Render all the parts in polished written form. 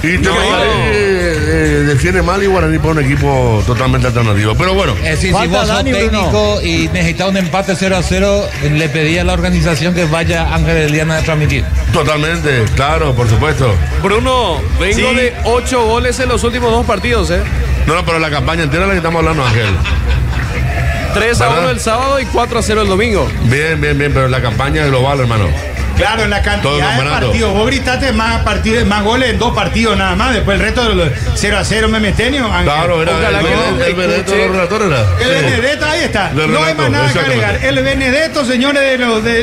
Y defiende mal y Guaraní por un equipo totalmente alternativo. Pero bueno. Si vos sos técnico y necesitas un empate 0-0, le pedí a la organización que vaya Ángel Eliana a transmitir. Totalmente, claro, por supuesto. Bruno, vengo de 8 goles en los últimos 2 partidos, No, pero la campaña entera la que estamos hablando, Ángel. 3-1 el sábado y 4-0 el domingo. Bien, pero la campaña global, hermano. Claro, en la cantidad de partidos. Vos gritaste más goles en 2 partidos nada más. Después el resto de los 0-0 memetenio. Claro, era el Benedetto de los relatores. El Benedetto, ahí está. No hay más nada que agregar. El Benedetto, señores,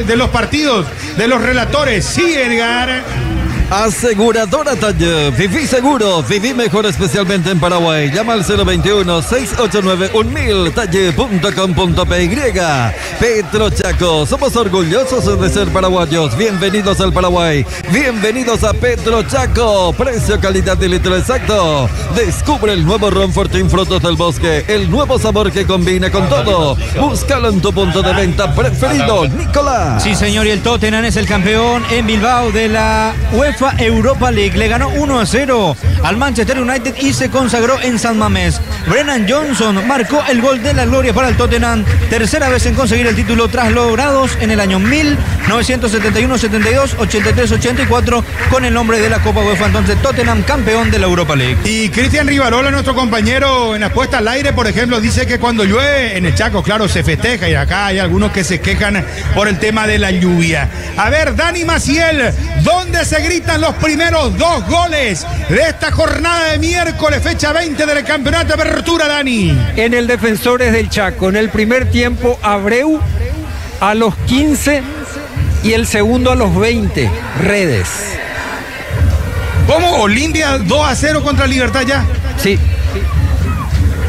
de los partidos, de los relatores. Sí, Edgar. Aseguradora Taller, viví seguro, viví mejor, especialmente en Paraguay. Llama al 021-689-1000, taller.com.py. Petro Chaco, somos orgullosos de ser paraguayos. Bienvenidos al Paraguay, bienvenidos a Petro Chaco. Precio, calidad y litro exacto. Descubre el nuevo Ron Fortín Frutos del Bosque, el nuevo sabor que combina con todo. Búscalo en tu punto de venta preferido, Nicolás. Sí, señor, y el Tottenham es el campeón en Bilbao de la UEFA Europa League. Le ganó 1-0 al Manchester United y se consagró en San Mamés. Brennan Johnson marcó el gol de la gloria para el Tottenham, tercera vez en conseguir el título tras logrados en el año 1971, 72, 83, 84 con el nombre de la Copa UEFA. Entonces Tottenham campeón de la Europa League. Y Cristian Rivarola, nuestro compañero en las puestas al aire, por ejemplo, dice que cuando llueve en el Chaco, claro, se festeja, y acá hay algunos que se quejan por el tema de la lluvia. A ver, Dani Maciel, ¿dónde se gritan los primeros 2 goles de esta jornada de miércoles, fecha 20 del campeonato de apertura, Dani? En el Defensores del Chaco. En el primer tiempo, Abreu a los 15 y el segundo a los 20. Redes. ¿Cómo? Olimpia 2-0 contra Libertad ya. Sí.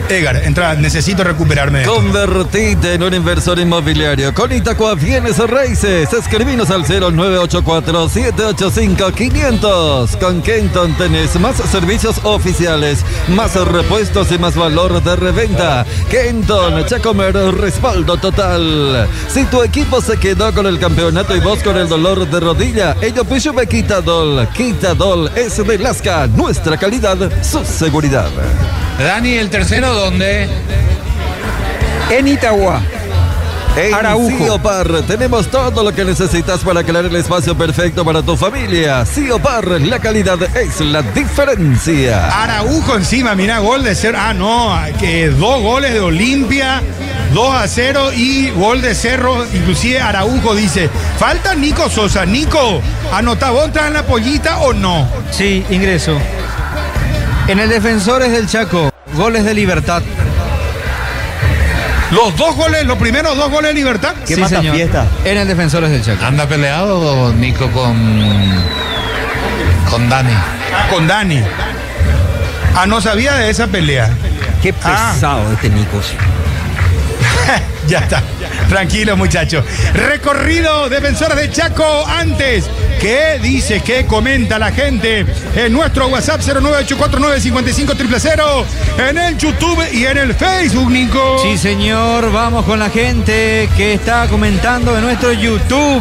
Edgar, entra, necesito recuperarme. Convertite en un inversor inmobiliario con Itaqua Bienes Raíces. Escribinos al 0984-785-500. Con Kenton tenés más servicios oficiales, más repuestos y más valor de reventa. Kenton, Chacomer, respaldo total. Si tu equipo se quedó con el campeonato y vos con el dolor de rodilla, ello Pichume Quitadol. Quitadol es de Lasca, nuestra calidad, su seguridad. Dani, ¿el tercero dónde? En Itagua. En Ciopar tenemos todo lo que necesitas para crear el espacio perfecto para tu familia. Ciopar, la calidad es la diferencia. Araujo encima, mira, gol de 0. Ah, no, que 2 goles de Olimpia, 2-0 y gol de Cerro. Inclusive Araujo dice, falta Nico Sosa. Nico, ¿anotá vos, entras en la pollita o no? Sí, ingreso. En el Defensores del Chaco, goles de Libertad. Los 2 goles, los primeros 2 goles de Libertad. ¿Qué mata fiesta? En el Defensores del Chaco. ¿Anda peleado Nico con Dani? Con Dani. Ah, no sabía de esa pelea. Qué pesado este Nico. Ya está. Tranquilo, muchachos. Recorrido Defensores de Chaco antes. ¿Qué dice? ¿Qué comenta la gente? En nuestro WhatsApp 09849550000, en el YouTube y en el Facebook, Nico. Sí, señor. Vamos con la gente que está comentando en nuestro YouTube.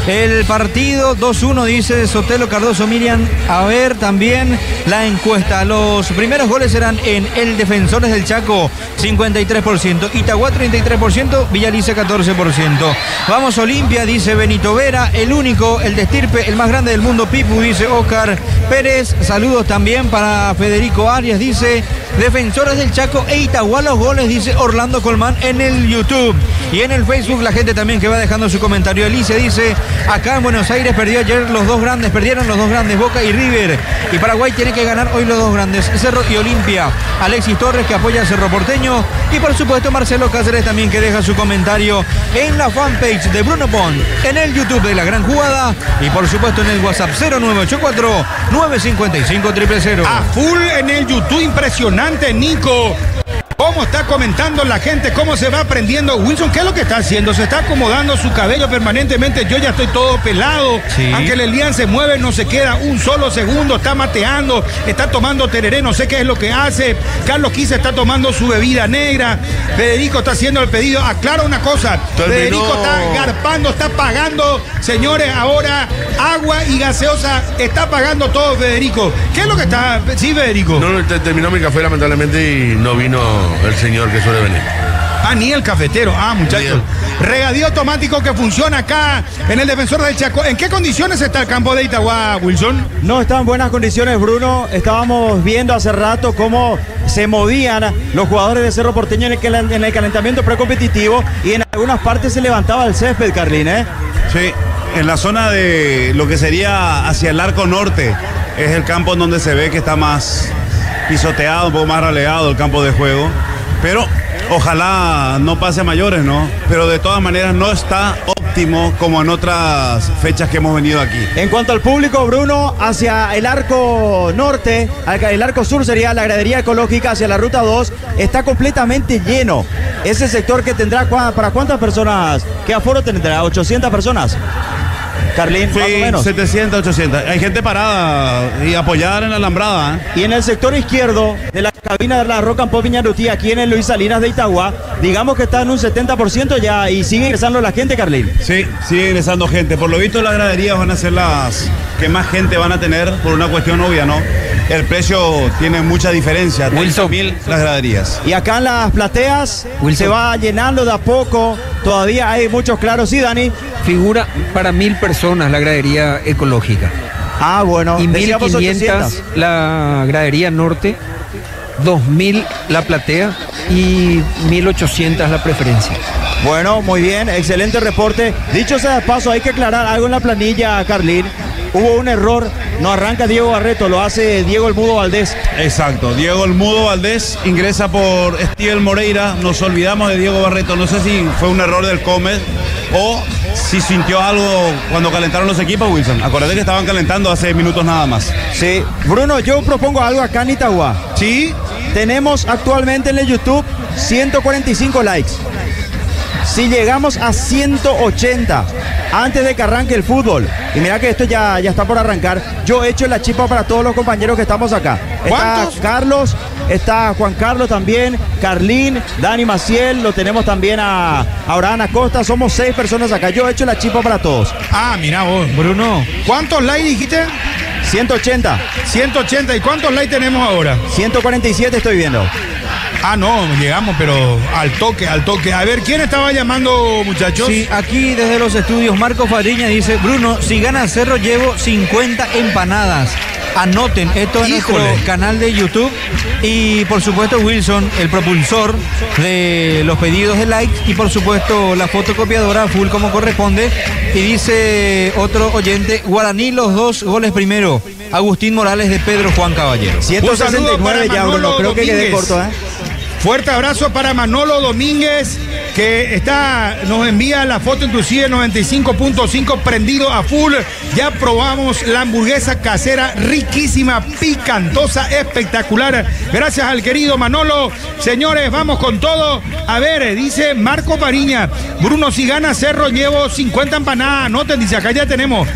El partido 2-1, dice Sotelo Cardoso Miriam. A ver también la encuesta. Los primeros goles eran en el Defensores del Chaco, 53%. Itagua, 33%. Villaliza, 14%. Vamos Olimpia, dice Benito Vera. El único, el de estirpe, el más grande del mundo, Pipu, dice Oscar Pérez. Saludos también para Federico Arias, dice Defensores del Chaco e Itagua los goles, dice Orlando Colmán en el YouTube. Y en el Facebook la gente también que va dejando su comentario. Alicia dice, acá en Buenos Aires perdieron los dos grandes, Boca y River. Y Paraguay tiene que ganar hoy los 2 grandes, Cerro y Olimpia. Alexis Torres, que apoya a Cerro Porteño. Y por supuesto Marcelo Cáceres también, que deja su comentario en la fanpage de Bruno Pon, en el YouTube de La Gran Jugada. Y por supuesto en el WhatsApp 0984-955-000. A full en el YouTube, impresionante, Nico. cómo está comentando la gente, cómo se va aprendiendo. Wilson, ¿qué es lo que está haciendo? Se está acomodando su cabello permanentemente. Yo ya estoy todo pelado. Sí. Ángel Elian se mueve, no se queda un solo segundo. Está mateando, está tomando tereré, no sé qué es lo que hace. Carlos Quise está tomando su bebida negra. Federico está haciendo el pedido. Aclara una cosa. Federico está garpando, está pagando, señores, ahora agua y gaseosa. Está pagando todo, Federico. ¿Qué es lo que está? Sí, Federico. No, terminó mi café lamentablemente y no vino el señor que suele venir. Ah, ni el cafetero. Ah, muchachos. Regadío automático que funciona acá en el Defensor del Chaco. ¿En qué condiciones está el campo de Itagua, Wilson? No está en buenas condiciones, Bruno. Estábamos viendo hace rato cómo se movían los jugadores de Cerro Porteño en el calentamiento precompetitivo y en algunas partes se levantaba el césped, Carlín, ¿eh? Sí, en la zona de lo que sería hacia el arco norte es el campo en donde se ve que está más pisoteado, un poco más relegado el campo de juego, pero ojalá no pase a mayores, ¿no? Pero de todas maneras no está óptimo como en otras fechas que hemos venido aquí. En cuanto al público, Bruno, hacia el arco norte, el arco sur sería la gradería ecológica hacia la ruta 2, está completamente lleno. Ese sector que tendrá, ¿para cuántas personas? ¿Qué aforo tendrá? ¿800 personas? Carlín, sí, más o menos. 700, 800. Hay gente parada y apoyada en la alambrada. Y en el sector izquierdo de la cabina de la Rock and Pop Viñarutí, aquí en el Luis Salinas de Itagua, digamos que está en un 70% ya y sigue ingresando la gente, Carlín. Sí, sigue ingresando gente. Por lo visto las graderías van a ser las que más gente van a tener por una cuestión obvia, ¿no? El precio tiene mucha diferencia. 30.000 las graderías. Y acá en las plateas se va llenando de a poco. Todavía hay muchos claros. Sí, Dani. Figura para 1.000 personas la gradería ecológica. Ah, bueno. Y 1.500 la gradería norte, 2.000 la platea y 1.800 la preferencia. Bueno, muy bien, excelente reporte. Dicho sea de paso, hay que aclarar algo en la planilla, Carlín. Hubo un error, no arranca Diego Barreto, lo hace Diego El Mudo Valdés. Exacto, Diego El Mudo Valdés ingresa por Estiel Moreira. Nos olvidamos de Diego Barreto, no sé si fue un error del Comet o si sintió algo cuando calentaron los equipos, Wilson. Acuérdate que estaban calentando hace minutos nada más. Sí, Bruno, yo propongo algo acá en Itagua. Sí. Tenemos actualmente en el YouTube 145 likes. Si llegamos a 180 antes de que arranque el fútbol, y mira que esto ya está por arrancar, yo echo la chipa para todos los compañeros que estamos acá. ¿Cuántos? Está Carlos, está Juan Carlos también, Carlín, Dani Maciel, lo tenemos también a Abraham Acosta, somos 6 personas acá, yo echo la chipa para todos. Ah, mira vos, Bruno. ¿Cuántos likes dijiste? 180. 180, ¿y cuántos likes tenemos ahora? 147 estoy viendo. Ah, no, llegamos, pero al toque, al toque. A ver, ¿quién estaba llamando, muchachos? Sí, aquí desde los estudios, Marco Fariña dice, Bruno, si gana Cerro llevo 50 empanadas. Anoten esto en nuestro canal de YouTube. Y por supuesto Wilson, el propulsor de los pedidos de likes. Y por supuesto la fotocopiadora full como corresponde. Y dice otro oyente, Guaraní los 2 goles primero. Agustín Morales de Pedro Juan Caballero. 169 ya, Bruno, creo que quedé corto, ¿eh? Fuerte abrazo para Manolo Domínguez, que nos envía la foto inclusive 95.5 prendido a full. Ya probamos la hamburguesa casera, riquísima, picantosa, espectacular. Gracias al querido Manolo. Señores, vamos con todo. A ver, dice Marco Fariña, Bruno, si gana Cerro llevo 50 empanadas. Anoten, dice, acá ya tenemos.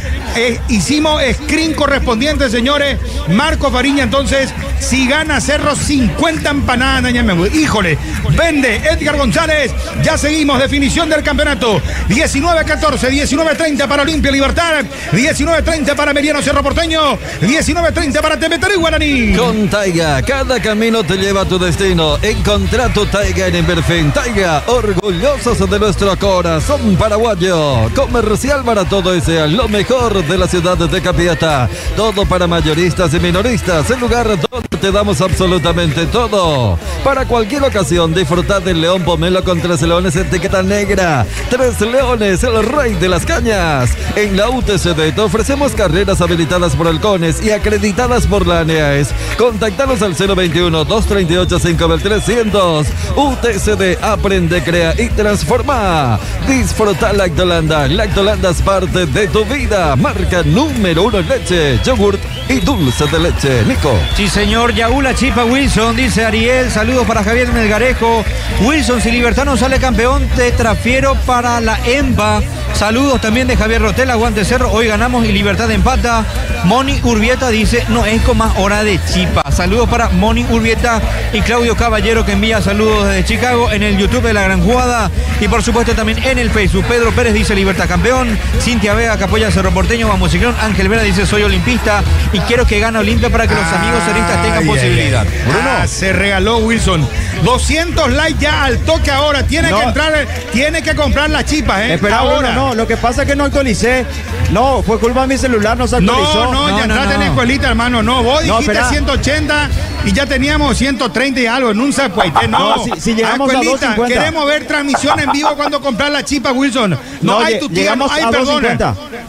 Hicimos screen correspondiente, señores. Marco Fariña, entonces, si gana Cerro, 50 empanadas. Híjole, vende Edgar González. Ya seguimos, definición del campeonato. 19-14, 19-30 para Olimpia Libertad, 19-30 para Meriano Cerro Porteño, 19-30 para Temetari Guaraní. Con Taiga, cada camino te lleva a tu destino. Encontrá tu Taiga en Inverfin. Taiga, orgullosos de nuestro corazón paraguayo. Comercial para todo y sea lo mejor de la ciudad de Capiatá. Todo para mayoristas y minoristas. El lugar donde te damos absolutamente todo. Para cualquier ocasión, disfrutar del León Pomelo con 3 leones etiqueta negra. 3 leones, el rey de las cañas. En la UTCD te ofrecemos carreras habilitadas por el CONES y acreditadas por la ANEAES. Contactanos al 021-238-5300. UTCD, aprende, crea y transforma. Disfruta Lactolanda. Lactolanda es parte de tu vida. Marca número 1 en leche, yogurt y dulce de leche. Nico. Sí, señor. señor. Yaula Chipa Wilson, dice Ariel. Saludos para Javier Melgarejo. Wilson, si Libertad no sale campeón, te transfiero para la EMBA. Saludos también de Javier Rotela, Aguante Cerro. Hoy ganamos y Libertad empata. Moni Urbieta dice, no es con más hora de Chipa. Saludos para Moni Urbieta y Claudio Caballero, que envía saludos desde Chicago en el YouTube de La Gran Jugada. Y por supuesto también en el Facebook. Pedro Pérez dice Libertad campeón. Cintia Vega, que apoya a Cerro Porteño, vamos Ciclón. Ángel Vera dice, soy olimpista y quiero que gane Olimpia para que los amigos ceristas tengan posibilidad. Bruno, se regaló Wilson. 200 likes ya al toque ahora. Tiene que entrar, tiene que comprar las chipas, Espera, ahora. No, lo que pasa es que no actualicé. No, fue culpa de mi celular, no se actualizó. Ya entraste en escuelita, hermano. No, vos dijiste 180 y ya teníamos 130 y algo. En un zapuaité, no. Si llegamos a 250. Queremos ver transmisión en vivo cuando comprar la chipa, Wilson. No hay tu tía, no hay perdón.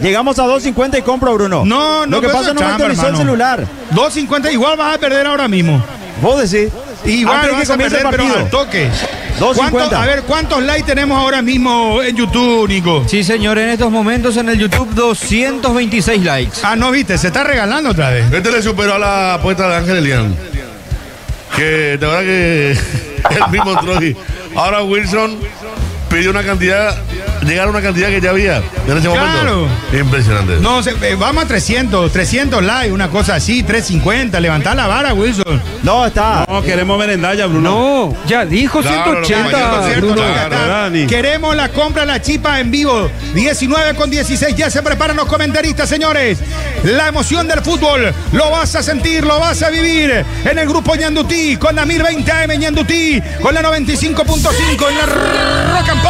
Llegamos a 250 y compro, Bruno. No, lo que pasa es que no me actualizó el celular. 250 igual vas a perder ahora mismo. Vos decís. Igual vas a perder, pero al toque. 250. A ver, ¿cuántos likes tenemos ahora mismo en YouTube, Nico? Sí, señor, en estos momentos en el YouTube 226 likes. Ah, no, viste, se está regalando otra vez. Este le superó a la apuesta de Ángel Elian. Que de verdad que el mismo Troji. Ahora Wilson pidió una cantidad, llegar a una cantidad que ya había en ese momento. Impresionante. No, vamos a 300 likes, una cosa así, 350, levantar la vara, Wilson. No, está. No, queremos merendar ya, Bruno. No, ya dijo 180. Bruno. Queremos la compra, la chipa en vivo. 19:16, ya se preparan los comentaristas, señores. La emoción del fútbol, lo vas a sentir, lo vas a vivir en el grupo Ñandutí, con la 1020 AM Ñandutí, con la 95.5 en la Rock and Pop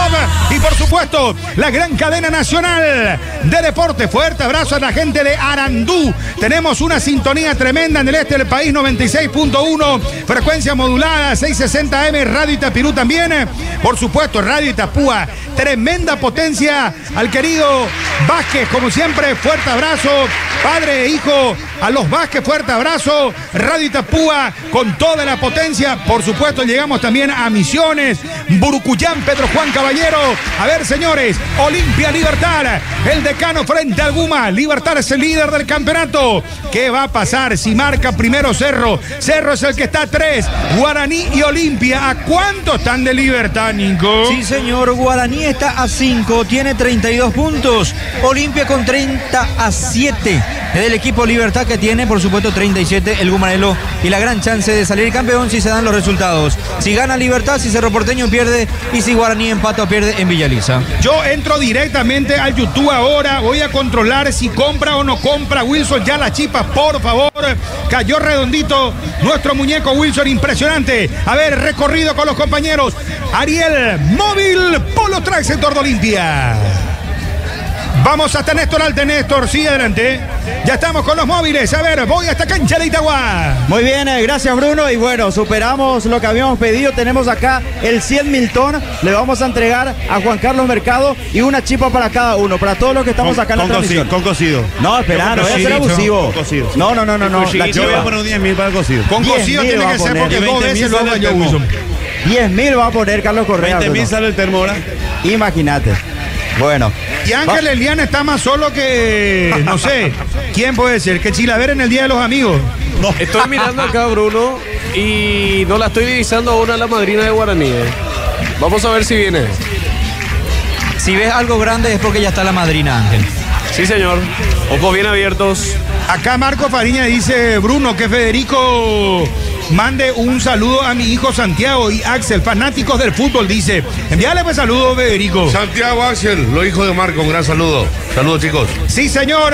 y por supuesto la gran cadena nacional de deporte. Fuerte abrazo a la gente de Arandú. Tenemos una sintonía tremenda en el este del país, 96.1, frecuencia modulada, 660 AM, Radio Itapirú también. Por supuesto, Radio Itapúa, tremenda potencia al querido Vázquez, como siempre, fuerte abrazo, padre e hijo, a los Vázquez, fuerte abrazo, Radio Itapúa con toda la potencia. Por supuesto, llegamos también a Misiones, Burucuyán, Pedro Juan Caballero. A ver, señores, Olimpia Libertad, el decano frente al Guma. Libertad es el líder del campeonato. ¿Qué va a pasar si marca primero Cerro? Cerro es el que está a 3, Guaraní y Olimpia. ¿A cuánto están de Libertad, Nico? Sí, señor, Guaraní está a 5, tiene 32 puntos. Olimpia con 37. Es el equipo Libertad, que tiene, por supuesto, 37 el Gumarelo, y la gran chance de salir campeón si se dan los resultados. Si gana Libertad, si Cerro Porteño pierde y si Guaraní empata o pierde en Villaliza. Yo entro directamente al YouTube ahora. Voy a controlar si compra o no compra Wilson ya la chipa, por favor. Cayó redondito nuestro muñeco Wilson, impresionante. A ver, recorrido con los compañeros. Ariel, móvil, Polo Track, sector de Olimpia. Vamos hasta Néstor Alte. Néstor, sí, adelante. Ya estamos con los móviles. A ver, voy hasta cancha de Itagua. Muy bien, gracias, Bruno. Y bueno, superamos lo que habíamos pedido. Tenemos acá el 100.000 ton. Le vamos a entregar a Juan Carlos Mercado y una chipa para cada uno, para todos los que estamos acá en la transmisión. Con cocido. No, espera, no voy a ser abusivo. No. Yo voy a poner 10.000 para el cocido. Con cocido tiene que ser, porque 2 veces lo hago yo, Wilson. 10.000 va a poner Carlos Correa. 20.000 sale el termo ahora. Imagínate. Bueno. Y Ángel Eliana está más solo que, no sé, ¿quién puede ser? Que Chilaver en el Día de los Amigos. No. Estoy mirando acá, Bruno, y no la estoy divisando aún a la madrina de Guaraní. Vamos a ver si viene. Si ves algo grande es porque ya está la madrina, Ángel. Sí, señor. Ojos bien abiertos. Acá Marco Fariña dice, Bruno, que Federico mande un saludo a mi hijo Santiago y Axel, fanáticos del fútbol, dice. Envíale pues saludos, Federico. Santiago, Axel, los hijos de Marco, un gran saludo. Saludos, chicos. Sí, señor,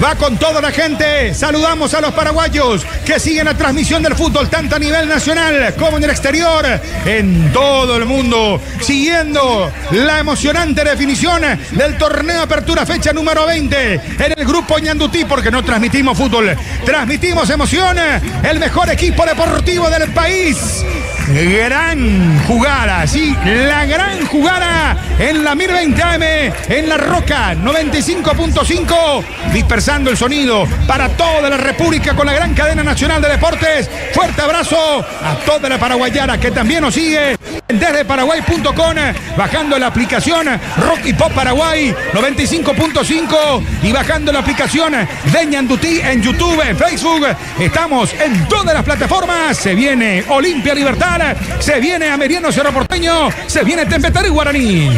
va con toda la gente. Saludamos a los paraguayos que siguen la transmisión del fútbol, tanto a nivel nacional como en el exterior, en todo el mundo, siguiendo la emocionante definición del torneo Apertura, fecha número 20, en el grupo Ñandutí, porque no transmitimos fútbol, transmitimos emoción, el mejor equipo deportivo del país. gran jugada, sí, la gran jugada en la 1020 AM, en La Roca 95.5, dispersando el sonido para toda la República con la gran cadena nacional de deportes. Fuerte abrazo a toda la paraguayana que también nos sigue desde paraguay.com, bajando la aplicación Rock y Pop Paraguay 95.5 y bajando la aplicación de Ñandutí en YouTube, en Facebook. Estamos en todas las plataformas. Se viene Olimpia Libertad, se viene Ameriano Cerro Porteño, se viene Tempetar y Guaraní.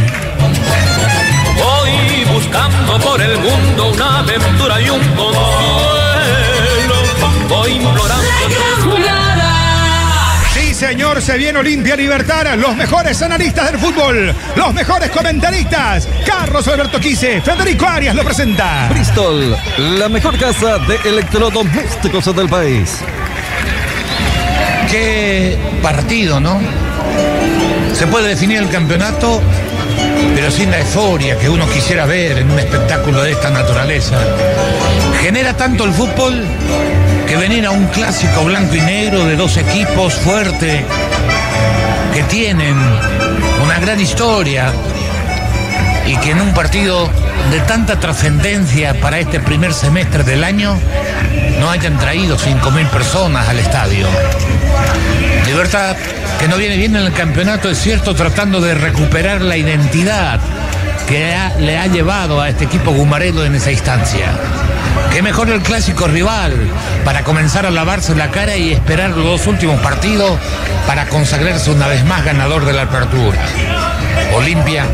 Voy buscando por el mundo una aventura y un consuelo. Voy implorando. Sí, señor, se viene Olimpia Libertad. Los mejores analistas del fútbol, los mejores comentaristas. Carlos Alberto Quise, Federico Arias lo presenta. Bristol, la mejor casa de electrodomésticos del país. Qué partido, ¿no? Se puede definir el campeonato, pero sin la euforia que uno quisiera ver en un espectáculo de esta naturaleza. Genera tanto el fútbol que venir a un clásico blanco y negro de dos equipos fuertes que tienen una gran historia y que en un partido de tanta trascendencia para este primer semestre del año no hayan traído 5.000 personas al estadio. Libertad, que no viene bien en el campeonato, es cierto, tratando de recuperar la identidad que le ha llevado a este equipo gumarelo en esa instancia. Que mejor el clásico rival para comenzar a lavarse la cara y esperar los dos últimos partidos para consagrarse una vez más ganador de la apertura. Olimpia,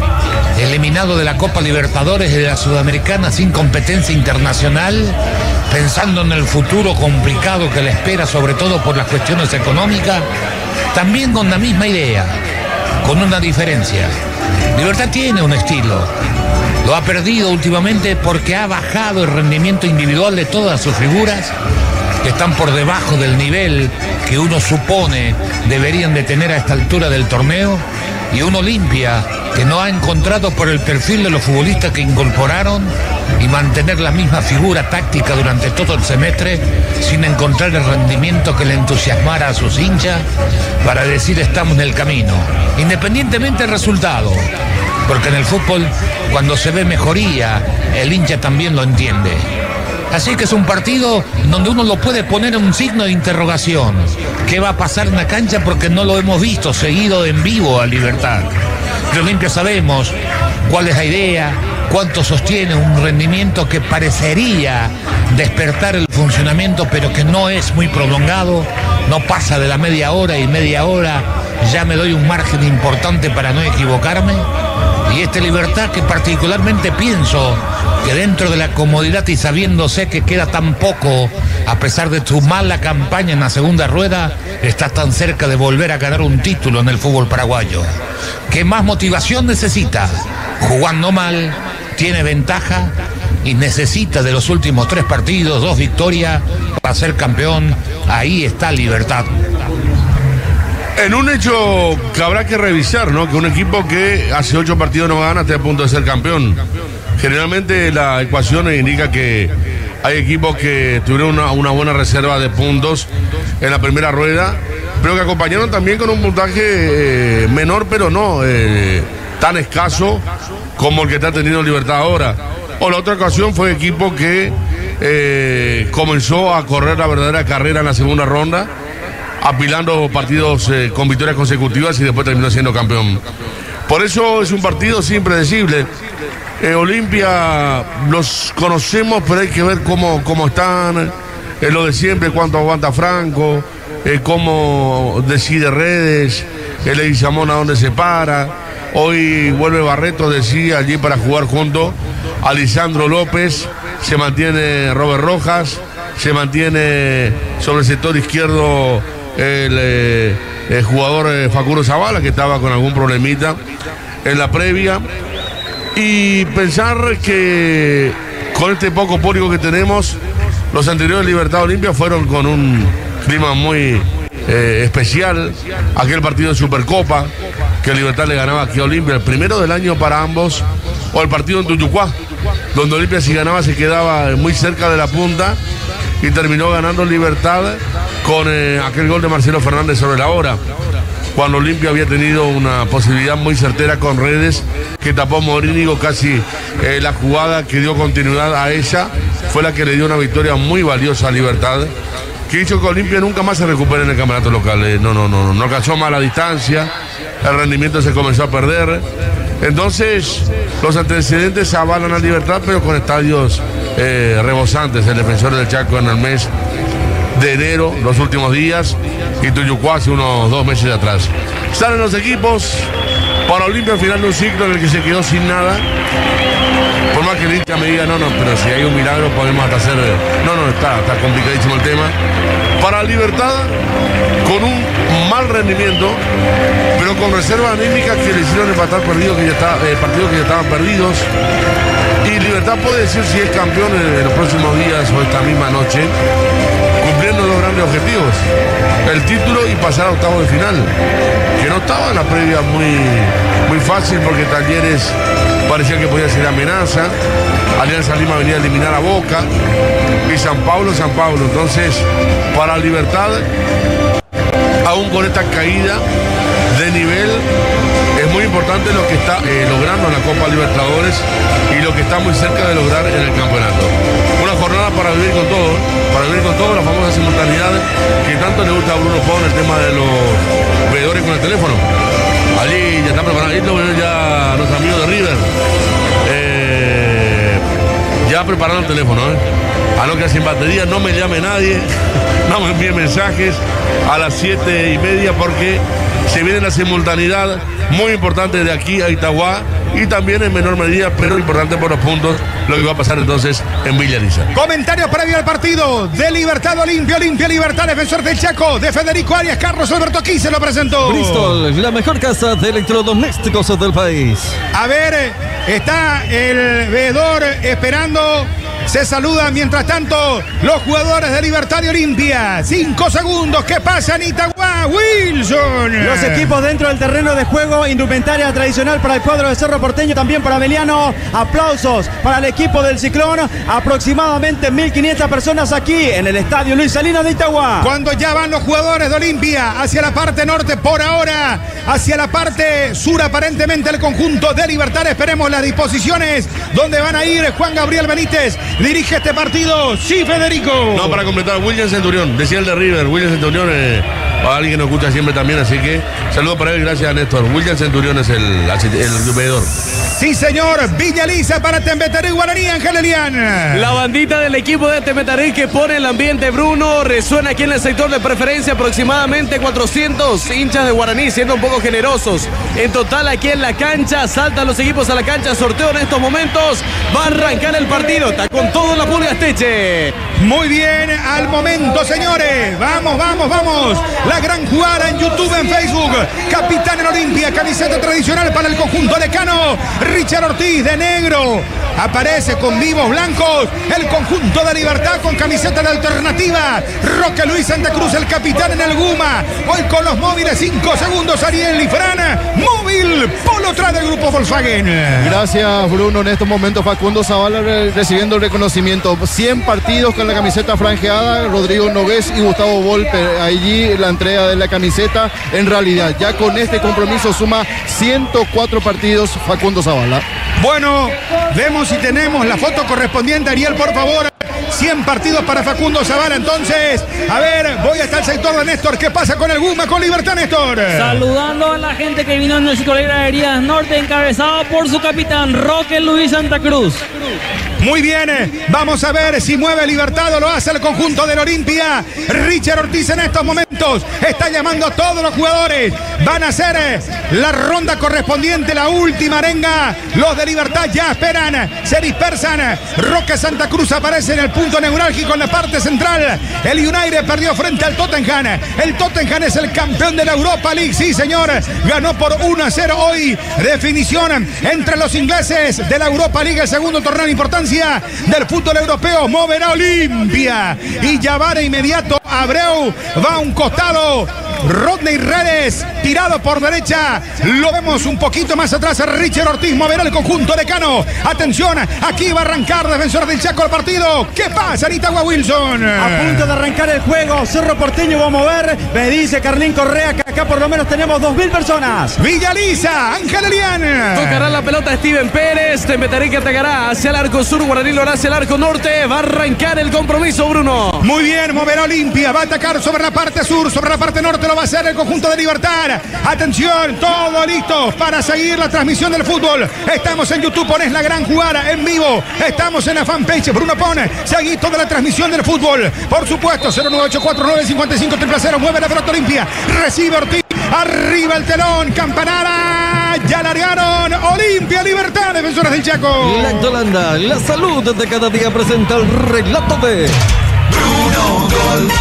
eliminado de la Copa Libertadores y de la Sudamericana sin competencia internacional, pensando en el futuro complicado que le espera, sobre todo por las cuestiones económicas, también con la misma idea, con una diferencia. Libertad tiene un estilo, lo ha perdido últimamente porque ha bajado el rendimiento individual de todas sus figuras, que están por debajo del nivel que uno supone deberían de tener a esta altura del torneo, y un Olimpia que no ha encontrado por el perfil de los futbolistas que incorporaron y mantener la misma figura táctica durante todo el semestre sin encontrar el rendimiento que le entusiasmara a sus hinchas para decir estamos en el camino, independientemente del resultado, porque en el fútbol cuando se ve mejoría el hincha también lo entiende. Así que es un partido donde uno lo puede poner en un signo de interrogación. ¿Qué va a pasar en la cancha? Porque no lo hemos visto seguido en vivo a Libertad. De Olimpia sabemos cuál es la idea, cuánto sostiene un rendimiento que parecería despertar el funcionamiento, pero que no es muy prolongado, no pasa de la media hora y media hora ya me doy un margen importante para no equivocarme. Y este Libertad que particularmente pienso que dentro de la comodidad y sabiéndose que queda tan poco, a pesar de su mala campaña en la segunda rueda, está tan cerca de volver a ganar un título en el fútbol paraguayo. ¿Qué más motivación necesita? Jugando mal, tiene ventaja y necesita de los últimos 3 partidos, 2 victorias para ser campeón. Ahí está Libertad. En un hecho que habrá que revisar, ¿no? Que un equipo que hace 8 partidos no gana está a punto de ser campeón. Generalmente la ecuación indica que hay equipos que tuvieron una buena reserva de puntos en la primera rueda, pero que acompañaron también con un puntaje menor, pero no tan escaso como el que está teniendo Libertad ahora. O la otra ocasión fue equipo que comenzó a correr la verdadera carrera en la segunda ronda, apilando partidos con victorias consecutivas y después terminó siendo campeón. Por eso es un partido sin predecible. Olimpia los conocemos, pero hay que ver cómo están, lo de siempre, cuánto aguanta Franco, cómo decide Redes, el Leguizamón a dónde se para. Hoy vuelve Barreto, decía, allí para jugar junto a Lisandro López, se mantiene Robert Rojas, se mantiene sobre el sector izquierdo el jugador Facundo Zavala, que estaba con algún problemita en la previa. Y pensar que con este poco público que tenemos, los anteriores Libertad Olimpia fueron con un clima muy especial. Aquel partido de Supercopa que Libertad le ganaba aquí a Olimpia, el primero del año para ambos, o el partido en Tuyucuá, donde Olimpia si ganaba se quedaba muy cerca de la punta y terminó ganando Libertad con aquel gol de Marcelo Fernández sobre la hora. cuando Olimpia había tenido una posibilidad muy certera con Redes, que tapó Morínigo casi la jugada que dio continuidad a ella, fue la que le dio una victoria muy valiosa a Libertad, que hizo que Olimpia nunca más se recupere en el campeonato local. No alcanzó más la distancia, el rendimiento se comenzó a perder. Entonces, los antecedentes avalan a Libertad, pero con estadios rebosantes. El Defensor del Chaco en el mes de enero, los últimos días, y Tuyucuá hace unos 2 meses atrás. Salen los equipos para Olimpia al final de un ciclo en el que se quedó sin nada. Por más que el hincha me diga, pero si hay un milagro podemos hasta hacer... está complicadísimo el tema. Para Libertad, con un mal rendimiento, pero con reservas anímicas que le hicieron empatar partidos que ya estaban perdidos. Y Libertad puede decir si es campeón en los próximos días o esta misma noche, cumpliendo 2 grandes objetivos: el título y pasar a octavos de final, que no estaba en la previa muy fácil, porque Talleres parecía que podía ser amenaza, Alianza Lima venía a eliminar a Boca, y San Pablo. Entonces, para Libertad, aún con esta caída de nivel, es muy importante lo que está logrando en la Copa Libertadores y lo que está muy cerca de lograr en el campeonato. Una jornada para vivir con todo, la famosa simultaneidad que tanto le gusta a Bruno Pon, el tema de los veedores con el teléfono. Allí ya está preparado, ahí lo veo ya nuestro amigo de River. Ya preparando el teléfono, a no que sin batería, no me llame nadie, no me envíe mensajes a las 7:30, porque se viene la simultaneidad muy importante de aquí a Itagua, y también en menor medida, pero importante por los puntos, lo que va a pasar entonces en Villa Elisa. Comentario previo al partido de Libertad Olimpia Libertad, Defensor del Chaco, de Federico Arias. Carlos Alberto aquí se lo presentó. Bristol, la mejor casa de electrodomésticos del país. A ver, está el veedor esperando. Se saludan mientras tanto los jugadores de Libertad y Olimpia. 5 segundos. ¿Qué pasa en Itagua? Wilson. Los equipos dentro del terreno de juego. Indumentaria tradicional para el cuadro de Cerro Porteño, también para Emiliano. Aplausos para el equipo del Ciclón. Aproximadamente 1.500 personas aquí en el estadio Luis Salinas de Itagua. Cuando ya van los jugadores de Olimpia hacia la parte norte, por ahora hacia la parte sur, aparentemente el conjunto de Libertad. Esperemos las disposiciones donde van a ir. Juan Gabriel Benítez dirige este partido. Sí, Federico. No, para completar, William Centurión, decía el de River, William Centurión, alguien que nos escucha siempre también, así que saludo para él, gracias a Néstor. William Centurión es el veedor. Sí, señor. Villa Elisa para Tembetarí Guaraní, Ángel Elian. La bandita del equipo de Tembetarí que pone el ambiente, Bruno, resuena aquí en el sector de preferencia. Aproximadamente 400 hinchas de Guaraní, siendo un poco generosos. En total, aquí en la cancha, saltan los equipos a la cancha. Sorteo en estos momentos. Va a arrancar el partido. Está con todo la Pulga Esteche. Muy bien, al momento, señores. Vamos. La gran jugada en YouTube, en Facebook. Capitán en Olimpia, camiseta tradicional para el conjunto decano. Richard Ortiz de negro. Aparece con vivos blancos el conjunto de Libertad con camiseta de alternativa. Roque Luis Santa Cruz, el capitán en el Guma. Hoy con los móviles, 5 segundos, Ariel Lifrán. Móvil Polo tras del grupo Volkswagen. Gracias, Bruno. En estos momentos Facundo Zavala recibiendo el reconocimiento. 100 partidos con la camiseta franjeada. Rodrigo Nogués y Gustavo Volpe. Allí la entrega de la camiseta. En realidad, ya con este compromiso suma 104 partidos Facundo Zavala. Bueno, vemos si tenemos la foto correspondiente, Ariel, por favor. 100 partidos para Facundo Zavala. Entonces, a ver, voy hasta el sector de Néstor. ¿Qué pasa con el Guma, con Libertad, Néstor? Saludando a la gente que vino en el Ciclo de Graderías Norte, encabezado por su capitán, Roque Luis Santa Cruz. Muy bien, vamos a ver si mueve Libertad o lo hace el conjunto del Olimpia. Richard Ortiz en estos momentos está llamando a todos los jugadores. Van a hacer la ronda correspondiente, la última arenga. Los de Libertad ya esperan, se dispersan. Roque Santa Cruz aparece en el punto neurálgico en la parte central. El United perdió frente al Tottenham. El Tottenham es el campeón de la Europa League, sí señor. Ganó por 1-0 hoy. Definición entre los ingleses de la Europa League, el segundo torneo de importancia del fútbol europeo. Moverá Olimpia y ya va de inmediato Abreu, va a un costado. Rodney Redes tirado por derecha, lo vemos un poquito más atrás. Richard Ortiz moverá el conjunto decano. Atención, aquí va a arrancar Defensor del Chaco el partido. ¿Qué pasa en Itagua, Wilson? A punto de arrancar el juego, Cerro Porteño va a mover. Me dice Carlín Correa que Acá por lo menos tenemos 2.000 personas. Villaliza, Ángel Elian. Tocará la pelota Steven Pérez. Temetarí que atacará hacia el arco sur. Guaraní lo hará hacia el arco norte. Va a arrancar el compromiso, Bruno. Muy bien, moverá Olimpia. Va a atacar sobre la parte sur, sobre la parte norte. Lo va a hacer el conjunto de Libertad. Atención, todo listo para seguir la transmisión del fútbol. Estamos en YouTube, pones La Gran Jugada en vivo. Estamos en la fanpage. Bruno pone, seguí toda la transmisión del fútbol. Por supuesto, 098495530. Mueve la pelota Olimpia. Recibe Ortiz. Arriba el telón. Campanara. Ya largaron. Olimpia, Libertad, defensores del Chaco. La Holanda, la salud de cada día presenta el relato de Bruno Gol.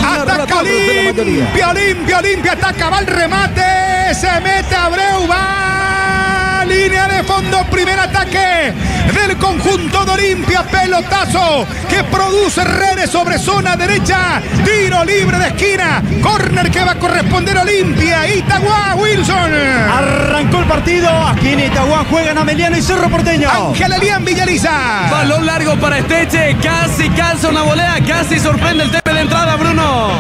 Ataca Olimpia, ataca, va el remate, se mete Abreu, va línea de fondo, primer ataque del conjunto de Olimpia, pelotazo que produce Redes sobre zona derecha, tiro libre de esquina, córner que va a corresponder a Olimpia, Itagua, Wilson. Arrancó el partido, aquí en Itagua juegan Ameliano y Cerro Porteño. Ángel Elian Villaliza. Balón largo para Esteche, casi calza una volea, casi sorprende el tema de entrada, Bruno.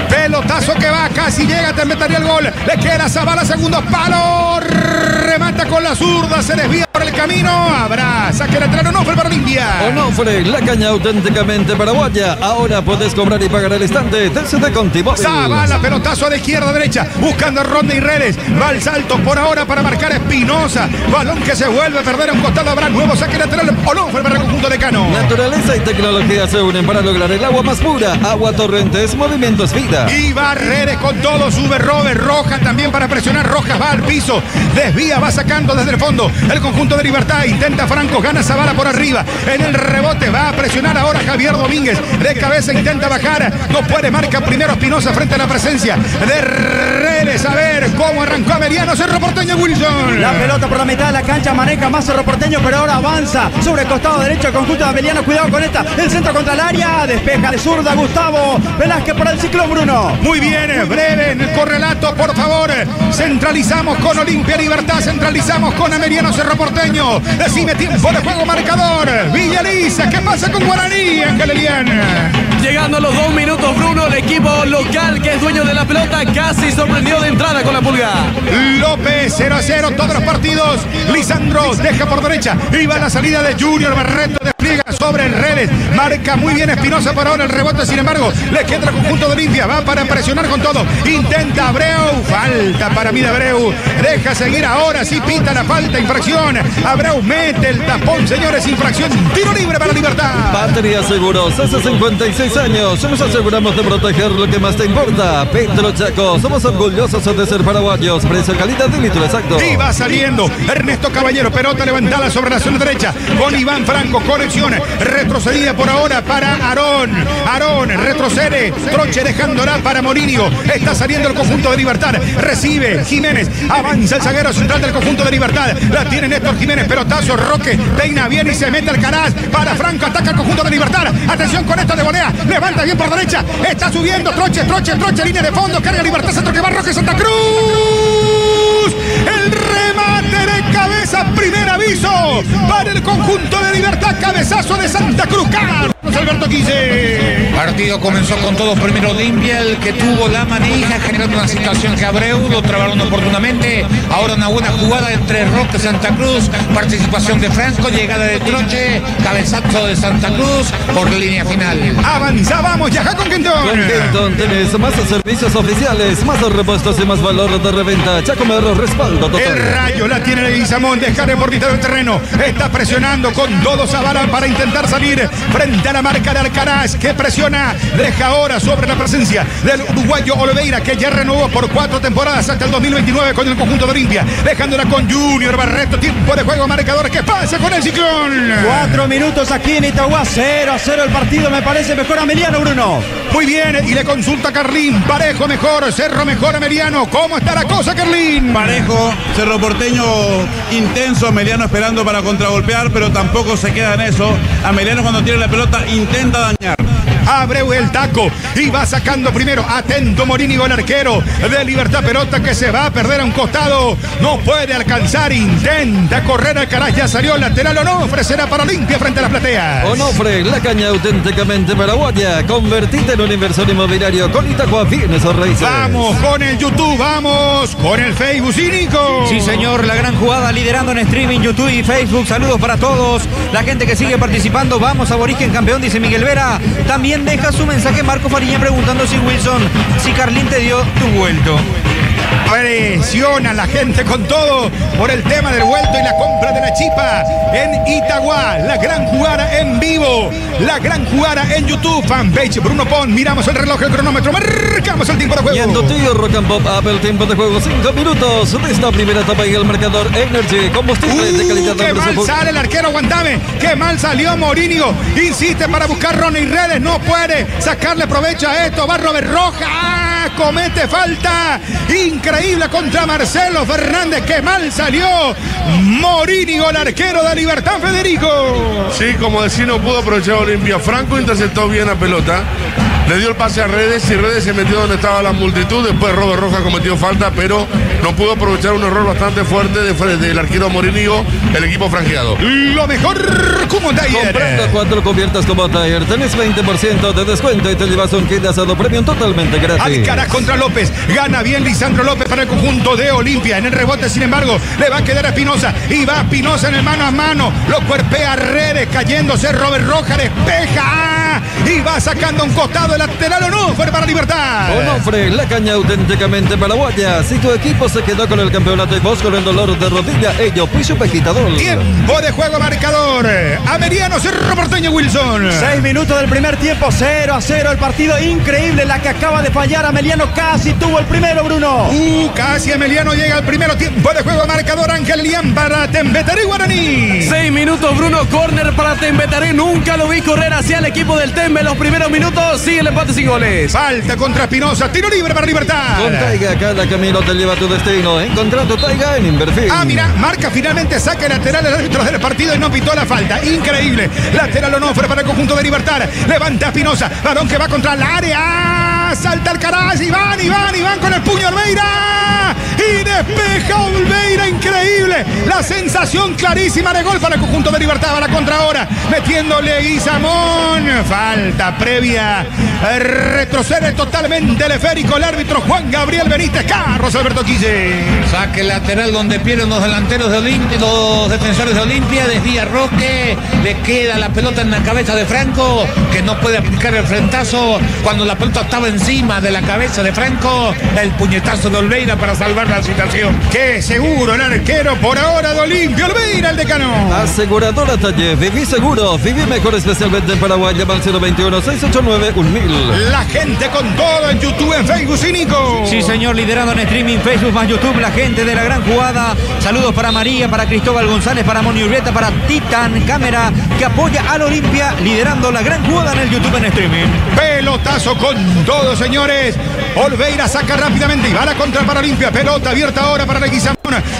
Pelotazo que va, casi llega, te metería el gol. Le queda Zavala, segundo palo. Remata con la zurda, se desvía por el camino. Habrá saque lateral Onofre para Olimpia. Onofre, la caña auténticamente paraguaya. Ahora puedes cobrar y pagar al instante. Desde Contimóvil. Zavala, pelotazo de izquierda a derecha, buscando a Ronda y Redes. Va el salto por ahora para marcar a Espinosa. Balón que se vuelve a perder a un costado. Habrá nuevo saque lateral. Onofre para el conjunto de Cano. Naturaleza y tecnología se unen para lograr el agua más pura. Agua Torrentes, movimientos vida. Y va Redes con todo, sube Robert, Rojas también para presionar, Rojas va al piso, desvía, va sacando desde el fondo el conjunto de Libertad, intenta Franco, gana Zavala por arriba, en el rebote va a presionar ahora Javier Domínguez, de cabeza intenta bajar, no puede, marca primero Espinosa frente a la presencia de Redes, a ver cómo arrancó Ameliano, Cerro Porteño, Wilson. La pelota por la mitad de la cancha, maneja más Cerro Porteño, pero ahora avanza sobre el costado derecho el conjunto de Ameliano, cuidado con esta, el centro contra el área, despeja de zurda Gustavo Velázquez para el Ciclón, Bruno. Muy bien, breve en el correlato, por favor. Centralizamos con Olimpia Libertad, centralizamos con Ameliano Cerro Porteño. Decime tiempo de juego marcador. Villaliza, ¿qué pasa con Guaraní, Ángel Elian? Llegando a los 2 minutos, Bruno, el equipo local que es dueño de la pelota casi sorprendió de entrada con la pulga. López, 0-0 todos los partidos. Lisandro deja por derecha. Iba la salida de Junior Barreto, despliega sobre el Redes. Marca muy bien Espinosa por ahora el rebote, sin embargo, le queda el conjunto de Olimpia. Va para presionar con todo. Intenta Abreu. Falta para mí de Abreu. Deja seguir ahora. Sí pita la falta. Infracción. Abreu mete el tapón, señores. Infracción. Tiro libre para Libertad. Patria Seguros. Hace 56 años nos aseguramos de proteger lo que más te importa. Petro Chaco. Somos orgullosos de ser paraguayos. Precio, calidad y litro exacto. Y va saliendo Ernesto Caballero. Pelota levantada sobre la zona derecha. Con Iván Franco. Conexión. Retrocedida por ahora para Aarón. Aarón retrocede. Troche dejándola para Morinio. Está saliendo el conjunto de Libertad. Recibe Jiménez. Avanza el zaguero central del conjunto de Libertad. La tiene Néstor Jiménez. Pelotazo. Roque peina bien y se mete al Caraz. Para Franco. Ataca el conjunto de Libertad. Atención con esto de volea. Levanta bien por derecha. Está subiendo. Troche. Línea de fondo. Carga Libertad. Centro que va Roque Santa Cruz. El remate de cabeza. Primer aviso para el conjunto de Libertad. Cabezazo de Santa Cruz. Carlos Alberto Quise. Partido comenzó con todo. Primero Olimpia, el que tuvo la manija, generando una situación que Abreu lo trabaron oportunamente. Ahora una buena jugada entre Roque y Santa Cruz. Participación de Franco, llegada de Troche, cabezazo de Santa Cruz por línea final. Avanzábamos ya con Quintón. Con Quintón tenés más servicios oficiales, más repuestos y más valor de reventa. Chacomerro, respaldo total. El Rayo la tiene Leguizamón, descarga por mitad del terreno. Está presionando con todo Zavala para intentar salir frente a la marca de Alcaraz, que presiona. Deja ahora sobre la presencia del uruguayo Oliveira, que ya renovó por 4 temporadas hasta el 2029 con el conjunto de Olimpia. Dejándola con Junior Barreto. Tiempo de juego marcador. ¿Qué pasa con el Ciclón? 4 minutos aquí en Itagua. 0-0 el partido. Me parece mejor Ameliano, Bruno. Muy bien. Y le consulta a Carlín. Parejo mejor. Cerro mejor. Ameliano. ¿Cómo está la cosa, Carlín? Parejo. Cerro Porteño intenso. Ameliano esperando para contragolpear, pero tampoco se queda en eso. Ameliano cuando tiene la pelota intenta dañar. Abreu el taco y va sacando primero. Atento Morínigo, el arquero de Libertad. Pelota que se va a perder a un costado. No puede alcanzar. Intenta correr Alcaraz. Ya salió el lateral. Onofre será para Olimpia frente a la platea. Onofre, la caña auténticamente paraguaya. Convertida en un inversor inmobiliario con Itagua Bienes o Raíces. Vamos con el YouTube. Vamos con el Facebook cínico. Sí, señor. La gran jugada liderando en streaming, YouTube y Facebook. Saludos para todos. La gente que sigue participando. Vamos, Aborigen campeón, dice Miguel Vera. También deja su mensaje Marco Fariña preguntando si Wilson, si Carlín te dio tu vuelto. Presiona la gente con todo por el tema del vuelto y la compra de la chipa en Itagua. La gran jugada en vivo, la gran jugada en YouTube, fanpage Bruno Pon. Miramos el reloj, el cronómetro, marcamos el tiempo de juego. Y en tu tío Rock and Pop Up, el tiempo de juego 5 minutos de esta primera etapa y el marcador Energy, combustible de calidad. Qué mal sale el arquero, aguantame. Qué mal salió Morínigo. Insiste para buscar Ronnie Redes, no puede sacarle provecho a esto. Va Robert Roja, comete falta. Increíble contra Marcelo Fernández. Qué mal salió Morínigo, el arquero de Libertad, Federico. Sí, como decía, no pudo aprovechar Olimpia. Franco interceptó bien la pelota. Le dio el pase a Redes y Redes se metió donde estaba la multitud. Después Robert Roja cometió falta, pero no pudo aprovechar un error bastante fuerte del arquero Morínigo, el equipo franjeado. Lo mejor como Taller. Comprando cuando lo conviertas como Taller, tenés 20% de descuento y te llevas un kit de asado premium totalmente gratis. Alcaraz contra López. Gana bien Lisandro López para el conjunto de Olimpia. En el rebote, sin embargo, le va a quedar a Espinosa. Y va Espinosa en el mano a mano. Lo cuerpea Redes, cayéndose Robert Roja, despeja. Y va sacando un costado el lateral. Onofre para Libertad. Onofre, la caña auténticamente paraguaya. Si tu equipo se quedó con el campeonato y vos con el dolor de rodilla, ello piso pejitador. Tiempo de juego, marcador. Ameriano Cerro Porteño, Wilson. 6 minutos del primer tiempo, 0-0 el partido. Increíble la que acaba de fallar Ameliano. Casi tuvo el primero, Bruno. Casi Ameliano llega al primero. Tiempo de juego, marcador. Ángel Elián para Tembetarí Guaraní. 6 minutos, Bruno. Córner para Tembetarí. Nunca lo vi correr hacia el equipo del Tembe en los primeros minutos. Sigue el empate sin goles. Falta contra Espinosa. Tiro libre para Libertad. Con Taiga, cada camino te lleva a tu destino. Encontrá tu Taiga en Inverfil. Mira, marca finalmente, saca lateral el árbitro del partido y no pitó la falta. Increíble. Lateral Onofre para el conjunto de Libertad. Levanta Espinosa. Balón que va contra el área. Salta Alcaraz. Iván con el puño Olveira. Y despeja Olveira. Increíble. La sensación clarísima de gol para el conjunto de Libertad. Va la contra ahora. Metiéndole Guizamón. Falta previa. Retrocede totalmente el esférico. El árbitro Juan Gabriel Benítez. Carlos Alberto Quille. Saque lateral donde pierden los delanteros de Olimpia, los defensores de Olimpia. Desvía Roque. Le queda la pelota en la cabeza de Franco, que no puede aplicar el frentazo cuando la pelota estaba encima de la cabeza de Franco. El puñetazo de Olveira para salvar la situación. Qué seguro el arquero por ahora de Olimpia. Olveira, el decano. Aseguradora Talle. Viví seguro. Viví mejor, especialmente en Paraguay. Llama al 021-689-1000. La gente con todo en YouTube, en Facebook, cínico. Sí, señor, liderando en streaming, Facebook más YouTube, la gente de la gran jugada. Saludos para María, para Cristóbal González, para Moni Urbieta, para Titan Cámara, que apoya al Olimpia, liderando la gran jugada en el YouTube en streaming. Pelotazo con todo, señores. Olveira saca rápidamente y va a la contra para Olimpia. Pelota abierta ahora para Leguizamón.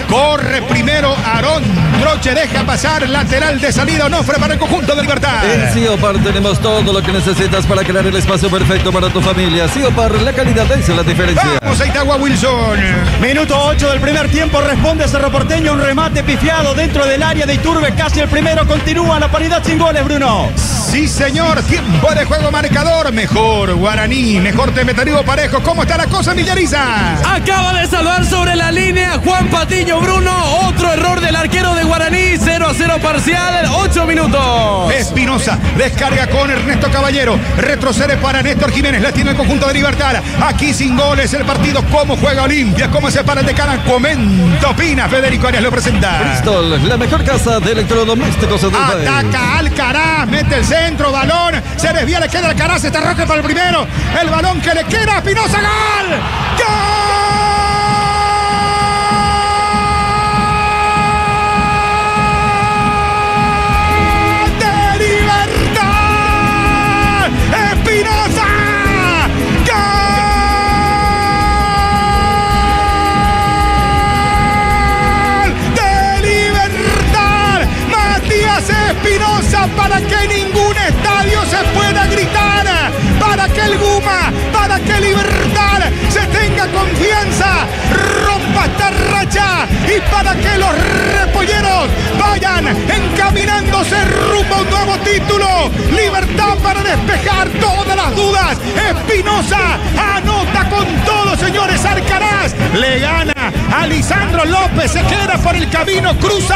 Corre primero Aarón Troche, deja pasar lateral de salida. Onofre para el conjunto de Libertad. En Siopar tenemos todo lo que necesitas para crear el espacio perfecto para tu familia. Siopar, la calidad hace la diferencia. Vamos a Itagua, Wilson. Minuto 8 del primer tiempo. Responde Cerro Porteño. Un remate pifiado dentro del área de Iturbe. Casi el primero. Continúa la paridad sin goles, Bruno. Sí, señor. Tiempo de juego, marcador. Mejor Guaraní. Mejor Tembetarí Parejo. ¿Cómo está la cosa, Millariza? Acaba de salvar sobre la línea Juan Patiño, Bruno. Otro error del arquero de Guaraní. 0-0 parcial. 8 minutos. Espinosa descarga con Ernesto Caballero. Retrocede para Néstor Jiménez. La tiene el conjunto de Libertad. Aquí sin goles el partido. ¿Cómo juega Olimpia? ¿Cómo se para el decano? Comenta, opina. Federico Arias lo presenta. Bristol, la mejor casa de electrodomésticos del país. Ataca Alcaraz. Mete el centro. Balón. Se desvía. Le queda Alcaraz. Está Roque para el primero. El balón que le queda a Espinosa. ¡Gol! ¡Gol! Espinosa para que ningún estadio se pueda gritar. y para que los repolleros vayan encaminándose rumbo a un nuevo título. Libertad para despejar todas las dudas. Espinosa anota con todo, señores. Alcaraz le gana a Lisandro López, se queda por el camino, cruza,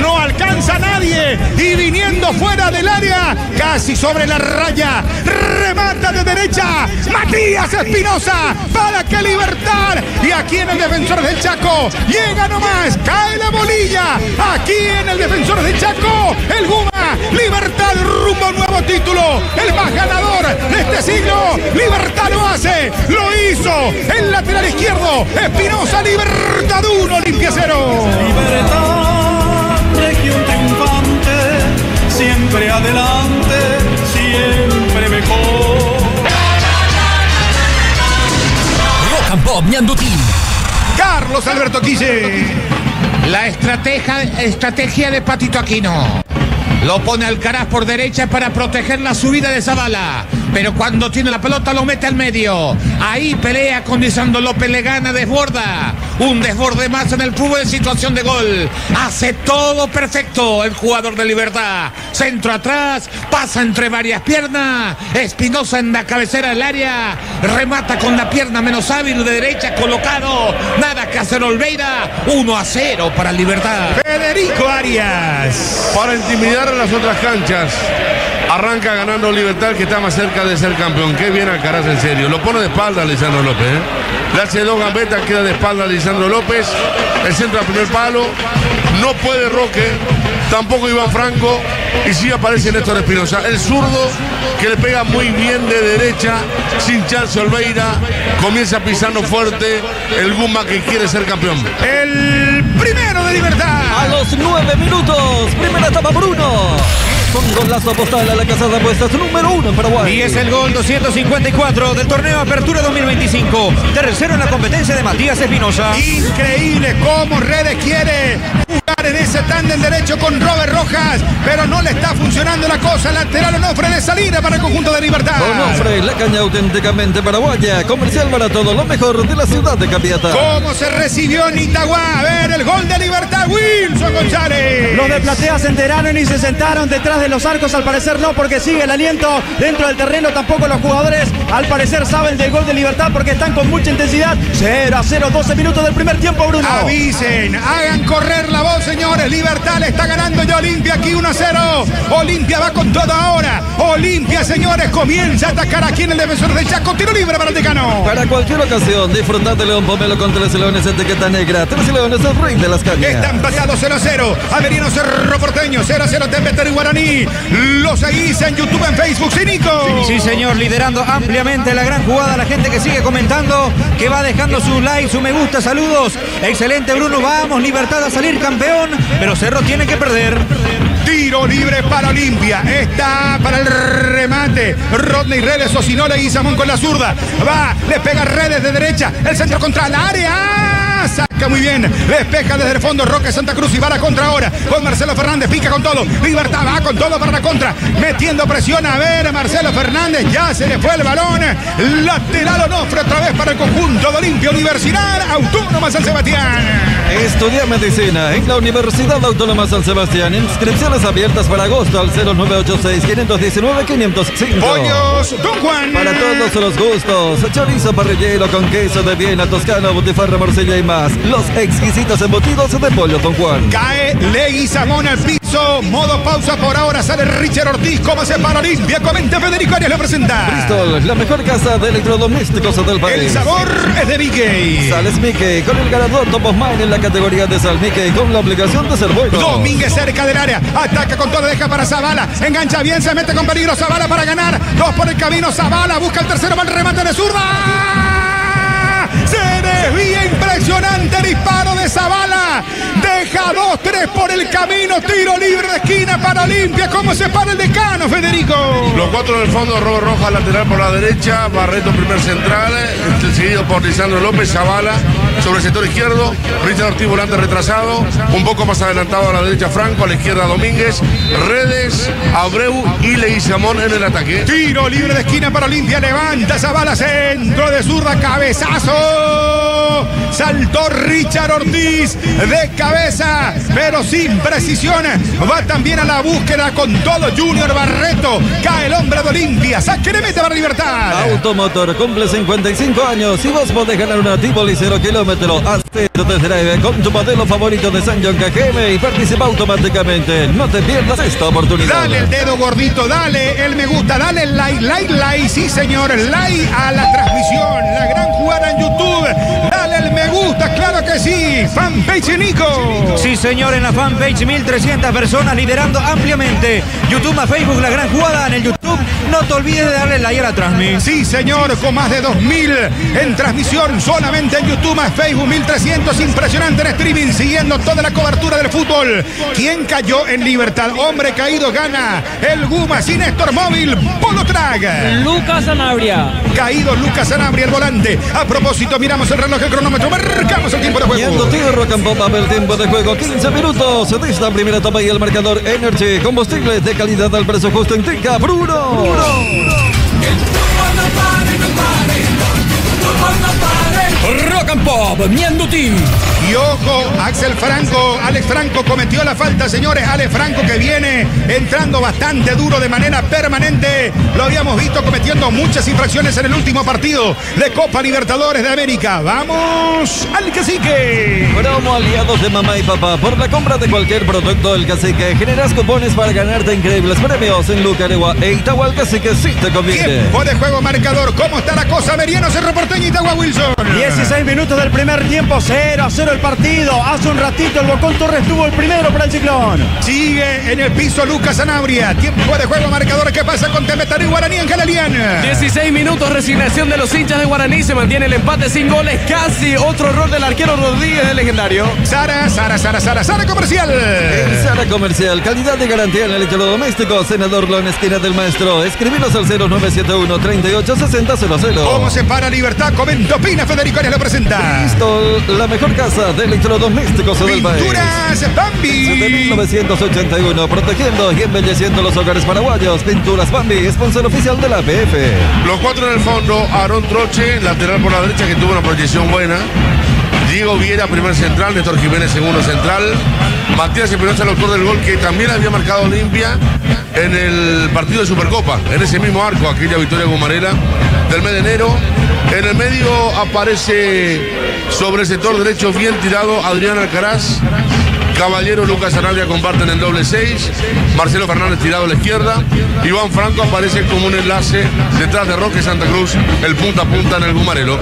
no alcanza a nadie y viniendo fuera del área, casi sobre la raya, remata de derecha Matías Espinosa para que Libertad, y aquí en el Defensor del Chaco llega nomás, cae la bolilla, aquí en el Defensor del Chaco el Guma, Libertad rumbo a un nuevo título, el más ganador de este siglo. Libertad lo hace, lo hizo el lateral izquierdo Espinosa. Libertad 1, Olimpia 0. Libertad, región triunfante, siempre adelante, siempre mejor. Rock and Pop Ñandutí. Carlos Alberto Quise. La estrategia de Patito Aquino. Lo pone Alcaraz por derecha para proteger la subida de Zavala. Pero cuando tiene la pelota lo mete al medio. Ahí pelea con Lisandro López, le gana, desborda. Un desborde más en el fútbol en situación de gol. Hace todo perfecto el jugador de Libertad. Centro atrás, pasa entre varias piernas. Espinosa en la cabecera del área. Remata con la pierna menos hábil de derecha, colocado. Nada que hacer Olveira. 1-0 para Libertad. Federico Arias. Para intimidar a las otras canchas. Arranca ganando Libertad, que está más cerca de ser campeón. Qué bien Alcaraz, en serio. Lo pone de espalda a Lisandro López. Le hace dos gambetas, queda de espalda a Lisandro López. El centro al primer palo. No puede Roque. Tampoco Iván Franco. Y sí aparece Néstor Espinosa. El zurdo que le pega muy bien de derecha. Sin chance Olveira. Comienza pisando fuerte. El Guma que quiere ser campeón. El primero de Libertad. A los 9 minutos. Primera etapa Bruno. Con golazo postal a la casa de apuestas número 1 en Paraguay. Y es el gol 254 del torneo Apertura 2025. Tercero en la competencia de Matías Espinosa. Increíble cómo Redes quiere jugar en ese tándem derecho con Robert Rojas, pero no le está funcionando la cosa. Lateral Onofre de salida para el conjunto de Libertad. Onofre, la caña auténticamente paraguaya. Comercial para todo lo mejor de la ciudad de Capiatá. ¿Cómo se recibió en Itagua? A ver, el gol de Libertad, Wilson González. Los de Platea se enteraron y se sentaron detrás de los arcos, al parecer no, porque sigue el aliento dentro del terreno. Tampoco los jugadores, al parecer, saben del gol de Libertad porque están con mucha intensidad. 0-0, 12 minutos del primer tiempo, Bruno. Avisen, hagan correr la voz, señores. Libertad le está ganando ya Olimpia aquí 1-0. Olimpia va con todo ahora. Olimpia, señores, comienza a atacar aquí en el Defensor del Chaco. Tiro libre para el Decano. Para cualquier ocasión, disfrutad de León Pomelo con Tres Leones, etiqueta negra. Tres Leones, el rey de las cañas. Están pasados 0-0. Averiano Cerro Porteño, 0-0 Tempeter y Guaraní. Lo seguís en YouTube, en Facebook, ¿sí, Nico? Sí, señor, liderando ampliamente la gran jugada. La gente que sigue comentando, que va dejando su like, su me gusta, saludos. Excelente, Bruno, vamos, Libertad a salir campeón, pero Cerro tiene que perder. Tiro libre para Olimpia. Está para el remate. Rodney Redes, Osinola y Samón con la zurda. Va, le pega Redes de derecha. El centro contra la área. Saca muy bien. Despeja desde el fondo Roque Santa Cruz y va a la contra ahora. Con Marcelo Fernández. Pica con todo. Libertad va con todo para la contra. Metiendo presión. A ver, Marcelo Fernández. Ya se le fue el balón. Lateral Onofre otra vez para el conjunto de Olimpia. Universidad Autónoma San Sebastián. Estudia medicina en la Universidad Autónoma San Sebastián. Inscripciones abiertas para agosto al 0986-519-505. Pollos Don Juan. Para todos los gustos. Chorizo parrillero con queso de Viena, toscano, butifarra, morcilla y más. Los exquisitos embutidos de Pollo Don Juan. Cae Leguizamón al piso. Modo pausa por ahora. Sale Richard Ortiz. ¿Cómo se para Olimpia? Comenta Federico Arias, lo presenta. Bristol, la mejor casa de electrodomésticos del país. El sabor es de Mickey. Sales Mickey con el ganador Top of Mind en la categoría de Sal Mickey con la obligación de ser bueno. Domínguez cerca del área. Ataca con todo, deja para Zavala. Engancha bien, se mete con peligro Zavala para ganar. Dos por el camino. Zavala busca el tercero. Va el remate de zurda. Se desvía, impresionante disparo de Zavala. Deja pelota 2-3 por el camino, tiro libre de esquina para Olimpia. ¿Cómo se para el decano, Federico? Los 4 del fondo, Robert Rojas lateral por la derecha, Barreto primer central, seguido por Lisandro López, Zavala sobre el sector izquierdo, Richard Ortiz volante retrasado, un poco más adelantado a la derecha Franco, a la izquierda Domínguez, Redes, Abreu y Leguizamón en el ataque. Tiro libre de esquina para Olimpia, levanta Zavala, centro de zurda, cabezazo. Saltó Richard Ortiz de cabeza, pero sin precisión. Va también a la búsqueda con todo Junior Barreto. Cae el hombre de Olimpia. Saque de meta para Libertad. Automotor cumple 55 años y vos podés ganar una Tivoli 0 kilómetros. Hazte tu test drive con tu modelo favorito de San John KGM y participa automáticamente. No te pierdas esta oportunidad. Dale el dedo gordito, dale el me gusta, dale el like. Sí, señor, like a la transmisión. La gran jugada en YouTube. Dale el me gusta, claro que sí. Fanpage Nico. Sí, señor, en la fanpage 1300 personas liderando ampliamente. YouTube a Facebook, la gran jugada en el YouTube. No te olvides de darle like a la transmisión. Sí, señor, con más de 2000 en transmisión solamente en YouTube a Facebook 1300. Impresionante en streaming, siguiendo toda la cobertura del fútbol. ¿Quién cayó en Libertad? Hombre caído gana el Guma sin Néstor Móvil. Polo Track. Lucas Sanabria. Caído Lucas Sanabria, el volante. A propósito, miramos el reloj, el cronómetro, marcamos el tiempo de juego. Yendo tierra, campo, papel, tiempo de juego, 15 minutos de esta primera etapa y el marcador Energy, combustible de calidad al precio justo en Tica, Bruno. Rock and Pop, Mianduti. Y ojo, Alex Franco cometió la falta, señores. Alex Franco que viene entrando bastante duro de manera permanente. Lo habíamos visto cometiendo muchas infracciones en el último partido de Copa Libertadores de América. Vamos al Cacique. Promo aliados de mamá y papá. Por la compra de cualquier producto del Cacique, generas cupones para ganarte increíbles premios en Lucaregua e Itagua. El Cacique sí te conviene. Tiempo de juego, marcador. ¿Cómo está la cosa? Meriano, Cerro Porteño, Itagua, Wilson. 16 minutos del primer tiempo, 0-0 el partido. Hace un ratito el Bocón Torres tuvo el primero para el Ciclón. Sigue en el piso Lucas Sanabria. Tiempo de juego, marcador. ¿Qué pasa con Temetari y Guaraní en Jalalián? 16 minutos, resignación de los hinchas de Guaraní. Se mantiene el empate sin goles. Casi otro error del arquero Rodríguez del legendario. Sara Comercial. En Sara Comercial, calidad de garantía en electrodoméstico. Senador Lon, esquina del Maestro. Escribinos al 0971 386000. ¿Cómo se para Libertad? Comenta, opina, Federico Arias lo presenta. Listo, la mejor casa de electrodomésticos del país. Pinturas Bambi. Desde 1981, protegiendo y embelleciendo los hogares paraguayos. Pinturas Bambi, sponsor oficial de la APF. Los 4 en el fondo, Aarón Troche, lateral por la derecha que tuvo una proyección buena. Diego Viera, primer central, Néstor Jiménez, segundo central. Matías Espinosa, el autor del gol que también había marcado Olimpia en el partido de Supercopa, en ese mismo arco, aquella victoria gumarela del mes de enero. En el medio aparece sobre el sector derecho bien tirado Adrián Alcaraz. Caballero, Lucas Sanabria comparten el doble 6. Marcelo Fernández tirado a la izquierda. Iván Franco aparece como un enlace detrás de Roque Santa Cruz, el punta a punta en el Gumarelo.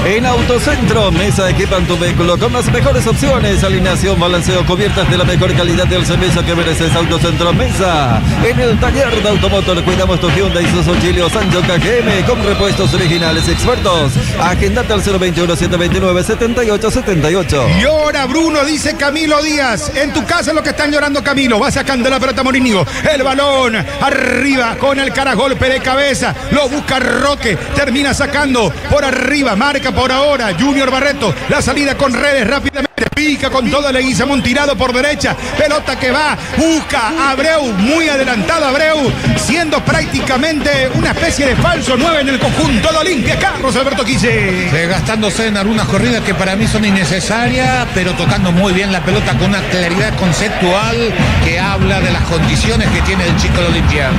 En Autocentro, Mesa equipan tu vehículo con las mejores opciones. Alineación, balanceo, cubiertas de la mejor calidad del servicio que mereces. Autocentro Mesa. En el taller de Automotor cuidamos tu Hyundai, Isuzu, Chilio, Sancho KGM con repuestos originales expertos. Agendate al 021-729-7878. Llora Bruno, dice Camilo Díaz. En tu casa lo que están llorando Camilo. Va sacando la pelota Morínigo. El balón arriba con el caragolpe de cabeza. Lo busca Roque. Termina sacando por arriba. Marca por ahora Junior Barreto. La salida con Redes rápidamente. Pica con todo el Leguizamón tirado por derecha. Pelota que va. Busca a Abreu. Muy adelantado Abreu. Siendo prácticamente una especie de falso 9 en el conjunto de Olimpia. Carlos Alberto Quise. Desgastándose en algunas corridas que para mí son innecesarias, pero tocando muy bien la pelota con una claridad conceptual que habla de las condiciones que tiene el chico de Olimpia.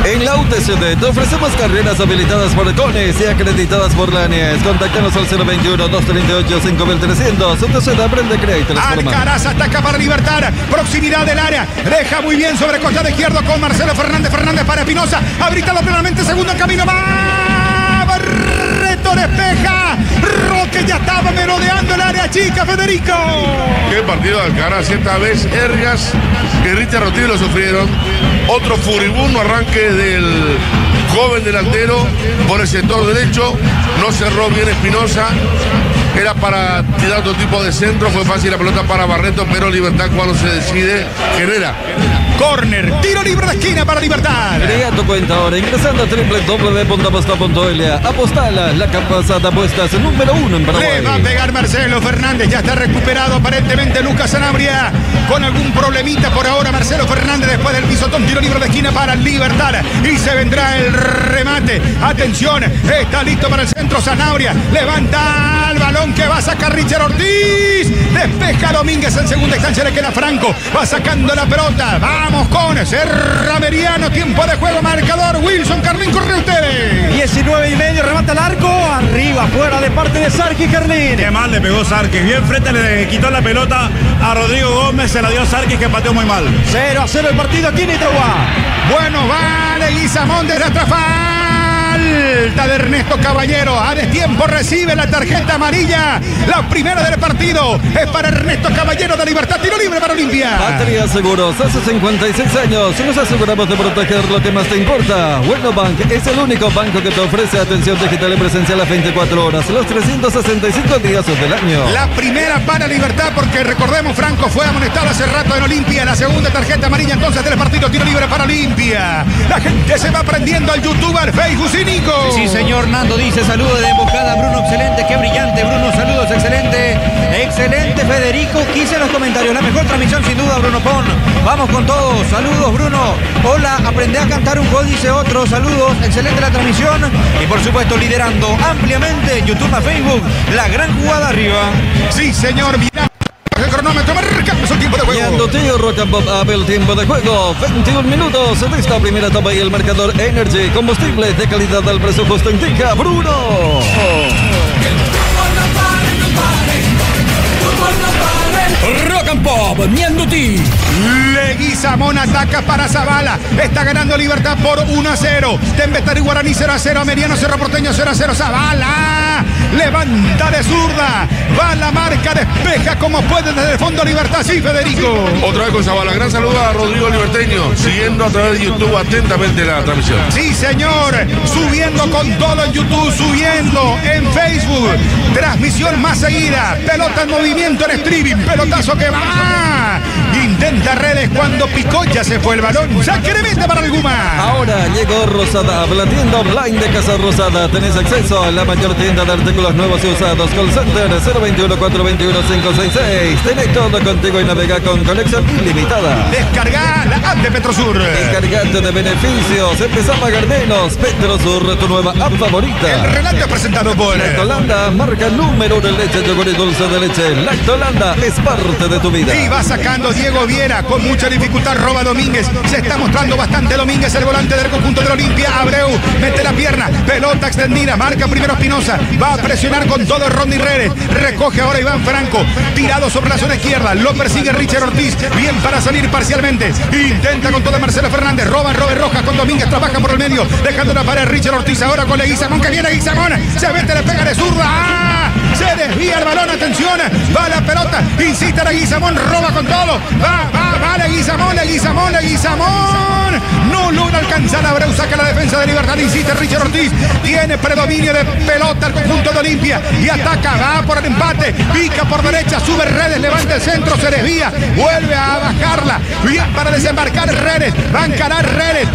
En la UTCD te ofrecemos carreras habilitadas por CONES y acreditadas por la ANES. Contáctanos al 021-238-5300. UTCD aprende crédito. Alcaraz ataca para Libertad. Proximidad del área. Deja muy bien sobre costado izquierdo con Marcelo Fernández. Fernández para Espinosa. Habilitado plenamente. Segundo camino. Va. Barreto despeja. Roque ya estaba merodeando el área chica, Federico. Qué partido de Alcaraz. Esta vez Ergas y Richard Ortiz lo sufrieron. Otro furibundo arranque del joven delantero por el sector derecho. No cerró bien Espinosa. era para tirar otro tipo de centro, fue fácil la pelota para Barreto, pero Libertad cuando se decide genera. Córner, tiro libre de esquina para Libertad. Crea tu cuenta ahora ingresando a www.aposta.la. Apostala, la casa de apuestas número 1 en Paraguay. Le va a pegar Marcelo Fernández, ya está recuperado aparentemente Lucas Sanabria con algún problemita por ahora. Marcelo Fernández después del pisotón, tiro libre de esquina para Libertad y se vendrá el remate. Atención, está listo para el centro Sanabria, levanta el balón que va a sacar Richard Ortiz, despeja Domínguez en segunda instancia, le queda Franco, va sacando la pelota. Vamos con Serra Meriano, tiempo de juego, marcador. Wilson Carlín, corre ustedes. 19:30, remata el arco, arriba, fuera de parte de Sarkis Carlín. Qué mal le pegó Sarkis, bien frente, le quitó la pelota a Rodrigo Gómez, se la dio Sarkis que pateó muy mal. 0-0 el partido aquí en Itagua. Bueno, vale Guizamón desde atrás, falta de Ernesto Caballero. A destiempo recibe la tarjeta amarilla. La primera del partido es para Ernesto Caballero de Libertad. Tiro libre para Olimpia. Patria Seguros, hace 56 años nos aseguramos de proteger lo que más te importa. Bueno Bank es el único banco que te ofrece atención digital y presencial a 24 horas, los 365 días del año. La primera para Libertad, porque recordemos, Franco fue amonestado hace rato en Olimpia. La segunda tarjeta amarilla entonces del partido, tiro libre para Olimpia. La gente se va prendiendo al YouTube, al Facebook, y Nico. Sí, señor. Nando dice saludos de emboscada. Bruno, excelente, qué brillante. Bruno, saludos, excelente. Excelente, Federico. Quise en los comentarios. La mejor transmisión sin duda, Bruno Pon. Vamos con todos. Saludos, Bruno. Hola, aprendí a cantar un gol, dice otro. Saludos, excelente la transmisión. Y por supuesto, liderando ampliamente YouTube a Facebook. La gran jugada arriba. Sí, señor. Mira. El cronómetro marcamos el tiempo de juego. Yendo tío Rock and Pop abre el tiempo de juego. 21 minutos de esta primera etapa y el marcador Energy. Combustible de calidad al precio justo indica Bruno. Rock and Pop, Mianduti. Leguizamón ataca para Zavala. Está ganando Libertad por 1-0. Tembetari Guaraní 0-0. Meriano Cerro Porteño 0-0. Zavala levanta de zurda. Va la marca, despeja como puede desde el fondo Libertad. Sí, Federico. Otra vez con Zavala. Gran saludo a Rodrigo Liberteño, siguiendo a través de YouTube atentamente la transmisión. Sí, señor. Subiendo con todo en YouTube, subiendo en Facebook. Transmisión más seguida. Pelota en movimiento en streaming. Pelotazo que va. Intenta redes cuando picó, ya se fue el balón. Saque de meta para el Guma. Ahora llegó Rosada, la tienda online de Casa Rosada. Tenés acceso a la mayor tienda de artículos nuevos y usados. Call Center 021-421-566. Tenés todo contigo y navega con conexión ilimitada. Descarga la app de Petrosur. Encargate de beneficios. Empezá a pagar menos. Petrosur, tu nueva app favorita. El relato es presentado por Lactolanda, marca número 1 en leche, yogur y dulce de leche. Lactolanda es parte de tu vida. Y va sacando Diego Viera con mucha dificultad. Roba Domínguez. Se está mostrando bastante Domínguez, el volante del conjunto del Olimpia. Abreu mete la pierna. Pelota extendida. Marca primero Espinosa. Va a presionar con todo Ronny Redes. Recoge ahora Iván Franco. Tirado sobre la zona izquierda. Lo persigue Richard Ortiz. Bien para salir parcialmente. Intenta con todo Marcelo Fernández. Roba Robert Rojas con Domínguez. Trabaja por el medio. Dejando una pared Richard Ortiz ahora con Leguizamón. Que viene Leguizamón. Se mete, le pega de zurda. ¡Ah! Se desvía el balón. Atención. Va la pelota. Insiste Leguizamón. Roba con todo. Va Leguizamón. No logra alcanzar a Abreu. Saca la defensa de Libertad. Insiste Richard Ortiz. Tiene predominio de pelota el conjunto de Olimpia. Y ataca. Va por el empate. Pica por derecha. Sube Redes. Levanta el centro. Se desvía. Vuelve a bajarla. Bien para desembarcar Redes. Va a encarar Redes.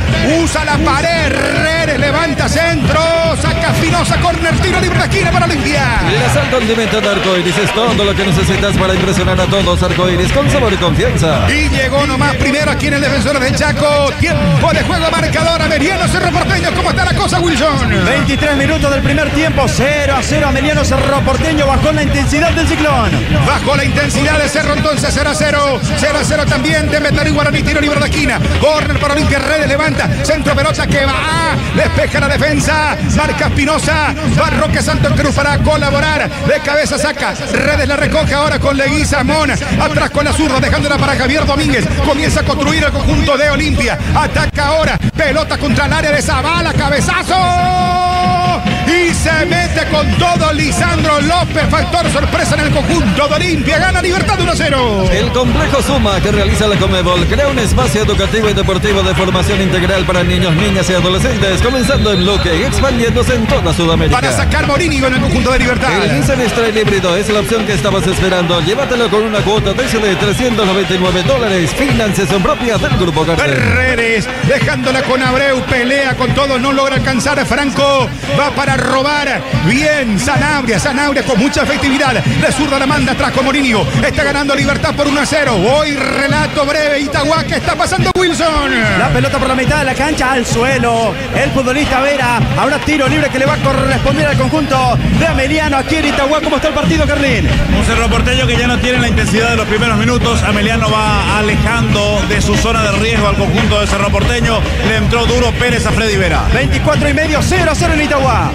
Usa la pared. Redes. Levanta centro. Saca Espinosa. Corner. Tiro libre de esquina para Olimpia. La sal condimento de Arcoiris es todo lo que necesitas para impresionar a todos. Arcoiris con sabor y confianza. Y llegó nomás primero aquí en el Defensor del Chaco. Tiempo de juego, marcador Meriano Cerro Porteño. ¿Cómo está la cosa, Wilson? 23 minutos del primer tiempo. 0-0. Meriano Cerro Porteño bajó la intensidad del ciclón. Bajó la intensidad de Cerro entonces. 0-0. 0-0 también de Metari Guaraní. Tiro libre de esquina. Corner para Olimpia. Redes levanta. Centro pelota que va. Despeja la defensa. Marca Espinosa. Va Roque Santos Cruz para colaborar. De cabeza saca. Redes la recoge ahora con Leguizamón. Atrás con la zurda. Dejándola para Javier Domínguez. Comienza a construir el conjunto de Olimpia. Ataca ahora. Pelota contra el área de Zavala. Cabezazo. y se mete con todo Lisandro López. Factor sorpresa en el conjunto de Olimpia. Gana Libertad 1-0. El complejo Suma que realiza la Conmebol crea un espacio educativo y deportivo de formación integral para niños, niñas y adolescentes, comenzando en Luque y expandiéndose en toda Sudamérica. Para sacar Morínigo en el conjunto de Libertad. El Nissan X-Trail híbrido es la opción que estabas esperando. Llévatelo con una cuota de $399. Financiación propia del Grupo Carter. Ferreres dejándola con Abreu, pelea con todo, no logra alcanzar a Franco, va para robar. Bien, Sanabria con mucha efectividad. De zurda la manda atrás con Morínigo. Está ganando Libertad por 1-0. Hoy relato breve, Itagua, ¿qué está pasando, Wilson? La pelota por la mitad de la cancha al suelo. El futbolista Vera. Ahora tiro libre que le va a corresponder al conjunto de Ameliano aquí en Itagua. ¿Cómo está el partido, Carlín? Un Cerro Porteño que ya no tiene la intensidad de los primeros minutos. Ameliano va alejando de su zona de riesgo al conjunto de Cerro Porteño. Le entró duro Pérez a Freddy Vera. 24,5, 0-0 en Itagua.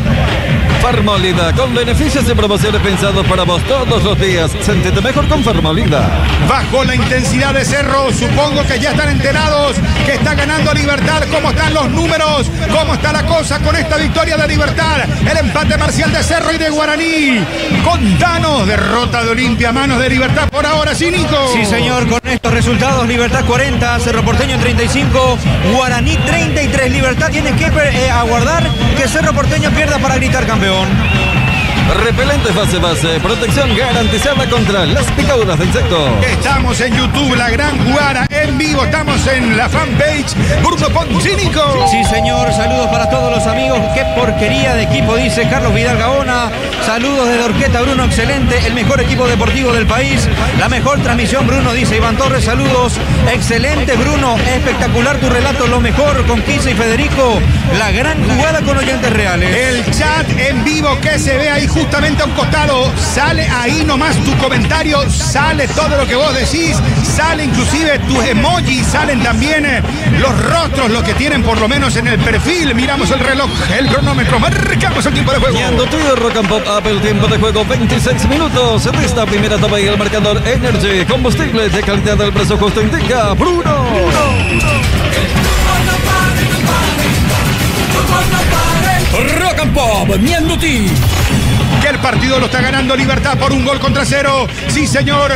Farmolida, con beneficios y promociones pensados para vos todos los días. Sentite mejor con Farmolida. Bajó la intensidad de Cerro. Supongo que ya están enterados que está ganando Libertad. ¿Cómo están los números? ¿Cómo está la cosa con esta victoria de Libertad? El empate parcial de Cerro y de Guaraní. Contanos, derrota de Olimpia, manos de Libertad por ahora, sí, Nico. Sí, señor, con estos resultados, Libertad 40, Cerro Porteño 35, Guaraní 33. Libertad tiene que aguardar que Cerro Porteño pierda para gritar campeón. Repelente base, protección garantizada contra las picaduras de insectos. Estamos en YouTube, La Gran Jugada en vivo. Estamos en la fanpage Bruno Poncínico. Sí, señor, saludos para todos los amigos. Qué porquería de equipo, dice Carlos Vidal Gaona. Saludos de Orqueta, Bruno, excelente. El mejor equipo deportivo del país. La mejor transmisión, Bruno, dice Iván Torres. Saludos, excelente, Bruno. Espectacular tu relato, lo mejor con Quince y Federico. La Gran Jugada con oyentes reales. El chat en vivo que se ve ahí justamente a un costado, sale ahí nomás tu comentario, sale todo lo que vos decís, sale inclusive tus emojis, salen también los rostros, lo que tienen por lo menos en el perfil. Miramos el reloj, el cronómetro, marcamos el tiempo de juego. Yendo tuyo, Rock and Pop Up, el tiempo de juego 26 minutos de esta primera etapa y el marcador Energy, combustible de calidad del precio justo indica Bruno. Rock and Pop, Mianduti. Que el partido lo está ganando Libertad por 1-0. Sí, señor.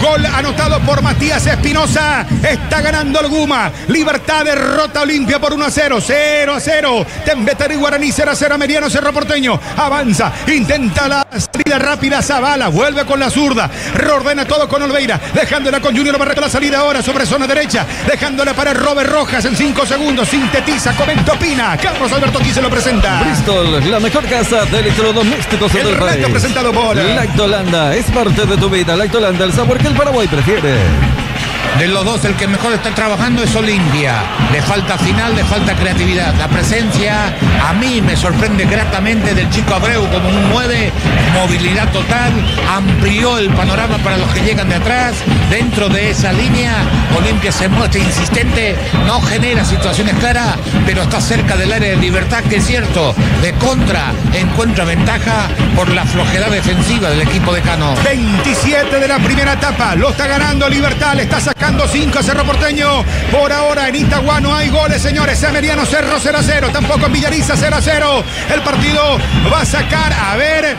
Gol anotado por Matías Espinosa. Está ganando el Guma. Libertad derrota a Olimpia por 1-0. 0-0. Tembetarí Guaraní 0-0. Meriano Cerro Porteño. Avanza. Intenta la salida rápida. Zavala. Vuelve con la zurda. Reordena todo con Olveira. Dejándola con Junior Barreto. La salida ahora sobre zona derecha. Dejándola para Robert Rojas en 5 segundos. Sintetiza. Comenta, opina. Carlos Alberto aquí se lo presenta. Bristol, la mejor casa de electrodomésticos del país. Presentado por Lactolanda, es parte de tu vida. Lactolanda, el sabor que el Paraguay prefiere. De los dos, el que mejor está trabajando es Olimpia. Le falta final, le falta creatividad. La presencia a mí me sorprende gratamente del chico Abreu como un 9, movilidad total, amplió el panorama para los que llegan de atrás. Dentro de esa línea, Olimpia se muestra insistente, no genera situaciones claras, pero está cerca del área de Libertad, que es cierto, de contra encuentra ventaja por la flojedad defensiva del equipo de Cano. 27 de la primera etapa, lo está ganando Libertad, le está sacando 5 a Cerro Porteño. Por ahora en Itagua no hay goles, señores. Meriano Cerro 0-0, tampoco en Villariza 0-0. El partido va a sacar, a ver,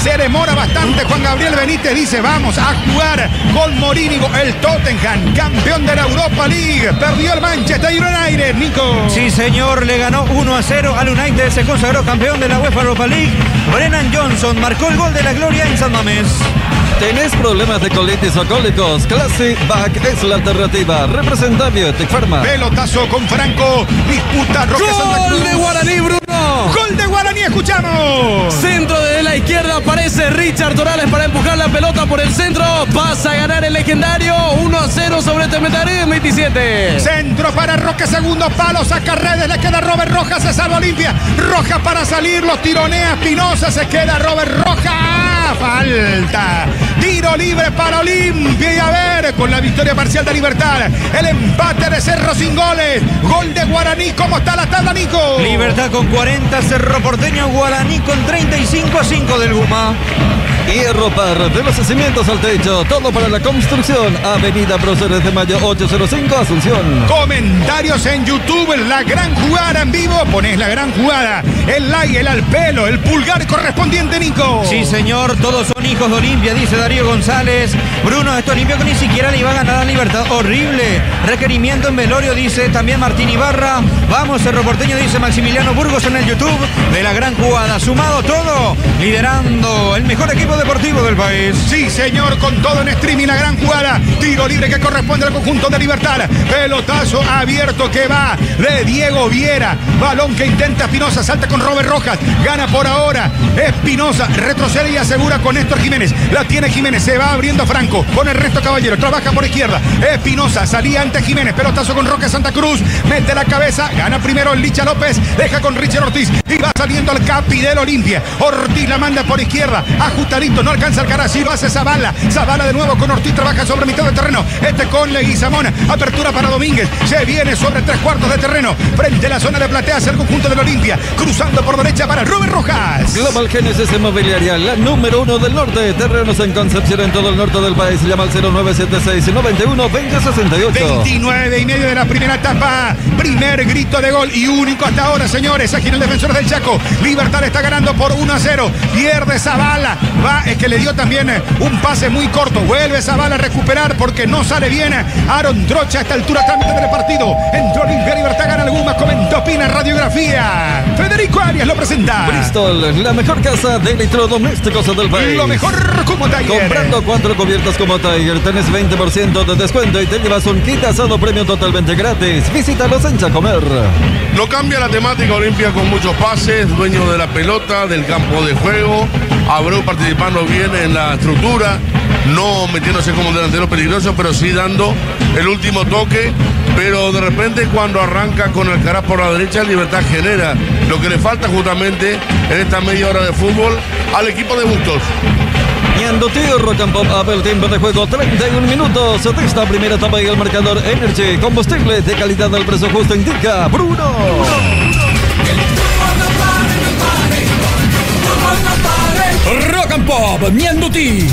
se demora bastante. Juan Gabriel Benítez dice, vamos a jugar con Morínigo. El Tottenham, campeón de la Europa League, perdió el Manchester United, Nico. Sí, señor, le ganó 1-0 al United, se consagró campeón de la UEFA Europa League. Brennan Johnson marcó el gol de la gloria en San Mamés. ¿Tenés problemas de colitis o cólicos? Classic Back es la alternativa. Representa Biotic Pharma. Pelotazo con Franco. Disputa Roque Santa Cruz. ¡Gol de Guaraní, Bruno! ¡Gol de Guaraní! ¡Escuchamos! Centro de la izquierda, aparece Richard Torales para empujar la pelota por el centro. Pasa a ganar el legendario. 1-0 sobre Tembetarí en 27. Centro para Roque, segundo palo. Saca redes, le queda Robert Rojas. Se salva Olimpia. Rojas para salir, los tironea Espinosa. Se queda Robert Rojas. Falta. Tiro libre para Olimpia. Y a ver, con la victoria parcial de Libertad, el empate de Cerro sin goles. Gol de Guaraní. ¿Cómo está la tabla, Nico? Libertad con 40, Cerro Porteño, Guaraní con 35-5 del Guma. Hierro Par, de los cimientos al techo, todo para la construcción. Avenida Próceres de Mayo 805, Asunción. Comentarios en YouTube, la gran jugada en vivo. Pones la gran jugada, el like, el al pelo, el pulgar correspondiente, Nico. Sí, señor, todos son hijos de Olimpia, dice Darío González. Bruno, esto Olimpia que ni siquiera le iba a ganar a Libertad. Horrible. Requerimiento en velorio, dice también Martín Ibarra. Vamos, Cerro Porteño, dice Maximiliano Burgos en el YouTube. De la gran jugada, sumado todo, liderando el mejor equipo deportivo del país. Sí, señor, con todo en streaming, la gran jugada. Tiro libre que corresponde al conjunto de Libertad. Pelotazo abierto que va de Diego Viera. Balón que intenta Espinosa, salta con Robert Rojas. Gana por ahora Espinosa, retrocede y asegura con Néstor Jiménez. La tiene Jiménez, se va abriendo Franco con el resto Caballero. Trabaja por izquierda. Espinosa salía ante Jiménez. Pelotazo con Roque Santa Cruz. Mete la cabeza. Gana primero el Licha López. Deja con Richard Ortiz. Y va saliendo el capi del Olimpia. Ortiz la manda por izquierda. Ajustadito. No alcanza el Carazzi. Lo hace Zavala. Zavala de nuevo con Ortiz. Trabaja sobre mitad del terreno. Con Leguizamón. Apertura para Domínguez. Se viene sobre 3/4 de terreno. Frente a la zona de plateas el conjunto del Olimpia. Cruzando por derecha para Robert Rojas. Global Génesis Inmobiliaria, la número 1 del norte. Terrenos en Concepción en todo el norte del país. Llama al 0976-91-2068. 29:30 de la primera etapa. Primer grito de gol y único hasta ahora, señores. Aquí en el defensor del Chaco. Libertad está ganando por 1-0. Pierde Zavala. Es que le dio también un pase muy corto. Vuelve Zavala a recuperar porque no sale bien. Aaron Trocha a esta altura trámite del partido. Entró Olimpia, Libertad gana alguna. Comentó Pina, radiografía. Federico Arias lo presenta. Bristol, la mejor casa de electrodomésticos del país. Lo mejor como Tiger. Comprando 4 cubiertas como Tiger, tenés 20% de descuento y te llevas un kit asado premio totalmente gratis. Visítalos en Chacomer. No cambia la temática. Olimpia con muchos pases, dueño de la pelota, del campo de juego. Abreu participando bien en la estructura, no metiéndose como delantero peligroso, pero sí dando el último toque. Pero de repente cuando arranca con el Caraz por la derecha, Libertad genera lo que le falta justamente en esta media hora de fútbol al equipo de Bustos. Ñandutí, Rock and Pop, el tiempo de juego 31 minutos de esta primera etapa y el marcador Energy, combustible de calidad al precio justo, indica Bruno. Rock and Pop, Ñandutí.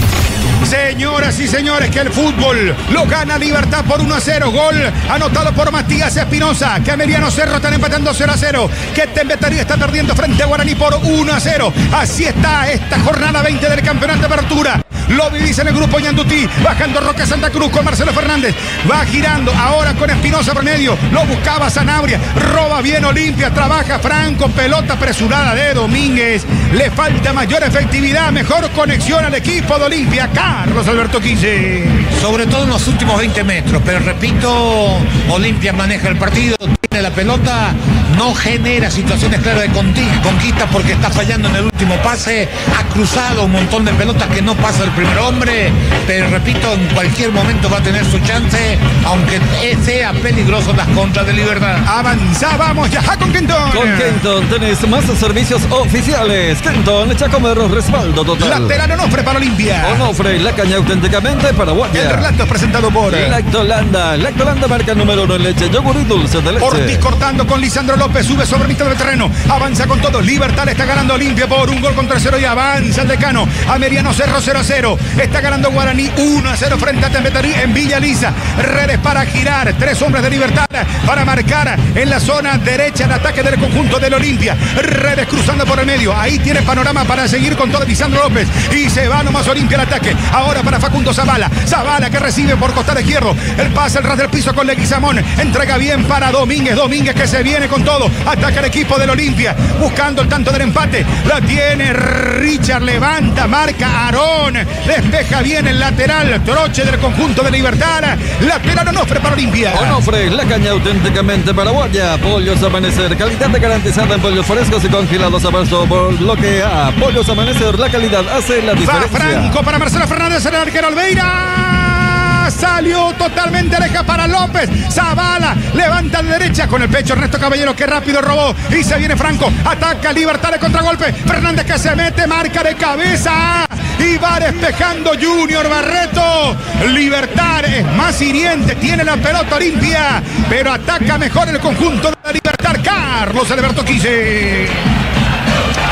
Señoras y señores, que el fútbol lo gana Libertad por 1-0. Gol anotado por Matías Espinosa. Que Emiliano Cerro están empatando 0-0. Que Tembetaría está perdiendo frente a Guaraní por 1-0. Así está esta jornada 20 del campeonato de apertura. Lo vivís en el grupo Ñandutí. Bajando Roque Santa Cruz con Marcelo Fernández. Va girando ahora con Espinosa por medio. Lo buscaba Sanabria. Roba bien Olimpia. Trabaja Franco. Pelota apresurada de Domínguez. Le falta mayor efectividad. Mejor conexión al equipo de Olimpia. Carlos Alberto Quince. Sobre todo en los últimos 20 metros. Pero repito, Olimpia maneja el partido. Tiene la pelota. No genera situaciones claras de conquista porque está fallando en el último pase. Ha cruzado un montón de pelotas que no pasa el primer hombre. Pero repito, en cualquier momento va a tener su chance, aunque sea peligroso las contras de Libertad. Avanzábamos ya con Kenton. Con Kenton tenés más servicios oficiales. Kenton, Chacomer, respaldo total. Lateral Onofre para Olimpia. Onofre, la caña auténticamente paraguaya. El relato es presentado por Lactolanda. Lactolanda marca número 1 en leche, yogur y dulce de leche. Ortiz cortando con Lisandro López, sube sobre mitad del terreno, avanza con todo. Libertad está ganando Olimpia por un gol contra 0 y avanza el decano. Ameriano Cerro 0-0. Está ganando Guaraní 1-0 frente a Tembetarí en Villa Lisa. Redes para girar. 3 hombres de Libertad para marcar en la zona derecha el ataque del conjunto del Olimpia. Redes cruzando por el medio. Ahí tiene panorama para seguir con todo Lisandro López. Y se va nomás Olimpia al ataque. Ahora para Facundo Zavala. Zavala que recibe por costado izquierdo. El pase al ras del piso con Leguizamón. Entrega bien para Domínguez. Domínguez que se viene con todo. Ataca el equipo del Olimpia. Buscando el tanto del empate. La tiene Richard. Levanta. Marca Aarón. Despeja bien el lateral. Troche del conjunto de Libertad. Lateral Onofre para Olimpia. Onofre, la caña auténticamente paraguaya. Pollos Amanecer. Calidad garantizada en pollos frescos y congelados. Abasto por lo que a Pollos Amanecer. La calidad hace la diferencia. Va Franco para Marcelo Fernández. El arquero Albeira. Salió totalmente aleja para López. Zavala levanta a la derecha con el pecho. Ernesto Caballero que rápido robó. Y se viene Franco. Ataca Libertad de contragolpe. Fernández que se mete. Marca de cabeza. Y va despejando Junior Barreto. Libertad es más hiriente. Tiene la pelota Olimpia. Pero ataca mejor el conjunto de la Libertad. Carlos Alberto Quise.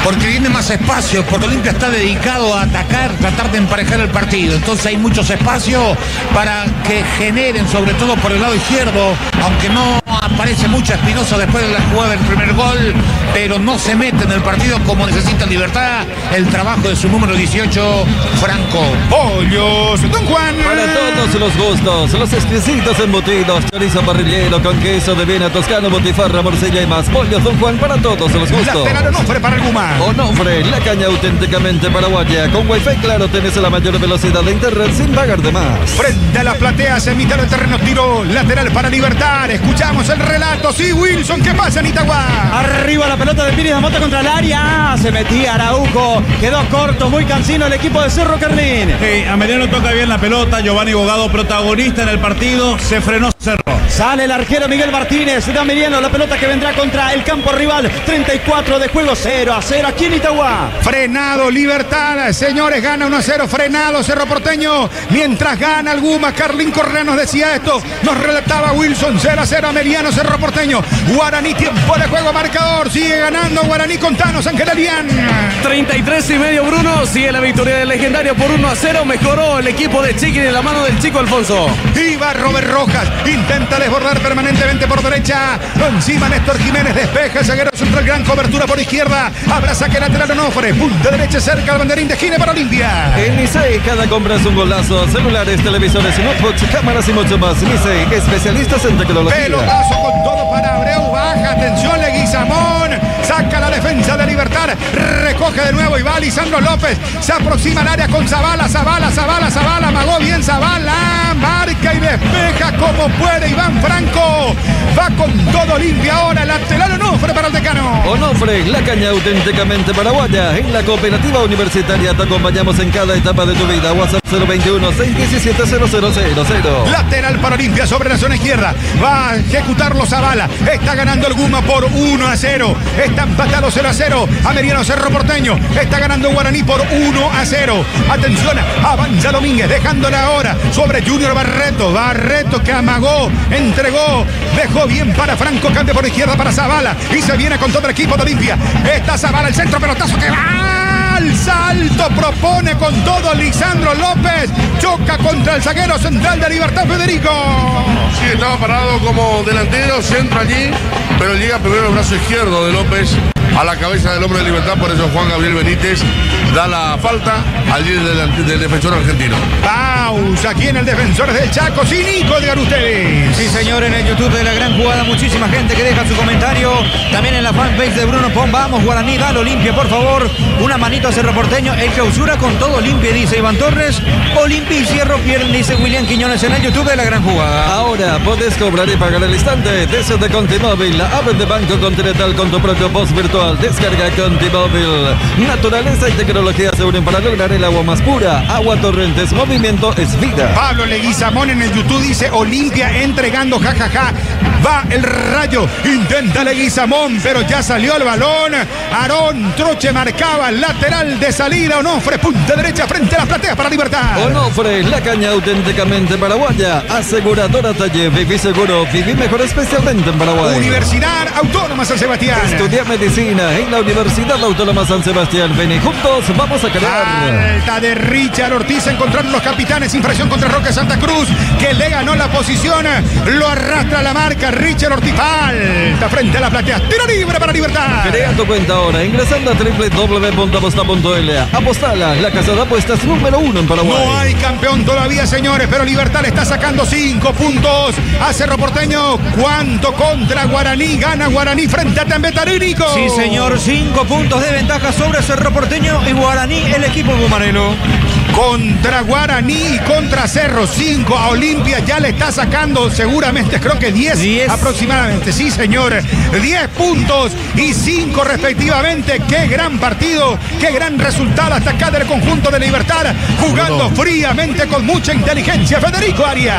porque tiene más espacio, porque Olimpia está dedicado a atacar, tratar de emparejar el partido. Entonces hay muchos espacios para que generen, sobre todo por el lado izquierdo, aunque no aparece mucho Espinosa después de la jugada del primer gol, pero no se mete en el partido como necesita Libertad. El trabajo de su número 18, Franco. Pollos, Don Juan. Para todos los gustos, los exquisitos embutidos, chorizo parrillero con queso de Viena toscano, botifarra, morcilla y más. Pollos Don Juan para todos los gustos. Lateral Onofre para el Guma. Onofre, la caña auténticamente paraguaya. Con Wi-Fi claro tenés la mayor velocidad de internet sin pagar de más. Frente a la platea, se mitad del terreno, tiro lateral para Libertad. Escuchamos el relato. Sí, Wilson, ¿qué pasa en Itagua? Arriba la pelota de Pires Mota contra el área. Se metía Araujo. Quedó corto, muy cansino el equipo de Cerro Carlín. A Mediano toca bien la pelota. Giovanni Bogado, protagonista en el partido. Se frenó Cerro. Sale el arquero Miguel Martínez. Da Mediano la pelota que vendrá contra el campo rival. 34 de juego, 0-0 aquí en Itagua. Frenado Libertad, señores, gana 1-0. Frenado Cerro Porteño. Mientras gana el Guma, Carlín Correa nos decía esto. Nos relataba Wilson, 0-0 a Mediano Cerro Porteño. Guaraní, tiempo de juego, marcador. Sigue ganando Guaraní. Contanos, Ángel Elian. 33,5 Bruno. Sigue la victoria del legendario por 1-0. Mejoró el equipo de Chiqui de la mano del chico Alfonso. Iba Robert Rojas. Intenta desbordar permanentemente por derecha. Encima Néstor Jiménez despeja. El zaguero central, gran cobertura por izquierda. Habrá saque lateral Onofre. Punta derecha cerca del banderín de Gine para Olimpia. En Licey cada compra es un golazo. Celulares, televisores, notebooks, cámaras y mucho más. Licey, especialistas en tecnología. Pelotazo con todo para Abreu. Baja, atención, Leguizamón. Saca la defensa de Libertad. Recoge de nuevo y va Lisandro López. Se aproxima al área con Zavala. Amagó bien Zavala. Marca y despeja como puede Iván Franco. Va con todo Olimpia ahora. Lateral Onofre para el decano. Onofre, la caña auténticamente paraguaya. En la cooperativa universitaria te acompañamos en cada etapa de tu vida. WhatsApp 021-617-0000. Lateral para Olimpia sobre la zona izquierda. Va a ejecutarlo Zavala. Está ganando el Guma por 1-0. Está empatado 0-0. Ameriano Cerro Porteño. Está ganando Guaraní por 1-0. Atención, avanza Domínguez. Dejándola ahora sobre Junior Barreto. Barreto que amagó, entregó, dejó bien para Franco. Cambia por izquierda para Zavala. Y se viene con todo el equipo de Olimpia. Está Zavala, el centro, pelotazo que va al salto. Propone con todo Lisandro López. Choca contra el zaguero central de Libertad, Federico. Sí, estaba parado como delantero, centro allí, pero llega primero el brazo izquierdo de López a la cabeza del hombre de Libertad. Por eso Juan Gabriel Benítez da la falta allí del defensor argentino. Pausa aquí en el Defensores del Chaco. Sí, Nico Edgar, ustedes. Sí, señor, en el YouTube de La Gran Jugada, muchísima gente que deja su comentario. También en la fanpage de Bruno Pon. Vamos, Guaraní, dale Olimpia, por favor. Una manito a Cerro Porteño. El clausura con todo Olimpia, dice Iván Torres. Olimpia y Cerro pierden, dice William Quiñones en el YouTube de La Gran Jugada. Ahora podés cobrar y pagar al instante desde Contimóvil, la app de Banco Continental con tu propio post virtual. Descarga Contimóvil. Naturaleza y tecnología se unen para lograr el agua más pura. Agua Torrentes, movimiento es vida. Pablo Leguizamón en el YouTube dice Olimpia entregando, jajaja. Va el Rayo, intenta Leguizamón, pero ya salió el balón. Aarón Troche marcaba, lateral de salida. Onofre, punta derecha frente a la platea para Libertad. Onofre, la caña auténticamente paraguaya. Aseguradora Talle, viví seguro, viví mejor, especialmente en Paraguay. Universidad Autónoma San Sebastián. Estudia medicina en la Universidad Autónoma San Sebastián. Ven y juntos vamos a crear. Falta de Richard Ortiz, encontraron los capitanes. Infracción contra Roque Santa Cruz, que le ganó la posición. Lo arrastra la marca Richard Ortiz. Falta frente a la platea. Tiro libre para Libertad. Crea tu cuenta ahora ingresando a www.aposta.l. Apostala, la casa de apuestas número 1 en Paraguay. No hay campeón todavía, señores, pero Libertad le está sacando 5 puntos a Cerro Porteño. ¿Cuánto contra Guaraní? Gana Guaraní frente a Tambetarínico. Sí, señor, 5 puntos de ventaja sobre Cerro Porteño y Guaraní, el equipo gumarelo. Contra Guaraní y contra Cerro, 5 a Olimpia, ya le está sacando seguramente, creo que 10 aproximadamente, sí señor, 10 puntos y 5 respectivamente. Qué gran partido, qué gran resultado hasta acá del conjunto de Libertad, jugando fríamente con mucha inteligencia, Federico Arias.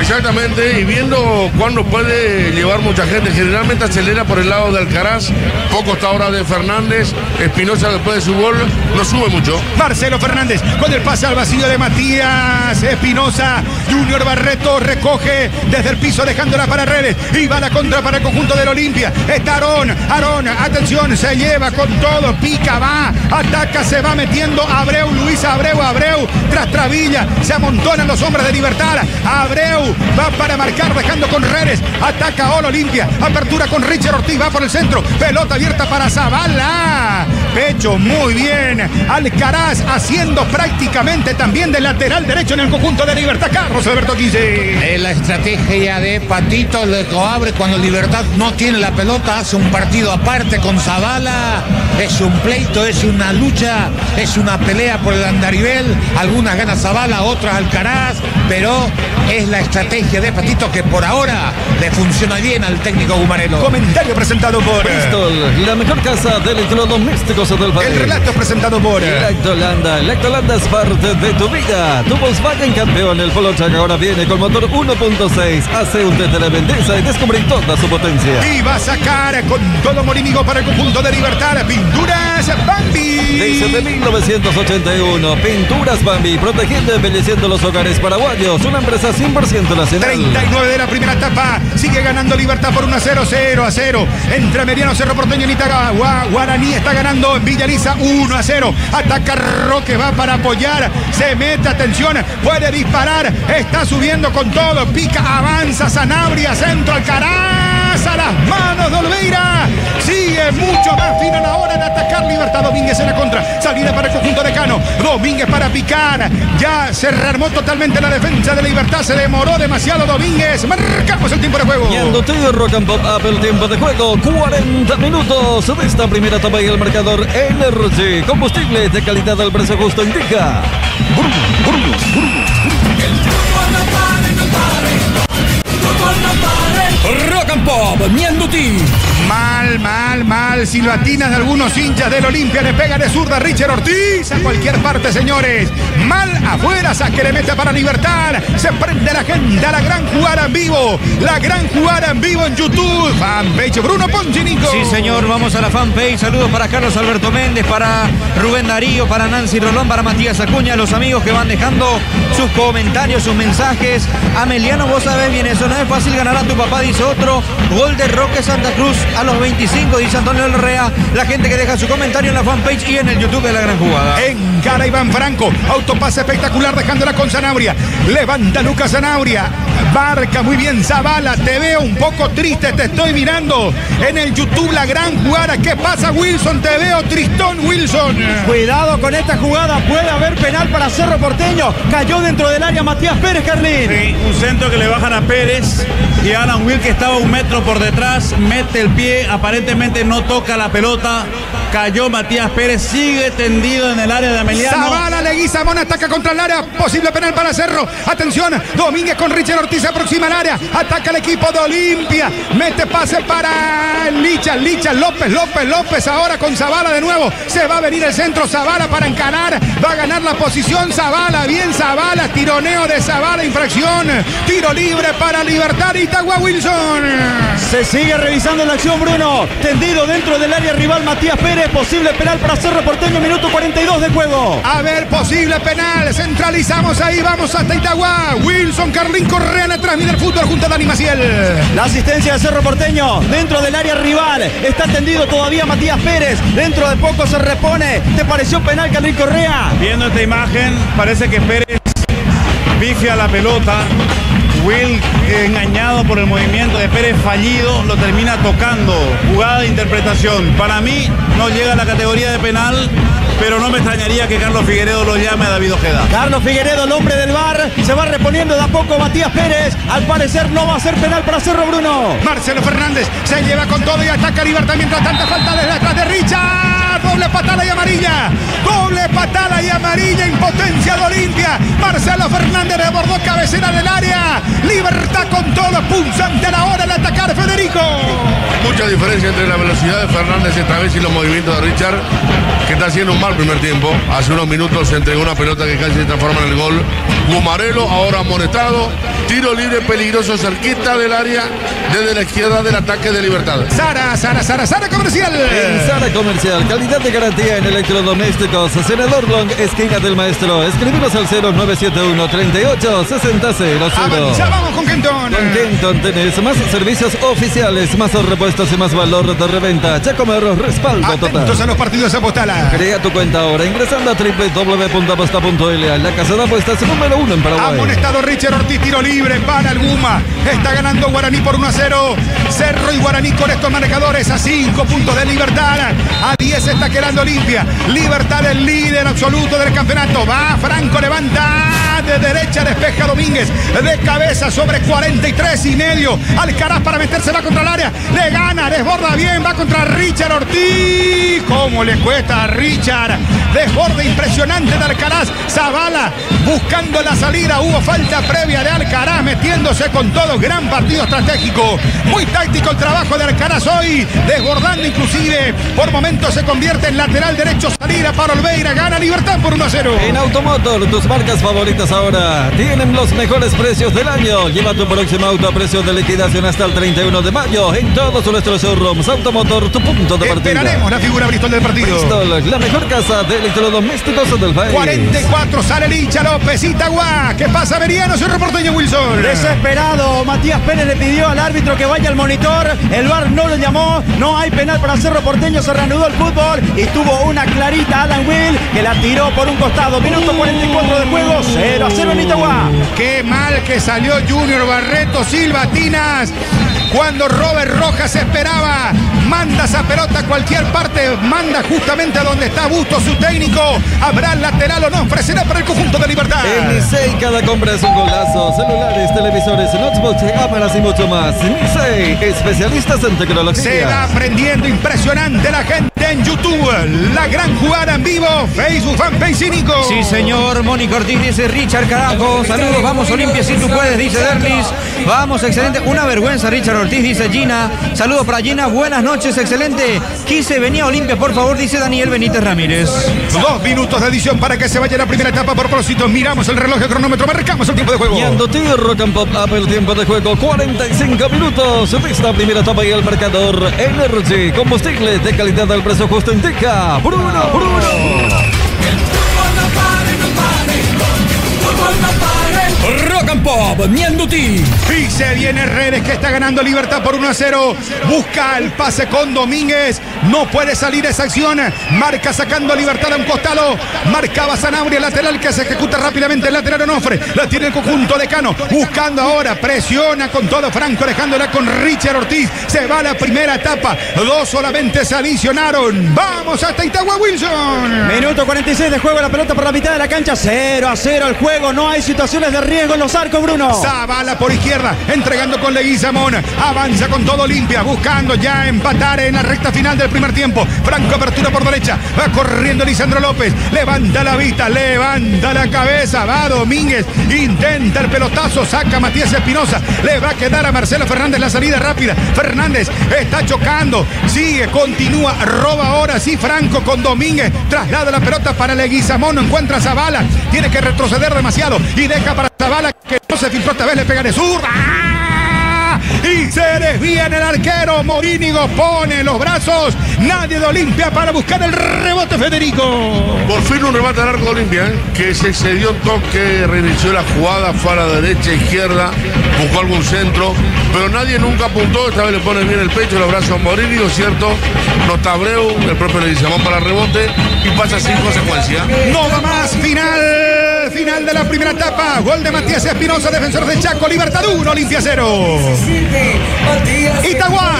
Exactamente, y viendo cuándo puede llevar mucha gente. Generalmente acelera por el lado de Alcaraz, poco hasta ahora de Fernández. Espinosa después de su gol no sube mucho. Marcelo Fernández con el pase al vacío de Matías Espinosa. Junior Barreto recoge desde el piso dejándola para Redes. Y va la contra para el conjunto del Olimpia. Está Aarón, atención, se lleva con todo, pica, va, ataca, se va metiendo Abreu, Luis Abreu, tras Travilla, se amontonan los hombres de Libertad. Abreu va para marcar dejando con Redes. Ataca Olo Olimpia, apertura con Richard Ortiz, va por el centro, pelota abierta para Zavala. Pecho muy bien, Alcaraz haciendo prácticamente también de lateral derecho en el conjunto de Libertad. Carlos Alberto 15. La estrategia de Patito lo abre cuando Libertad no tiene la pelota, hace un partido aparte con Zavala. Es un pleito, es una lucha, es una pelea por el andarivel. Algunas gana Zavala, otras Alcaraz, pero es la estrategia de Patito que por ahora le funciona bien al técnico Gumarelo. Comentario presentado por Bristol, la mejor casa de electrodomésticos del país. El relato presentado por Lactolanda. Lactolanda es parte de tu vida. Tu Volkswagen campeón, el Polo Track ahora viene con motor 1.6. Hace un test de la belleza y descubre toda su potencia. Y va a sacar con todo Morínigo para el conjunto de Libertad. Pinturas Bambi. Desde 1981, Pinturas Bambi, protegiendo y embelleciendo los hogares paraguayos. Una empresa 100% nacional. 39 de la primera etapa. Sigue ganando Libertad por 1-0, 0-0. Entre Mediano Cerro Porteño y Itagua. Guaraní está ganando en Villaliza 1-0. Ataca Roque, va para apoyar. Se mete, atención, puede disparar. Está subiendo con todo. Pica, avanza Sanabria, centro Alcaraz. A las manos de Olveira. Sigue mucho más fino a la hora de atacar Libertad. Domínguez en la contra. Salida para el conjunto de Cano. Domínguez para picar. Ya se rearmó totalmente la defensa de Libertad. Se demoró demasiado Domínguez. Marcamos el tiempo de juego. Y ando Rock and Pop Up el tiempo de juego. 40 minutos de esta primera etapa y el marcador Energy. Combustible de calidad al precio justo indica. Rock and Pop, Mianduti. Mal. Silbatinas de algunos hinchas del Olimpia. Le pega de zurda Richard Ortiz. A cualquier parte, señores. Mal afuera. Saque le mete para Libertad. Se prende la gente a la gran jugada en vivo. La gran jugada en vivo en YouTube. Fanpage Bruno Ponchinico. Sí, señor. Vamos a la fanpage. Saludos para Carlos Alberto Méndez, para Rubén Darío, para Nancy Rolón, para Matías Acuña. Los amigos que van dejando sus comentarios, sus mensajes. Ameliano, vos sabés bien eso. No es fácil ganar a tu papá, dice otro. Gol de Roque Santa Cruz a los 25, dice Antonio Larrea. La gente que deja su comentario en la fanpage y en el YouTube de La Gran Jugada. Encara Iván Franco, autopase espectacular dejándola con Sanabria. Levanta Lucas Sanabria, marca muy bien Zavala. Te veo un poco triste, te estoy mirando en el YouTube. La gran jugada, ¿qué pasa, Wilson? Te veo tristón, Wilson. Cuidado con esta jugada, puede haber penal para Cerro Porteño. Cayó dentro del área Matías Pérez, Carlín. Sí, un centro que le bajan a Pérez y Alan Will, que estaba 1 metro por detrás, mete el pie, aparentemente no toca la pelota. Cayó Matías Pérez, sigue tendido en el área de Ameliano. Zavala, Leguizamón ataca contra el área, posible penal para Cerro. Atención, Domínguez con Richard Ortiz se aproxima al área, ataca el equipo de Olimpia, mete pase para Licha, López ahora con Zavala de nuevo. Se va a venir el centro, Zavala para encarar, va a ganar la posición Zavala, bien Zavala, tironeo de Zavala, infracción, tiro libre para Libertad, Itagua Wilson. Se sigue revisando la acción, Bruno. Tendido dentro del área rival Matías Pérez. Posible penal para Cerro Porteño, minuto 42 de juego. A ver, posible penal. Centralizamos ahí, vamos hasta Itagua. Wilson, Carlín Correa en la transmisión del fútbol junto a Dani Maciel. La asistencia de Cerro Porteño dentro del área rival. Está tendido todavía Matías Pérez. Dentro de poco se repone. ¿Te pareció penal, Carlín Correa? Viendo esta imagen, parece que Pérez pifia la pelota. Will, engañado por el movimiento de Pérez, fallido, lo termina tocando. Jugada de interpretación. Para mí no llega a la categoría de penal, pero no me extrañaría que Carlos Figueredo lo llame a David Ojeda. Carlos Figueredo, el hombre del VAR, se va reponiendo de a poco Matías Pérez. Al parecer no va a ser penal para Cerro, Bruno. Marcelo Fernández se lleva con todo y ataca a Libertad. Mientras tanta falta desde atrás de Richard. Doble patada y amarilla. Doble patada y amarilla. Impotencia de Olimpia. Marcelo Fernández desbordó cabecera del área. Libertad con todo. Punzante a la hora de atacar, Federico. Mucha diferencia entre la velocidad de Fernández esta vez y los movimientos de Richard, que está haciendo un mal primer tiempo. Hace unos minutos se entregó una pelota que casi se transforma en el gol. Gumarelo ahora amonestado. Tiro libre peligroso cerquita del área desde la izquierda del ataque de Libertad. Sara Comercial. En Sara Comercial, calidad de garantía en electrodomésticos. Senador Long, esquina del Maestro. Escribimos al 0971 38 60 00. Vamos con Kenton. Con Kenton tenés más servicios oficiales, más repuestos y más valor de reventa. Chacomer, respaldo total. Atentos a los partidos de Apostala. Crea tu cuenta ahora ingresando a www.aposta.la. La casa de apuestas número 1 en Paraguay. Amonestado Richard Ortiz, tiro libre para Alguma. Está ganando Guaraní por 1-0. Cerro y Guaraní con estos marcadores a 5 puntos de Libertad. A 10 está quedando Olimpia. Libertad el líder absoluto del campeonato. Va Franco, levanta de derecha, despeja Domínguez. De cabeza sobre 43.5. Alcaraz para meterse, va contra el área. Le gana, desborda bien, va contra Richard Ortiz. ¿Cómo le cuesta a Richard? Desborde impresionante de Alcaraz. Zavala buscando la salida. Hubo falta previa de Alcaraz, metiéndose con todo. Gran partido estratégico. Muy táctico el trabajo de Alcaraz hoy. Desbordando inclusive. Por momentos se convierte en lateral derecho. Salida para Olveira. Gana Libertad por 1-0. En Automotor, tus marcas favoritas ahora tienen los mejores precios del año. Lleva tu próximo auto a precio de liquidación hasta el 31 de mayo. En todos nuestros showrooms. Automotor, tu punto de partida. Esperaremos la figura Bristol del partido. Bristol, la mejor casa de electrodomésticos del país. 44 sale Licha López, Itagua. ¿Qué pasa, Veriano? Soy reporteño Wilson. Desesperado, Matías Pérez le pidió al árbitro que vaya al monitor. El VAR no lo llamó. No hay penal para Cerro Porteño. Se reanudó el fútbol y tuvo una clarita Alan Will que la tiró por un costado. Minuto 44 de juego. 0-0 en Itagua. Qué mal que salió Junior Barreto Silva Tinas. Cuando Robert Rojas esperaba, manda esa pelota a cualquier parte, manda justamente a donde está Busto, su técnico. Habrá lateral o no, ofrecerá para el conjunto de Libertad. En Nisei cada compra es un golazo. Celulares, televisores, notebooks, cámaras y mucho más. Nisei, especialistas en tecnología. Se va aprendiendo impresionante la gente en YouTube. La gran jugada en vivo, Facebook fanpage cínico. Sí, señor. Mónica Ortiz dice Richard, carajo. Saludos, vamos Olimpia, si tú puedes, dice Derlis. Vamos, excelente. Una vergüenza, Richard Ortiz, dice Gina. Saludos para Gina, buenas noches, excelente. Quise venir a Olimpia, por favor, dice Daniel Benítez Ramírez. 2 minutos de edición para que se vaya la primera etapa. Por propósito, miramos el reloj de cronómetro, marcamos el tiempo de juego. Y Andotí, Rock and Pop Up, el tiempo de juego, 45 minutos. Esta primera etapa y el marcador Energy, combustible de calidad al precio justo indica Bruno. Rock and Pop, Mianduti. Y se viene Redes que está ganando Libertad por 1-0. Busca el pase con Domínguez. No puede salir esa acción. Marca sacando Libertad a un costado. Marcaba Sanabria, lateral que se ejecuta rápidamente. El lateral Onofre. La tiene el conjunto de Cano. Buscando ahora. Presiona con todo Franco, dejándola con Richard Ortiz. Se va la primera etapa. 2 solamente se adicionaron. Vamos hasta Itagua, Wilson. Minuto 46 de juego. La pelota por la mitad de la cancha. 0-0 el juego. No hay situaciones de riesgo en los arcos, Bruno. Zavala por izquierda, entregando con Leguizamón. Avanza con todo Olimpia, buscando ya empatar en la recta final del primer tiempo. Franco, apertura por derecha. Va corriendo Lisandro López. Levanta la vista, levanta la cabeza. Va Domínguez, intenta el pelotazo. Saca Matías Espinosa. Le va a quedar a Marcelo Fernández la salida rápida. Fernández está chocando. Sigue, continúa, roba ahora sí Franco con Domínguez. Traslada la pelota para Leguizamón. No encuentra a Zavala. Tiene que retroceder demasiado y deja para Zavala que no se filtró, esta vez le pega de zurda. Y se desvía en el arquero. Morínigo pone los brazos. Nadie de Olimpia para buscar el rebote, Federico. Por fin un remate al arco de Olimpia, que se excedió un toque, reinició la jugada, fue a la derecha, izquierda, buscó algún centro, pero nadie nunca apuntó. Esta vez le pone bien el pecho, los brazos a Morínigo, ¿cierto? Nota Abreu, el propio Leguizamón para el rebote y pasa sin consecuencia. No va más, final de la primera etapa. Gol de Matías Espinosa, defensor del Chaco. Libertad 1, Olimpia 0. Itagua.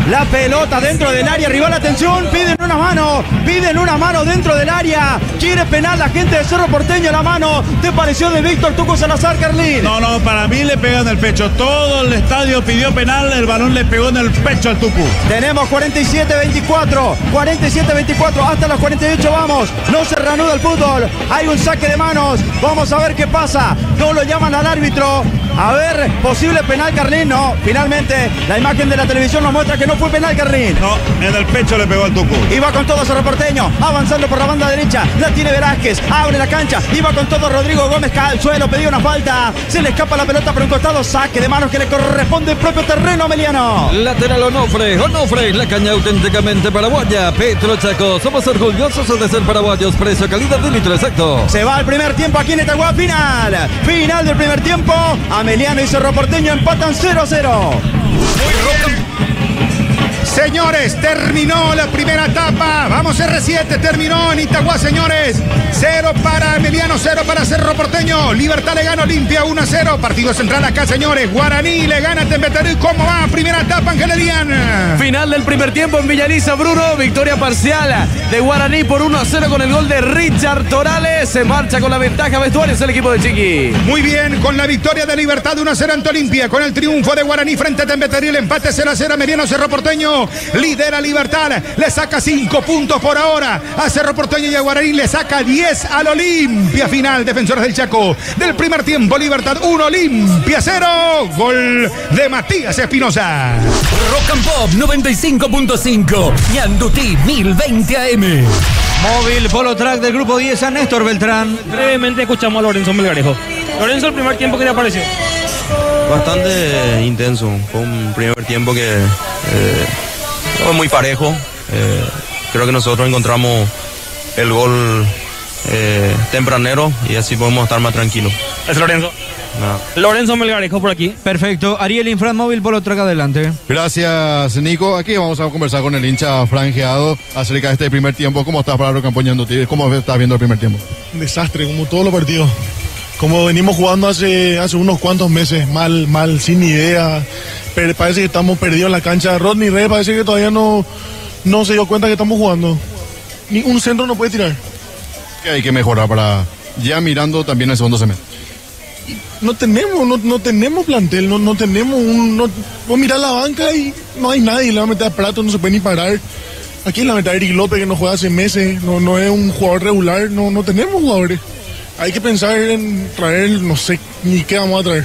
La pelota dentro del área, rival, atención, piden una mano dentro del área. Quiere penal la gente de Cerro Porteño, la mano. ¿Te pareció de Víctor Tuco Salazar, Carlín? No, para mí le pega en el pecho. Todo el estadio pidió penal, el balón le pegó en el pecho al Tucu. Tenemos 47-24, hasta los 48 vamos. No se reanuda el fútbol, hay un saque de manos. Vamos a ver qué pasa. No lo llaman al árbitro. A ver, posible penal Carlín. No, finalmente la imagen de la televisión nos muestra que no fue penal Carlín. No, en el pecho le pegó al Tucu. Iba con todo Cerro Porteño, avanzando por la banda derecha. La tiene Velázquez, abre la cancha. Iba con todo Rodrigo Gómez, cae al suelo, pedía una falta. Se le escapa la pelota por un costado. Saque de manos que le corresponde el propio terreno a Meliano. Lateral Onofre, la caña auténticamente paraguaya. Petro Chaco, somos orgullosos de ser paraguayos. Precio, calidad de litro exacto. Se va el primer tiempo aquí en Itagua, final del primer tiempo. Ameliano y Cerro Porteño empatan 0-0. Señores, terminó la primera etapa. Vamos, R7, terminó en Itagua, señores. 0 para Emiliano, 0 para Cerro Porteño. Libertad le gana Olimpia 1-0. Partido central acá, señores. Guaraní le gana a Tembeterí. ¿Cómo va? Primera etapa, Ángel Elian. Final del primer tiempo en Villaliza, Bruno. Victoria parcial de Guaraní por 1-0 con el gol de Richard Torales. Se marcha con la ventaja vestuarios el equipo de Chiqui. Muy bien, con la victoria de Libertad 1-0 ante Olimpia. Con el triunfo de Guaraní frente a Tembeterí. El empate 0-0 Emiliano, Cerro Porteño. Lidera Libertad, le saca 5 puntos por ahora a Cerro Porteño y a Guaraní le saca 10 al Olimpia. Final, Defensores del Chaco. Del primer tiempo, Libertad 1, Olimpia 0. Gol de Matías Espinosa. Rock and Pop 95.5. Ñandutí 1020 AM. Móvil Polo Track del grupo 10 a Néstor Beltrán. Brevemente escuchamos a Lorenzo Melgarejo. Lorenzo, el primer tiempo, ¿qué te pareció? Bastante intenso. Fue un primer tiempo que fue muy parejo. Creo que nosotros encontramos el gol tempranero y así podemos estar más tranquilos. ¿Es Lorenzo? No. Lorenzo Melgarejo por aquí. Perfecto. Ariel Infran, Móvil Polo Track, adelante. Gracias, Nico. Aquí vamos a conversar con el hincha franjeado acerca de este primer tiempo. ¿Cómo estás para Rock and Pop Ñandutí? ¿Cómo estás viendo el primer tiempo? Un desastre, como todos los partidos. Como venimos jugando hace unos cuantos meses, mal, sin idea. Pero parece que estamos perdidos en la cancha. Rodney Reyes parece que todavía no se dio cuenta que estamos jugando. Ni un centro no puede tirar. ¿Qué hay que mejorar para ya mirando también el segundo semestre? No tenemos plantel, no tenemos vos mirás la banca y no hay nadie, le va a meter a Prato, no se puede ni parar. Aquí le va a meter a Eric López, que no juega hace meses, no es un jugador regular, no tenemos jugadores. Hay que pensar en traer, no sé ni qué vamos a traer.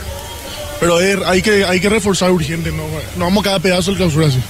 Pero hay que reforzar urgente, no vamos a cada pedazo del clausura así.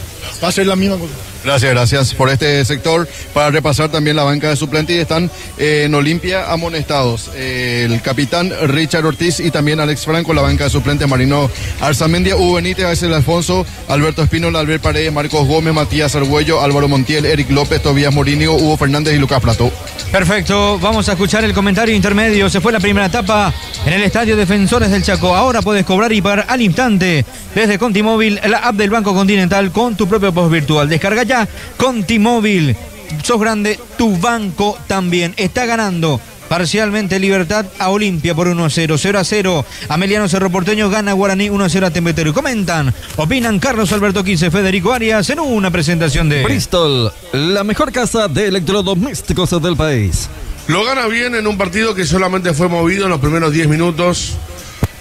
Va a ser la misma cosa. Gracias por este sector. Para repasar también la banca de suplentes, y están en Olimpia amonestados el capitán Richard Ortiz y también Alex Franco. La banca de suplentes, Marino Arzamendia, Hugo Benítez, Axel Alfonso, Alberto Espínola, Albert Paredes, Marcos Gómez, Matías Argüello, Álvaro Montiel, Eric López, Tobías Morínigo, Hugo Fernández y Lucas Plato. Perfecto, vamos a escuchar el comentario intermedio. Se fue la primera etapa en el estadio Defensores del Chaco. Ahora puedes cobrar y pagar al instante desde Contimóvil, la app del Banco Continental, con tu propio post virtual. Descarga ya Contimóvil. Sos grande, tu banco también. Está ganando parcialmente Libertad a Olimpia por 1-0. 0-0. Ameliano Cerro Porteño gana Guaraní 1-0 a Tembeterí. Comentan, opinan Carlos Alberto Quince, Federico Arias en una presentación de Bristol, la mejor casa de electrodomésticos del país. Lo gana bien en un partido que solamente fue movido en los primeros 10 minutos.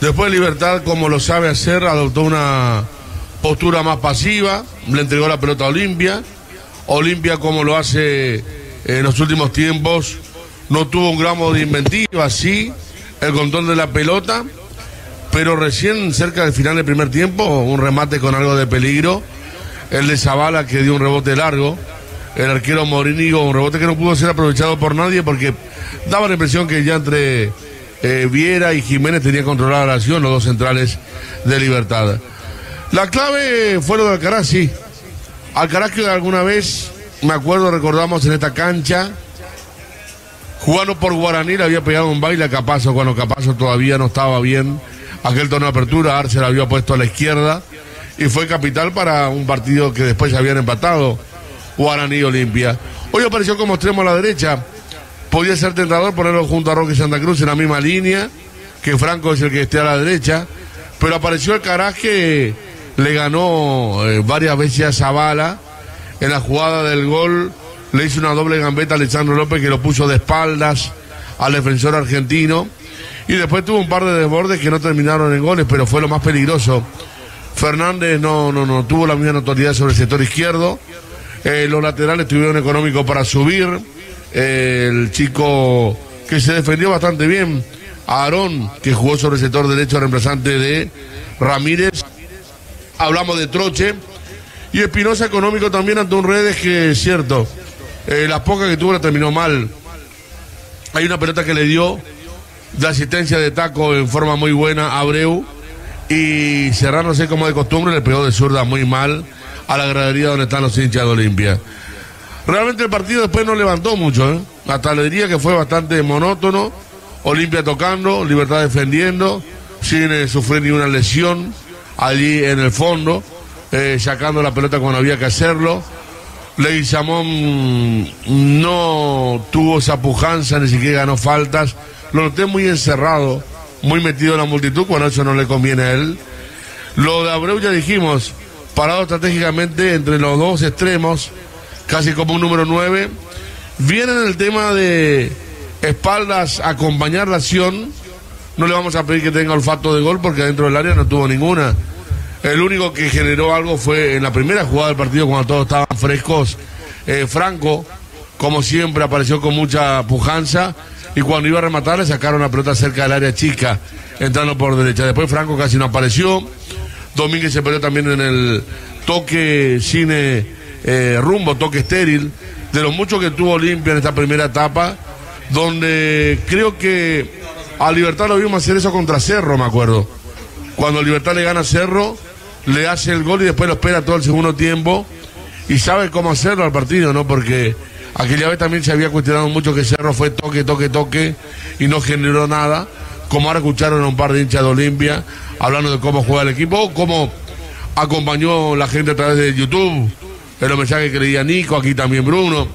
Después Libertad, como lo sabe hacer, adoptó una postura más pasiva, le entregó la pelota a Olimpia. Olimpia, como lo hace en los últimos tiempos, no tuvo un gramo de inventiva, sí, el control de la pelota, pero recién cerca del final del primer tiempo, un remate con algo de peligro, el de Zavala, que dio un rebote largo, el arquero Morínigo, un rebote que no pudo ser aprovechado por nadie porque daba la impresión que ya entre Viera y Jiménez tenía controlada la acción, los dos centrales de Libertad. La clave fue lo de Alcaraz, sí. Alcaraz, que alguna vez, me acuerdo, recordamos en esta cancha, jugando por Guaraní, le había pegado un baile a Capazo cuando Capazo todavía no estaba bien. Aquel torneo de apertura, Arce la había puesto a la izquierda y fue capital para un partido que después se habían empatado, Guaraní y Olimpia. Hoy apareció como extremo a la derecha. Podía ser tentador ponerlo junto a Roque Santa Cruz en la misma línea, que Franco es el que esté a la derecha, pero apareció Alcaraz, que le ganó varias veces a Zavala. En la jugada del gol le hizo una doble gambeta a Alessandro López, que lo puso de espaldas al defensor argentino, y después tuvo un par de desbordes que no terminaron en goles, pero fue lo más peligroso. Fernández no tuvo la misma notoriedad sobre el sector izquierdo. Los laterales tuvieron económico para subir. El chico que se defendió bastante bien, Aarón, que jugó sobre el sector derecho, reemplazante de Ramírez. Hablamos de Troche. Y Espinosa económico también ante un Redes que es cierto, las pocas que tuvo la terminó mal. Hay una pelota que le dio de asistencia de taco en forma muy buena a Abreu. Y cerrándose como de costumbre, le pegó de zurda muy mal a la gradería donde están los hinchas de Olimpia. Realmente el partido después no levantó mucho, hasta le diría que fue bastante monótono. Olimpia tocando, Libertad defendiendo, sin sufrir ninguna lesión allí en el fondo, sacando la pelota cuando había que hacerlo. Leguizamón no tuvo esa pujanza, ni siquiera ganó faltas. Lo noté muy encerrado, muy metido en la multitud, cuando eso no le conviene a él. Lo de Abreu ya dijimos, parado estratégicamente entre los dos extremos, casi como un número 9. Viene en el tema de espaldas a acompañar la acción. No le vamos a pedir que tenga olfato de gol porque dentro del área no tuvo ninguna. El único que generó algo fue en la primera jugada del partido cuando todos estaban frescos. Franco, como siempre, apareció con mucha pujanza y cuando iba a rematar le sacaron la pelota cerca del área chica, entrando por derecha. Después Franco casi no apareció. Domínguez se perdió también en el toque sin rumbo, toque estéril, de los muchos que tuvo Olimpia en esta primera etapa, donde creo que a Libertad lo vimos hacer eso contra Cerro, me acuerdo. Cuando Libertad le gana a Cerro, le hace el gol y después lo espera todo el segundo tiempo y sabe cómo hacerlo al partido, ¿no? Porque aquella vez también se había cuestionado mucho que Cerro fue toque y no generó nada, como ahora escucharon a un par de hinchas de Olimpia hablando de cómo juega el equipo, cómo acompañó la gente a través de YouTube, en los mensajes que leía Nico, aquí también Bruno.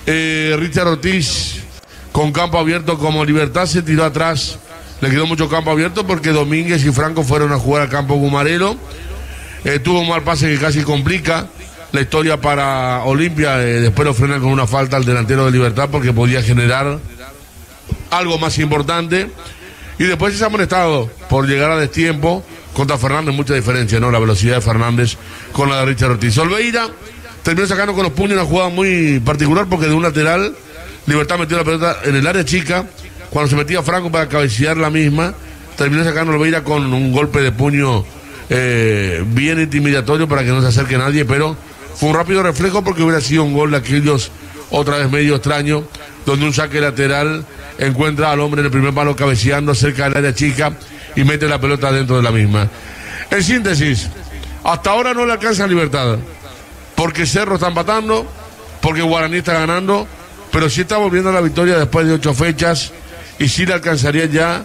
Richard Ortiz con campo abierto, como Libertad se tiró atrás, le quedó mucho campo abierto porque Domínguez y Franco fueron a jugar al campo Gumarelo. Tuvo un mal pase que casi complica la historia para Olimpia, después lo frenan con una falta al delantero de Libertad porque podía generar algo más importante. Y después se ha amonestado por llegar a destiempo contra Fernández, mucha diferencia, ¿no? La velocidad de Fernández con la de Richard Ortiz. Olveira terminó sacando con los puños una jugada muy particular porque de un lateral Libertad metió la pelota en el área chica. Cuando se metía Franco para cabecear la misma, terminó sacando Olveira con un golpe de puño bien intimidatorio para que no se acerque nadie, pero fue un rápido reflejo porque hubiera sido un gol de aquellos otra vez medio extraño, donde un saque lateral encuentra al hombre en el primer palo cabeceando cerca del área chica y mete la pelota dentro de la misma. En síntesis, hasta ahora no le alcanza Libertad, porque Cerro está empatando, porque Guaraní está ganando, pero sí está volviendo a la victoria después de 8 fechas y sí le alcanzaría ya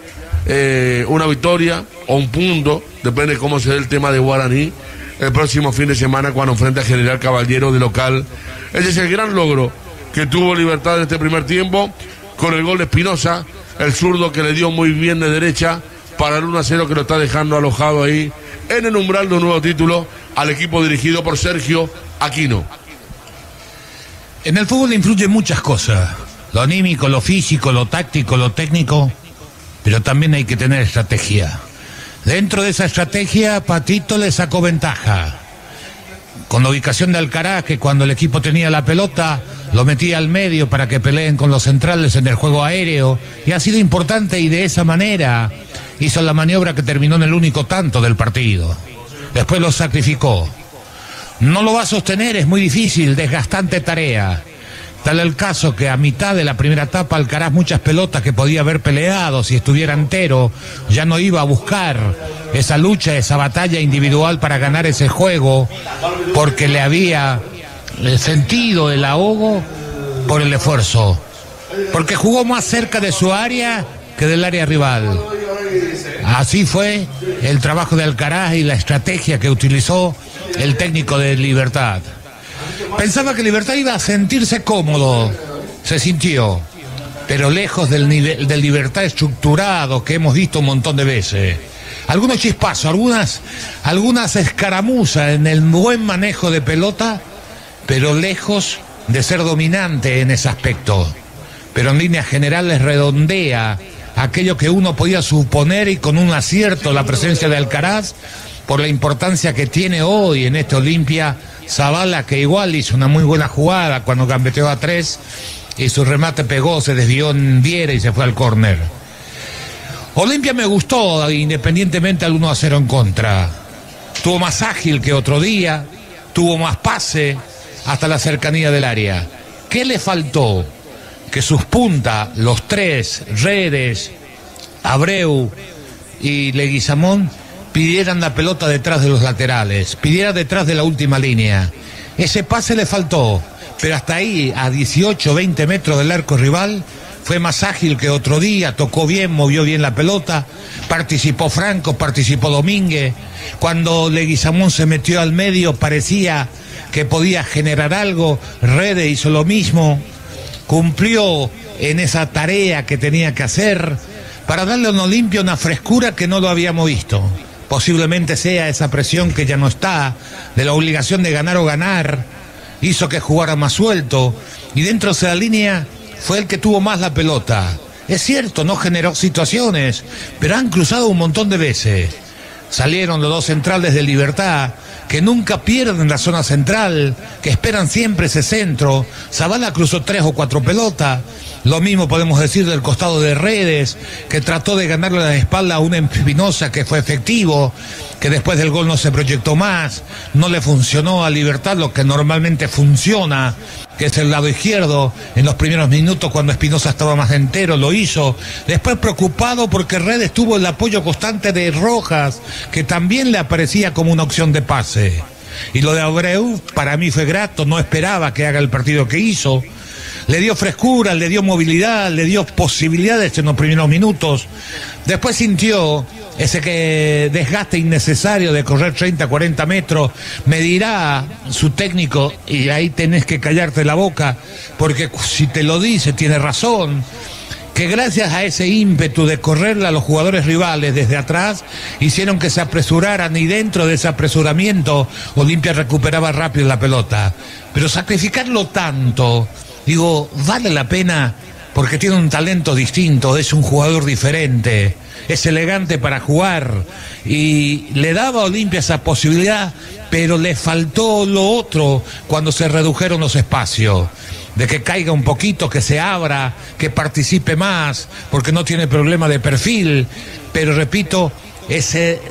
una victoria o un punto, depende de cómo se dé el tema de Guaraní, el próximo fin de semana cuando enfrenta a General Caballero de local. Ese es el gran logro que tuvo Libertad en este primer tiempo, con el gol de Espinosa, el zurdo que le dio muy bien de derecha para el 1-0 que lo está dejando alojado ahí en el umbral de un nuevo título al equipo dirigido por Sergio Aquino. En el fútbol influyen muchas cosas, lo anímico, lo físico, lo táctico, lo técnico, pero también hay que tener estrategia. Dentro de esa estrategia, Patito le sacó ventaja. Con la ubicación de Alcaraz, que cuando el equipo tenía la pelota, lo metía al medio para que peleen con los centrales en el juego aéreo, y ha sido importante y de esa manera hizo la maniobra que terminó en el único tanto del partido. Después lo sacrificó. No lo va a sostener, es muy difícil, desgastante tarea. Tal el caso que a mitad de la primera etapa Alcaraz muchas pelotas que podía haber peleado si estuviera entero, ya no iba a buscar esa lucha, esa batalla individual para ganar ese juego, porque le había sentido el ahogo por el esfuerzo, porque jugó más cerca de su área que del área rival. Así fue el trabajo de Alcaraz y la estrategia que utilizó el técnico de Libertad. Pensaba que Libertad iba a sentirse cómodo, se sintió, pero lejos del nivel del Libertad estructurado que hemos visto un montón de veces. Algunos chispazos, algunas escaramuzas en el buen manejo de pelota, pero lejos de ser dominante en ese aspecto. Pero en líneas generales redondea aquello que uno podía suponer, y con un acierto la presencia de Alcaraz, por la importancia que tiene hoy en este Olimpia. Zavala, que igual hizo una muy buena jugada cuando gambeteó a 3 y su remate pegó, se desvió en Viera y se fue al córner. Olimpia me gustó, independientemente al 1-0 en contra. Tuvo más ágil que otro día, tuvo más pase hasta la cercanía del área. ¿Qué le faltó? Que sus puntas, los tres, Redes, Abreu y Leguizamón, pidieran la pelota detrás de los laterales, pidieran detrás de la última línea. Ese pase le faltó, pero hasta ahí, a 18, 20 metros del arco rival, fue más ágil que otro día, tocó bien, movió bien la pelota, participó Franco, participó Domínguez. Cuando Leguizamón se metió al medio parecía que podía generar algo, Redes hizo lo mismo, cumplió en esa tarea que tenía que hacer para darle a un Olimpia una frescura que no lo habíamos visto. Posiblemente sea esa presión que ya no está, de la obligación de ganar o ganar, hizo que jugara más suelto, y dentro de la línea fue el que tuvo más la pelota. Es cierto, no generó situaciones, pero han cruzado un montón de veces. Salieron los dos centrales de Libertad, que nunca pierden la zona central, que esperan siempre ese centro. Zavala cruzó 3 o 4 pelotas. Lo mismo podemos decir del costado de Redes, que trató de ganarle la espalda a una Espinosa que fue efectivo, que después del gol no se proyectó más, no le funcionó a Libertad lo que normalmente funciona, que es el lado izquierdo. En los primeros minutos, cuando Espinosa estaba más entero, lo hizo. Después preocupado porque Redes tuvo el apoyo constante de Rojas, que también le aparecía como una opción de pase. Y lo de Abreu para mí fue grato, no esperaba que haga el partido que hizo. Le dio frescura, le dio movilidad, le dio posibilidades en los primeros minutos. Después sintió ese desgaste innecesario de correr 30, 40 metros. Me dirá su técnico, y ahí tenés que callarte la boca, porque si te lo dice, tiene razón, que gracias a ese ímpetu de correrle a los jugadores rivales desde atrás, hicieron que se apresuraran, y dentro de ese apresuramiento Olimpia recuperaba rápido la pelota. Pero sacrificarlo tanto, digo, vale la pena, porque tiene un talento distinto, es un jugador diferente, es elegante para jugar, y le daba a Olimpia esa posibilidad, pero le faltó lo otro cuando se redujeron los espacios, de que caiga un poquito, que se abra, que participe más, porque no tiene problema de perfil. Pero repito, ese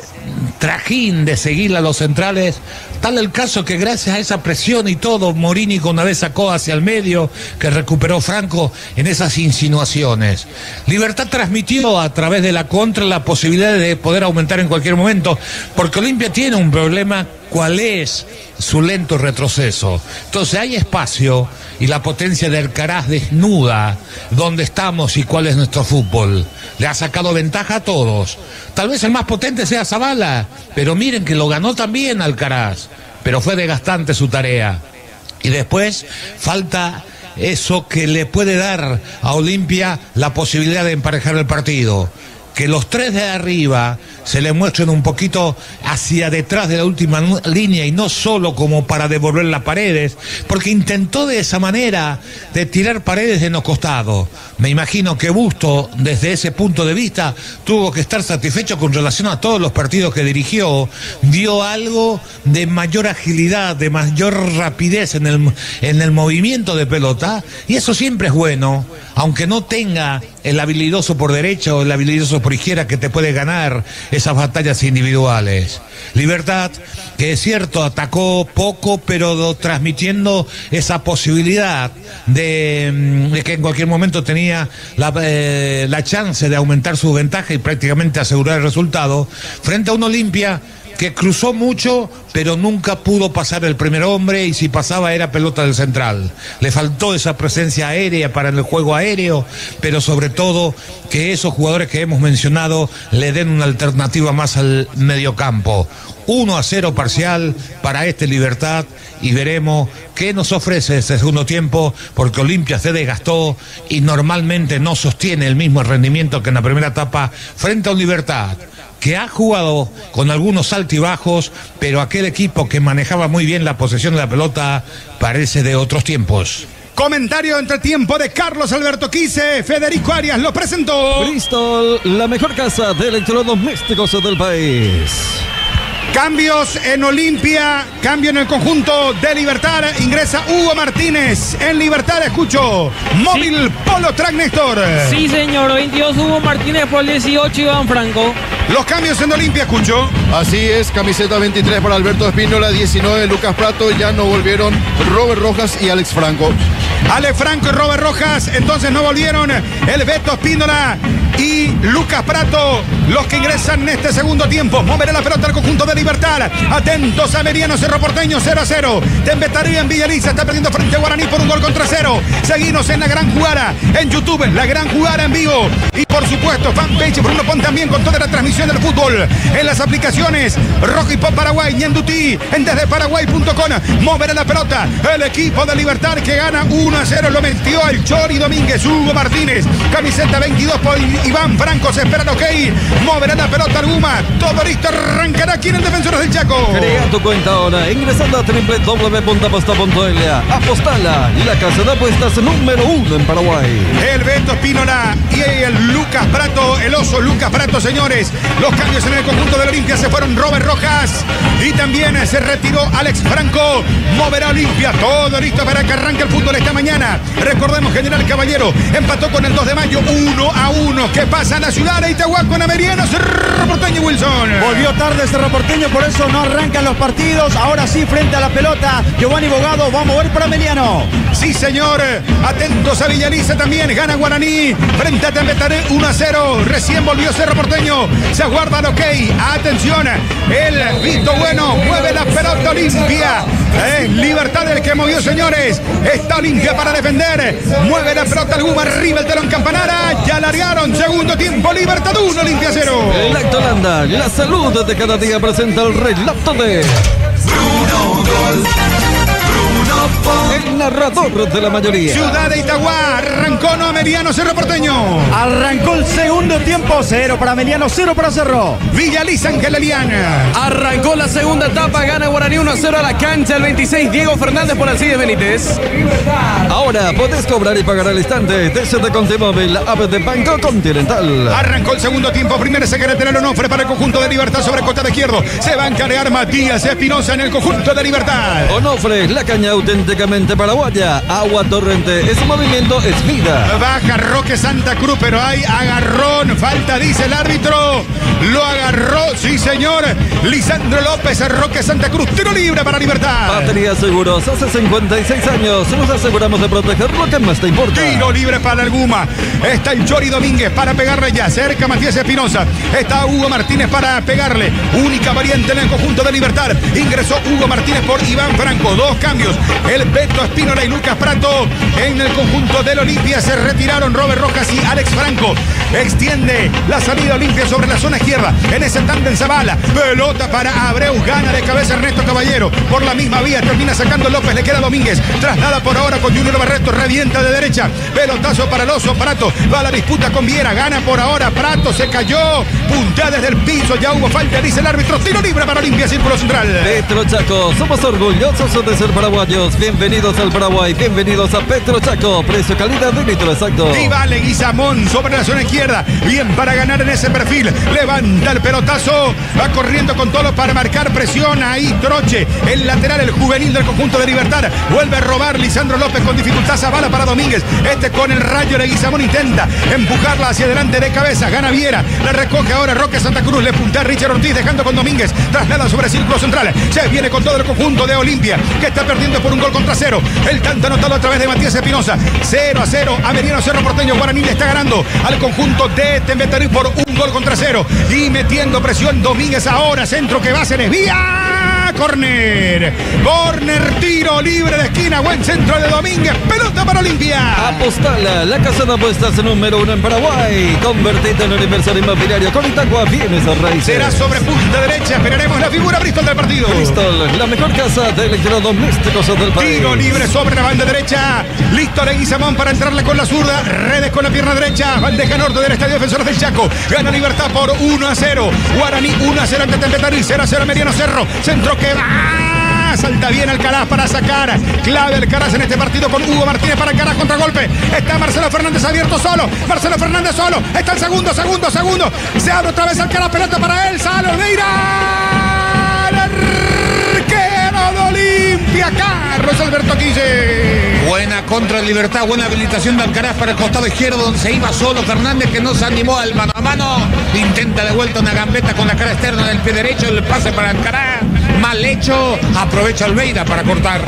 trajín de seguir a los centrales, tal el caso que gracias a esa presión y todo, Morínigo una vez sacó hacia el medio, que recuperó Franco en esas insinuaciones. Libertad transmitió a través de la contra la posibilidad de poder aumentar en cualquier momento, porque Olimpia tiene un problema. ¿Cuál es? Su lento retroceso. Entonces hay espacio, y la potencia de Alcaraz desnuda dónde estamos y cuál es nuestro fútbol. Le ha sacado ventaja a todos. Tal vez el más potente sea Zavala, pero miren que lo ganó también Alcaraz, pero fue desgastante su tarea. Y después falta eso que le puede dar a Olimpia la posibilidad de emparejar el partido. Que los tres de arriba se le muestren un poquito hacia detrás de la última línea, y no solo como para devolver las Paredes, porque intentó de esa manera de tirar Paredes en los costados. Me imagino que Busto, desde ese punto de vista, tuvo que estar satisfecho con relación a todos los partidos que dirigió. Dio algo de mayor agilidad, de mayor rapidez en el movimiento de pelota, y eso siempre es bueno, aunque no tenga el habilidoso por derecha o el habilidoso por izquierda que te puede ganar esas batallas individuales. Libertad, que es cierto, atacó poco, pero transmitiendo esa posibilidad de que en cualquier momento tenía la chance de aumentar su ventaja y prácticamente asegurar el resultado frente a un Olimpia que cruzó mucho, pero nunca pudo pasar el primer hombre, y si pasaba era pelota del central. Le faltó esa presencia aérea para el juego aéreo, pero sobre todo que esos jugadores que hemos mencionado le den una alternativa más al mediocampo. 1-0 parcial para este Libertad, y veremos qué nos ofrece ese segundo tiempo, porque Olimpia se desgastó y normalmente no sostiene el mismo rendimiento que en la primera etapa frente a un Libertad que ha jugado con algunos altibajos, pero aquel equipo que manejaba muy bien la posesión de la pelota parece de otros tiempos. Comentario entre tiempo de Carlos Alberto Quise. Federico Arias lo presentó. Bristol, la mejor casa de electrodomésticos del país. Cambios en Olimpia, cambio en el conjunto de Libertad, ingresa Hugo Martínez en Libertad, escucho, móvil sí. Polo Track Néstor. Sí señor, 22 Hugo Martínez por el 18 Iván Franco. Los cambios en Olimpia, escucho. Así es, camiseta 23 para Alberto Espínola, 19 Lucas Prato, ya no volvieron Robert Rojas y Alex Franco. Alex Franco y Robert Rojas, entonces no volvieron el Beto Espínola y Lucas Prato, los que ingresan en este segundo tiempo. Moverá la pelota al conjunto de Libertad. Atentos a Meriano Cerro Porteño, 0-0. Tembetaría en Villaliza, está perdiendo frente a Guaraní por 1-0. Seguimos en la gran jugada en YouTube, la gran jugada en vivo. Y por supuesto, fanpage Bruno Pon también con toda la transmisión del fútbol. En las aplicaciones Rojo y Pop Paraguay, Ñandutí, en desdeparaguay.com. Moverá la pelota el equipo de Libertad que gana 1-0. Lo metió el Chori Domínguez, Hugo Martínez. Camiseta 22 por Iván Franco, se espera el ok. Moverá la pelota Arguma. Todo listo, arrancará aquí en el Defensores del Chaco. Crea tu cuenta ahora ingresando a www.aposta.la. Apostala, la casa de apuestas número 1 en Paraguay. El Beto Espínola y el Lucas Prato, el oso Lucas Prato, señores. Los cambios en el conjunto de la Olimpia se fueron Robert Rojas y también se retiró Alex Franco. Moverá Olimpia, todo listo para que arranque el fútbol esta mañana. Recordemos, General Caballero empató con el 2 de mayo 1-1. ¿Qué pasa en la ciudad de Itagua con Ameriano Cerro Porteño, Wilson? Volvió tarde Cerro Porteño, por eso no arrancan los partidos. Ahora sí, frente a la pelota, Giovanni Bogado va a mover para Emiliano. Sí, señor. Atentos a Villaliza también. Gana Guaraní frente a Tembetaré 1-0. Recién volvió Cerro Porteño. Se aguarda el ok. Atención. El visto bueno mueve la pelota Olimpia. Es Libertad el que movió, señores. Está Olimpia para defender. Mueve la pelota Alguma. Arriba el telón Campanara. Ya largaron. Segundo tiempo. Libertad 1, Olimpia 0. Lacto Holanda, la salud de cada día presenta el relato de Bruno Gol. El narrador de la mayoría. Ciudad de Itagua, arrancó no Meriano Cerro Porteño. Arrancó el segundo tiempo, 0 para Meriano, 0 para Cerro. Villaliza Ángel Eliana. Arrancó la segunda etapa, gana Guaraní 1-0 a la cancha, el 26 Diego Fernández por Alcides Benítez. Ahora podés cobrar y pagar al instante desde Contimóvil, app de Banco Continental. Arrancó el segundo tiempo, primero secretario Onofre para el conjunto de Libertad sobre costado izquierdo. Se va a encargar Matías Espinosa en el conjunto de Libertad. Onofre, la caña auténticamente paraguaya. Agua torrente, ese movimiento es vida. Baja Roque Santa Cruz, pero hay agarrón. Falta, dice el árbitro. Lo agarró, sí señor. Lisandro López, Roque Santa Cruz. Tiro libre para Libertad. Batería Seguros, hace 56 años nos aseguramos de proteger lo que más te importa. Tiro libre para Alguma. Está el Chori Domínguez para pegarle ya. Cerca Matías Espinosa. Está Hugo Martínez para pegarle. Única variante en el conjunto de Libertad. Ingresó Hugo Martínez por Iván Franco. Dos cambios. El Beto Espínola y Lucas Prato en el conjunto del Olimpia. Se retiraron Robert Rojas y Alex Franco. Extiende la salida Olimpia sobre la zona izquierda. En ese tándem Zavala. Pelota para Abreu. Gana de cabeza Ernesto Caballero. Por la misma vía termina sacando López. Le queda Domínguez. Traslada por ahora con Junior Barreto. Revienta de derecha. Pelotazo para el oso Prato. Va a la disputa con Viera. Gana por ahora Prato. Se cayó. Puntea desde el piso. Ya hubo falta. Dice el árbitro. Tiro libre para Olimpia. Círculo central. Petro Chaco. Somos orgullosos de ser paraguayos. Bienvenidos al Paraguay. Bienvenidos a Petro Chaco. Precio, calidad de litro exacto. Y vale Guizamón sobre la zona izquierda. Bien para ganar en ese perfil. Levanta el pelotazo. Va corriendo con todo para marcar presión. Ahí Troche. El lateral, el juvenil del conjunto de Libertad. Vuelve a robar Lisandro López con dificultad. Zavala para Domínguez. Este con el rayo de Guizamón intenta empujarla hacia adelante de cabeza. Gana Viera. La recoge ahora Roque Santa Cruz. Le puntea a Richard Ortiz dejando con Domínguez. Traslada sobre el círculo central. Se viene con todo el conjunto de Olimpia que está perdiendo por un gol contra 0. El tanto anotado a través de Matías Espinosa. 0-0. Ameriano Cerro Porteño. Guaraní le está ganando al conjunto de Tembetarí por un gol contra 0. Y metiendo presión Domínguez ahora. Centro que va, se desvía. Corner. Corner, tiro libre de esquina. Buen centro de Domínguez. Pelota para Olimpia. Apostala, la casa de apuestas número 1 en Paraguay. Convertite en un inversor inmobiliario con Itagua Bienes Raíces. Será sobre punta derecha. Esperaremos la figura Bristol del partido. Bristol, la mejor casa de electrodomésticos del país. Tiro libre sobre la banda derecha. Listo Leguizamón para entrarle con la zurda. Redes con la pierna derecha. Bandeja norte del Estadio Defensores del Chaco. Gana Libertad por 1-0. Guaraní 1-0 ante Tembetarí. 0-0 Mediano Cerro. Centro que va. Salta bien Alcaraz para sacar. Clave Alcaraz en este partido con Hugo Martínez para Alcaraz. Contragolpe. Está Marcelo Fernández abierto solo. Marcelo Fernández solo. Está el segundo. Se abre otra vez Alcaraz. Pelota para él. Sale Olveira. Olimpia, Carlos Alberto Quille. Buena contra el Libertad, buena habilitación de Alcaraz para el costado izquierdo, donde se iba solo Fernández, que no se animó al mano a mano. Intenta de vuelta una gambeta con la cara externa del pie derecho, el pase para Alcaraz. Mal hecho, aprovecha Almeida para cortar.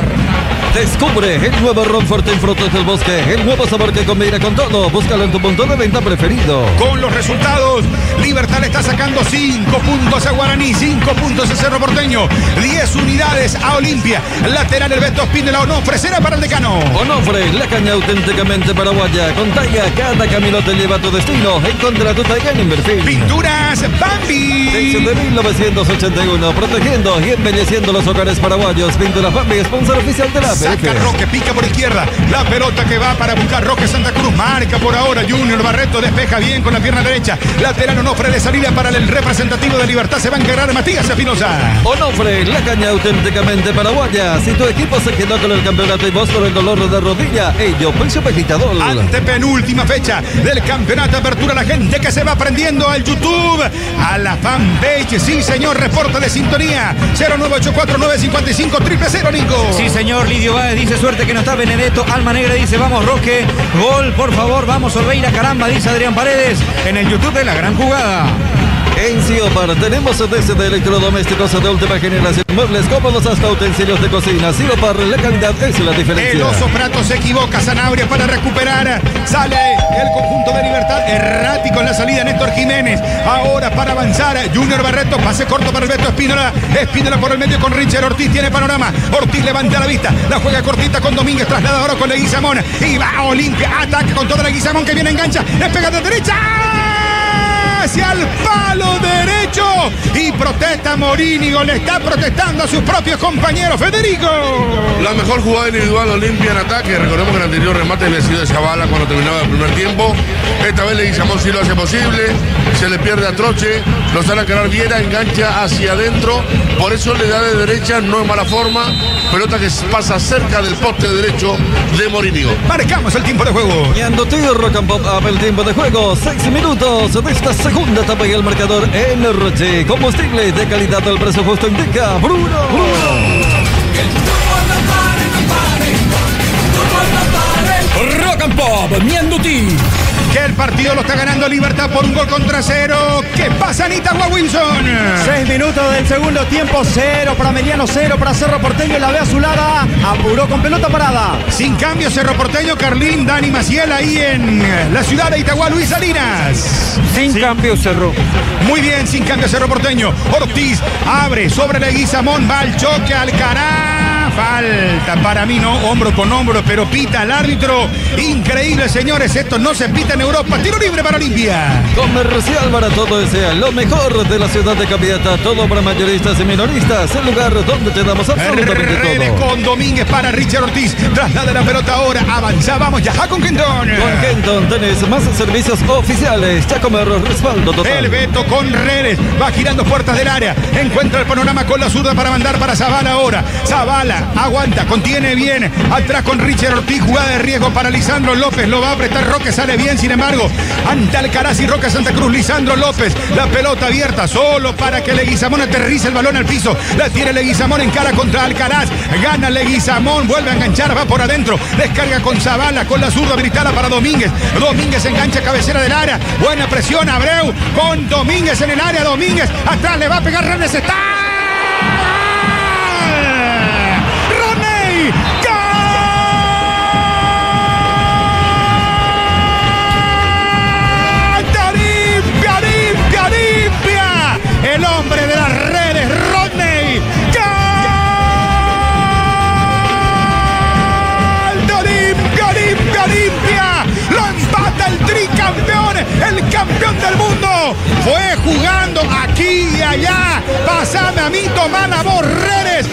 Descubre el nuevo Ron Fortín Frutos del Bosque, el nuevo sabor que combina con todo. Búscalo en tu punto de venta preferido. Con los resultados, Libertad le está sacando 5 puntos a Guaraní, 5 puntos a Cerro Porteño, 10 unidades a Olimpia. Lateral el Beto Spinella, Onofre, será para el Decano. Onofre, la caña auténticamente paraguaya. Con Taiga, cada camino te lleva a tu destino. Encontra tu Taiga en Inverfil. Pinturas Bambi. Desde 1981, protegiendo y embelleciendo los hogares paraguayos. Pinturas Bambi, sponsor oficial de la APF. Saca Roque, pica por izquierda. La pelota que va para buscar Roque Santa Cruz. Marca por ahora Junior Barreto. Despeja bien con la pierna derecha. Lateral Onofre de salida para el representativo de Libertad. Se va a encargar Matías Espinosa. Onofre, la caña auténticamente paraguaya. Si tu equipo se quedó con el campeonato y vos por el dolor de rodilla, ello, Pecho Pejitador. Ante penúltima fecha del campeonato. Apertura la gente que se va prendiendo al YouTube, a la fanpage. Sí, señor, reporte de sintonía. 098495500, Nico. Sí, señor, Lidio Báez dice suerte que no está Benedetto. Alma Negra dice vamos Roque. Gol, por favor, vamos Olveira, caramba, dice Adrián Paredes en el YouTube de La Gran Jugada. En Siopar tenemos servicio de electrodomésticos de última generación, muebles cómodos hasta utensilios de cocina. Siopar, la calidad es la diferencia. El Oso Prato se equivoca, Sanabria para recuperar. Sale el conjunto de Libertad, errático en la salida Néstor Jiménez. Ahora para avanzar Junior Barreto, pase corto para el Beto Espínola. Espínola por el medio con Richard Ortiz, tiene panorama. Ortiz levanta la vista, la juega cortita con Domínguez, traslada ahora con Leguizamón. Y va Olimpia, ataca con toda Leguizamón que viene engancha, es pegada derecha. Hacia el palo derecho y protesta Morínigo, le está protestando a sus propios compañeros. Federico, la mejor jugada individual Olimpia en ataque. Recordemos que el anterior remate había sido de Zavala cuando terminaba el primer tiempo. Esta vez Leguizamón sí lo hace posible, se le pierde a Troche, lo sale a cargar Viera, engancha hacia adentro, por eso le da de derecha, no es mala forma. Pelota que pasa cerca del poste derecho de Morínigo. Marcamos el tiempo de juego. Y Andotí Rock and Pop abre el tiempo de juego. 6 minutos de esta segunda etapa y el marcador en Roche. Combustible de calidad al precio justo indica Bruno. Rock and Pop, Miandutí. Que el partido lo está ganando Libertad por 1-0. ¿Qué pasa, Anita Wilson? 6 minutos del segundo tiempo, 0 para Meliano, 0 para Cerro Porteño. La ve azulada, apuró con pelota parada. Sin cambio, Cerro Porteño, Carlín, Dani Maciel ahí en la ciudad de Itagua, Luis Salinas. Sin cambio, Cerro. Muy bien, sin cambio, Cerro Porteño. Ortiz abre sobre Leguizamón, va al choque, Alcaraz. Falta para mí, no, hombro con hombro, pero pita el árbitro. Increíble, señores, esto no se pita en Europa. Tiro libre para Olimpia. Comercial para todo desea lo mejor de la ciudad de Capiatá, todo para mayoristas y minoristas, el lugar donde te damos absolutamente todo. Con Domínguez para Richard Ortiz, traslada la pelota ahora, avanzábamos ya con Kenton. Con Kenton tenés más servicios oficiales, Chacomer, respaldo total. El Beto con Redes, va girando puertas del área, encuentra el panorama con la zurda para mandar para Zavala ahora. Zavala aguanta, contiene bien, atrás con Richard Ortiz, jugada de riesgo para Lisandro López, lo va a apretar Roque, sale bien, sin embargo, ante Alcaraz y Roque Santa Cruz, Lisandro López, la pelota abierta, solo para que Leguizamón aterrice el balón al piso, la tiene Leguizamón en cara contra Alcaraz, gana Leguizamón, vuelve a enganchar, va por adentro, descarga con Zavala, con la zurda habilitada para Domínguez, Domínguez engancha cabecera del área, buena presión, Abreu, con Domínguez en el área, Domínguez, atrás le va a pegar Renes, está... El hombre de las redes, Rodney. ¡Gol! ¡Olimpia, Olimpia, Olimpia! Lo empata el tricampeón, el campeón del mundo. Fue jugando aquí y allá. Pasame a mí, toma la voz, Redes.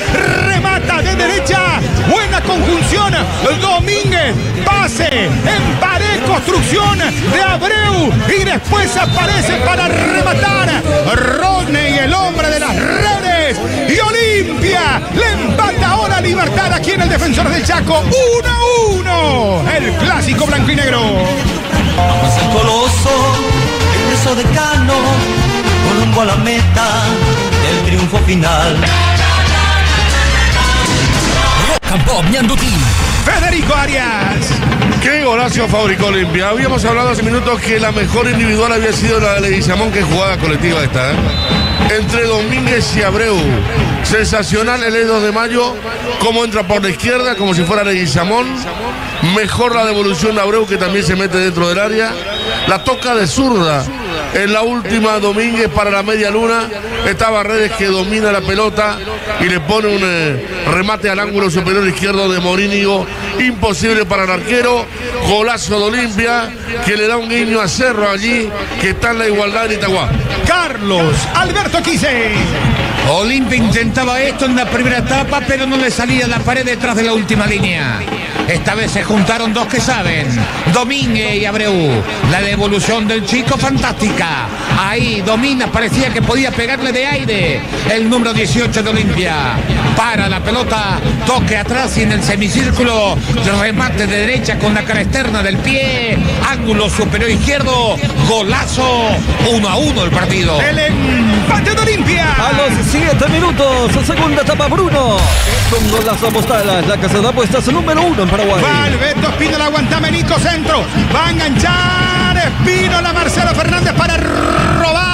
Remata de derecha. Buena conjunción. Domínguez. Pase. Empared, construcción de Abreu. Y después aparece para rematar Rodney, el hombre de las redes. Y Olimpia le empata ahora Libertad aquí en el Defensor del Chaco. 1-1. El clásico blanco y negro. Vamos el Coloso, el beso de Cano, con rumbo a la meta del triunfo final. Rock and Pop Ñandutí. Federico Arias. ¿Qué golazo fabricó Olimpia? Habíamos hablado hace minutos que la mejor individual había sido la de Leguizamón, que jugada colectiva esta, entre Domínguez y Abreu. Sensacional el 2 de mayo, cómo entra por la izquierda, como si fuera Leguizamón. Mejor la devolución de Abreu, que también se mete dentro del área. La toca de zurda en la última Domínguez para la media luna. Estaba Redes, que domina la pelota y le pone un remate al ángulo superior izquierdo de Morínigo. Imposible para el arquero. Golazo de Olimpia, que le da un guiño a Cerro allí, que está en la igualdad en Itagüá. Carlos Alberto Quise. Olimpia intentaba esto en la primera etapa, pero no le salía la pared detrás de la última línea. Esta vez se juntaron dos que saben, Domínguez y Abreu. La devolución del chico, fantástica. Ahí domina, parecía que podía pegarle de aire. El número 18 de Olimpia. Para la pelota, toque atrás y en el semicírculo, remate de derecha con la cara externa del pie. Ángulo superior izquierdo, golazo. 1-1 el partido. El empate de Olimpia. A los 7 minutos, segunda etapa, Bruno. Con golazo a Mostala, la que se da puestas número 1 en Paraguay. Va Alberto Espínola, aguantame Nico, centro. Va a enganchar Espínola, Marcelo Fernández para robar.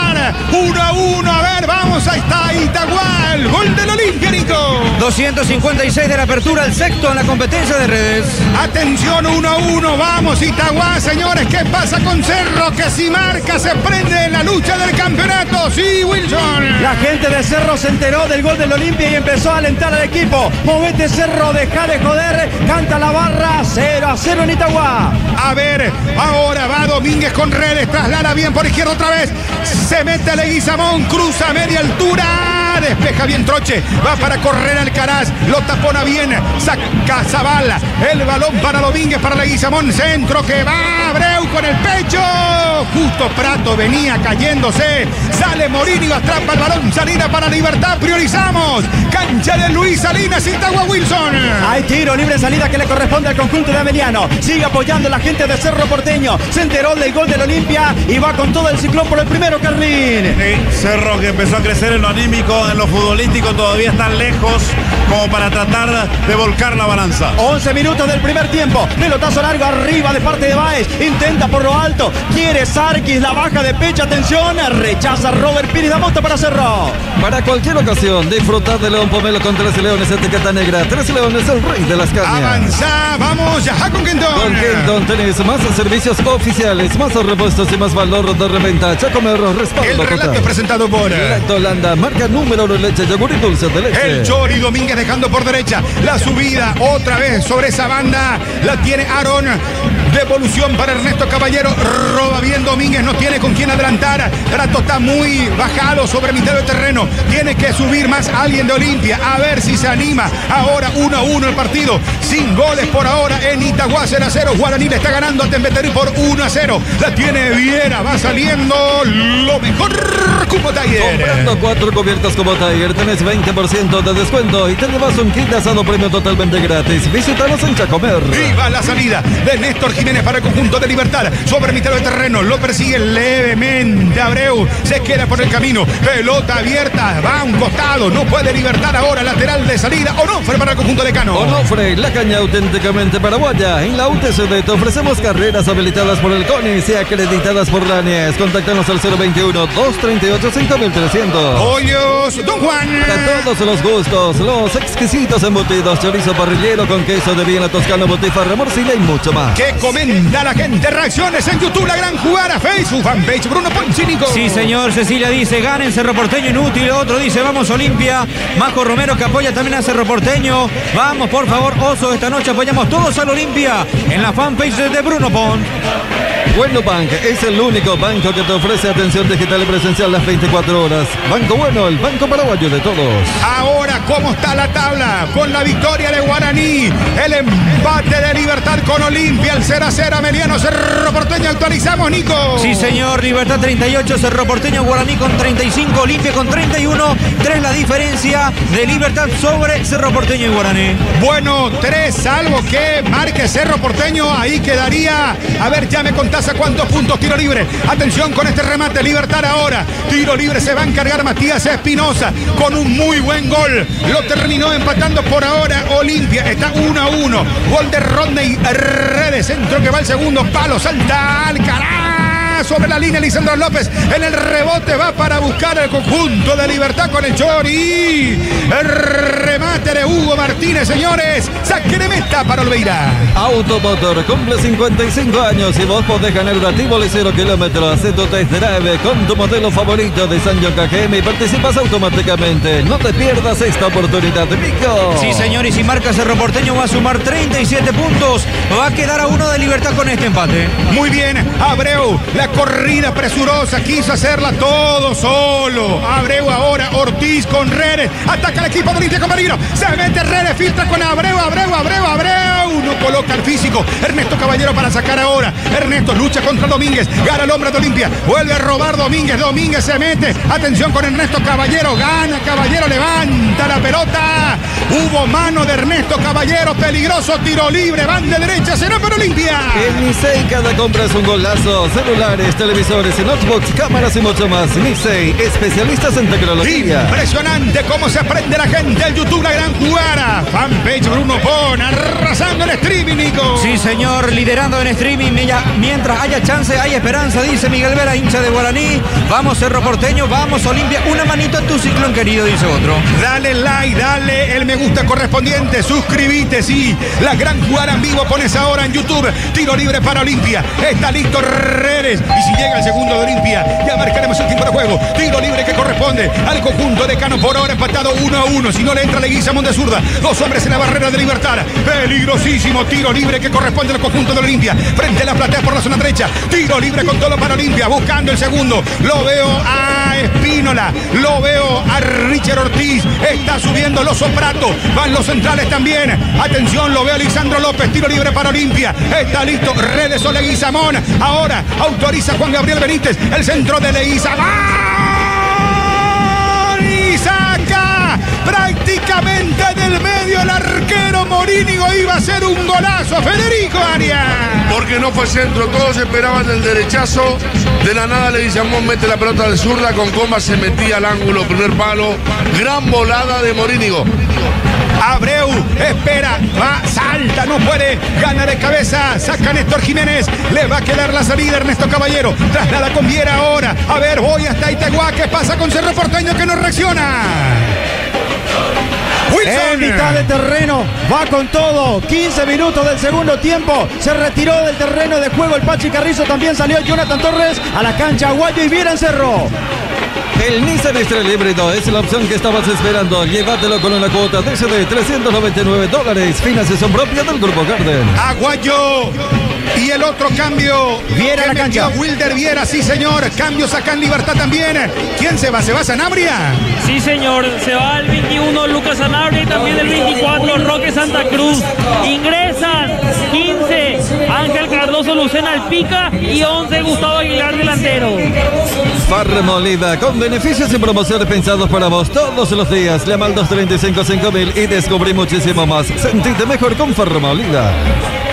1-1, a ver, vamos, ahí está Itagüá, el gol del Olimpia, Nico. 256 de la apertura, el sexto en la competencia de redes. Atención, 1-1, vamos Itagüá, señores, ¿qué pasa con Cerro? Que si marca se prende en la lucha del campeonato. Sí, Wilson. La gente de Cerro se enteró del gol del Olimpia y empezó a alentar al equipo. Movete Cerro, deja de joder, canta la barra, 0-0 en Itagüá. A ver, ahora va Domínguez con Redes, traslada bien por izquierda otra vez. Se mete Leguizamón, cruza a media altura, despeja bien Troche, va para correr Alcaraz, lo tapona bien, saca Zavala, el balón para Domínguez, para Leguizamón, centro que va Abreu con el pecho, justo Prato venía cayéndose, sale Morínigo, atrapa el balón, salida para Libertad, priorizamos, cancha de Luis Salinas, Itagüá, Wilson. Hay tiro libre, salida que le corresponde al conjunto de Ameliano, sigue apoyando la gente de Cerro Porteño, se enteró del gol del Olimpia y va con todo el ciclón por el primero carril. Cerro, que empezó a crecer en lo anímico, en lo futbolístico, todavía está lejos como para tratar de volcar la balanza. 11 minutos del primer tiempo, pelotazo largo arriba de parte de Báez, intenta por lo alto, quiere Sarkis, la baja de pecho, atención, rechaza Robert Pires, da monta para Cerro. Para cualquier ocasión, disfrutar de León Pomelo con 13 Leones, etiqueta negra. 13 Leones, el rey de las cañas. Avanza, vamos ya con Kenton. Con Kenton tenés más servicios oficiales, más repuestos y más valor de reventa. Chacomerro, respaldo. El relato total. Presentado por Lacto Holanda, marca número 1 leche, yogur y dulce de leche. el Chori Domínguez dejando por derecha. La subida otra vez sobre esa banda. La tiene Aaron. Devolución para Ernesto Caballero. Roba bien Domínguez. No tiene con quién adelantar. Prato está muy bajado sobre mitad del terreno. Tiene que subir más alguien de Olimpia. A ver si se anima. Ahora 1-1 el partido. Sin goles por ahora en Itagüá. 0-0. Guaraní le está ganando a Tempeterí por 1-0. La tiene Viera. Va saliendo lo mejor. Cupo Tiger. Comprando 4 cubiertas como Tiger, tenés 20% de descuento y te llevas un kit de asado premio totalmente gratis. Visítanos en Chacomer. Viva la salida de Néstor Jiménez para el conjunto de Libertad. Sobre mitad del terreno, lo persigue levemente Abreu. Se queda por el camino. Pelota abierta, va a un costado. No puede Libertad ahora, lateral de salida. Onofre para el conjunto de Cano. Onofre, la caña auténticamente paraguaya. En la UTCD te ofrecemos carreras habilitadas por el CONIS y acreditadas por la ANES. Contáctanos al 021-238-5300. Pollos Don Juan. Para todos los gustos, los exquisitos embutidos, chorizo parrillero con queso de Viena Toscano, botifarra, morcilla y mucho más. ¿Qué comenta la gente? Reacciones en YouTube, La Gran Jugada, Facebook, fanpage, Bruno Poncinico. Sí, señor. Cecilia dice, ganen Cerro Porteño, inútil. Otro dice, vamos Olimpia. Majo Romero, que apoya también a Cerro Porteño. Vamos, por favor, Oso, esta noche apoyamos todos al Olimpia en la fanpage de Bruno Pont. Bueno Bank es el único banco que te ofrece atención digital y presencial las 24 horas. Banco Bueno, el banco paraguayo de todos. Ahora, ¿cómo está la tabla? Con la victoria de Guaraní, el empate de Libertad con Olimpia, el 0-0 Ameliano, Cerro Porteño. Actualizamos, Nico. Sí, señor. Libertad 38, Cerro Porteño, Guaraní con 35, Olimpia con 31. 3 la diferencia de Libertad sobre Cerro Porteño y Guaraní. Bueno, 3, salvo que marque Cerro Porteño. Ahí quedaría. A ver, ya me contás a cuántos puntos tiro libre. Atención con este remate. Libertad ahora. Tiro libre se va a encargar Matías Espinosa con un muy buen gol. Lo terminó empatando por ahora Olimpia. Está 1-1. Gol de Rodney Redes. Centro que va al segundo palo. Salta Alcaraz sobre la línea. Lisandro López en el rebote va para buscar el conjunto de Libertad con el Chori. El remate de Hugo Martínez, señores. Saque de meta para Olveira. Automotor cumple 55 años y vos podés ganar una Tivoli 0 kilómetros. Haz tu test drive con tu modelo favorito de Sanyo KGM y participas automáticamente. No te pierdas esta oportunidad, Mico. Sí, señor, y si marca Cerro Porteño va a sumar 37 puntos. Va a quedar a 1 de Libertad con este empate. Muy bien, Abreu, la corrida presurosa, quiso hacerla todo solo. Abreu ahora, Ortiz con Redes, ataca el equipo de Olimpia con peligro. Se mete Redes, filtra con Abreu. No coloca el físico. Ernesto Caballero para sacar ahora. Ernesto lucha contra Domínguez, gana el hombre de Olimpia, vuelve a robar Domínguez. Domínguez se mete, atención con Ernesto Caballero, gana Caballero, levanta la pelota. Hubo mano de Ernesto Caballero, peligroso tiro libre, van de derecha, será para Olimpia. En Nisei cada compra es un golazo. Celulares, televisores, notebooks, cámaras y mucho más. Nisei, especialistas en tecnología. Impresionante cómo se aprende la gente. El YouTube, la gran jugada. Fanpage Bruno Pon, arrasando en streaming, Nico. Sí, señor, liderando en streaming. Mientras haya chance, hay esperanza, dice Miguel Vera, hincha de Guaraní. Vamos Cerro Porteño, vamos Olimpia. Una manito en tu ciclón, querido, dice otro. Dale like, dale el me gusta correspondiente, suscríbete, sí. La gran jugada en vivo pones ahora en YouTube. Tiro libre para Olimpia. Está listo Redes. Y si llega el segundo de Olimpia, ya marcaremos el tiempo de juego. Tiro libre que corresponde al conjunto de Cano, por ahora empatado 1-1. Si no le entra Leguizamón de zurda. Dos hombres en la barrera de Libertad. Peligrosísimo tiro libre que corresponde al conjunto de Olimpia. Frente a la platea por la zona derecha. Tiro libre con todo para Olimpia. Buscando el segundo. Lo veo a Espínola. Lo veo a Richard Ortiz. Está subiendo los Soprato. Van los centrales también. Atención, lo veo a Lisandro López. Tiro libre para Olimpia. Está listo Redes o Leguizamón. Ahora autoriza Juan Gabriel Benítez. El centro de Leguizamón. Y saca prácticamente del medio el arquero Morínigo. Iba a ser un golazo. Federico Arias. Porque no fue centro, todos esperaban el derechazo. De la nada Leguizamón mete la pelota de zurda, con comba se metía al ángulo, primer palo. Gran volada de Morínigo. Abreu espera, va, salta, no puede, gana de cabeza, saca Néstor Jiménez, le va a quedar la salida Ernesto Caballero, traslada con Viera ahora, a ver, voy hasta Itagua, ¿qué pasa con Cerro Porteño que no reacciona? Wilson. En mitad de terreno, va con todo, 15 minutos del segundo tiempo, se retiró del terreno de juego el Pachi Carrizo, también salió Jonathan Torres a la cancha Aguayo y Viera en Cerro. El Nissan Estrella híbrido es la opción que estabas esperando. Llévatelo con una cuota de $399. Financiación propia del Grupo Garden. Aguayo. Y el otro cambio. Viera la cancha. Wilder Viera, sí señor. Cambios acá en Libertad también. ¿Quién se va? ¿Se va Sanabria? Sí señor. Se va el 21 Lucas Sanabria y también el 24 Roque Santa Cruz. Ingresan 15 Ángel Cardoso Lucena Alpica y 11 Gustavo Aguilar delantero. Farre Molida con beneficios y promociones pensados para vos todos los días. Llama al 235-5000 y descubrí muchísimo más. Sentite mejor con Farre Molida.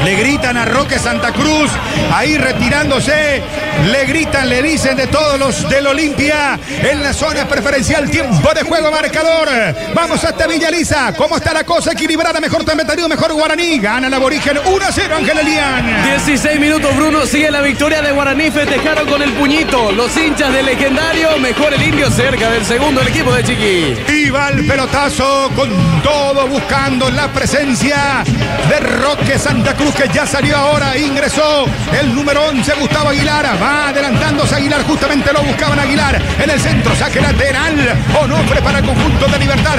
Le gritan a Roque Santa Cruz, ahí retirándose, le gritan, le dicen de todos los del Olimpia, en la zona preferencial, tiempo de juego, marcador. Vamos hasta Villa Elisa, ¿cómo está la cosa? Equilibrada, mejor Tampetario, mejor Guaraní, gana el Aborigen 1-0, Ángel Elian. 16 minutos, Bruno, sigue la victoria de Guaraní, festejaron con el puñito, los hinchas del legendario, mejor el Indio cerca del segundo, el equipo de Chiqui. Y va el pelotazo con todo, buscando la presencia de Roque Santa Cruz, que ya salió ahora, ingresó el número 11, Gustavo Aguilar, va adelantándose Aguilar, justamente lo buscaban Aguilar, en el centro, saque lateral, Onofre para el conjunto de Libertad,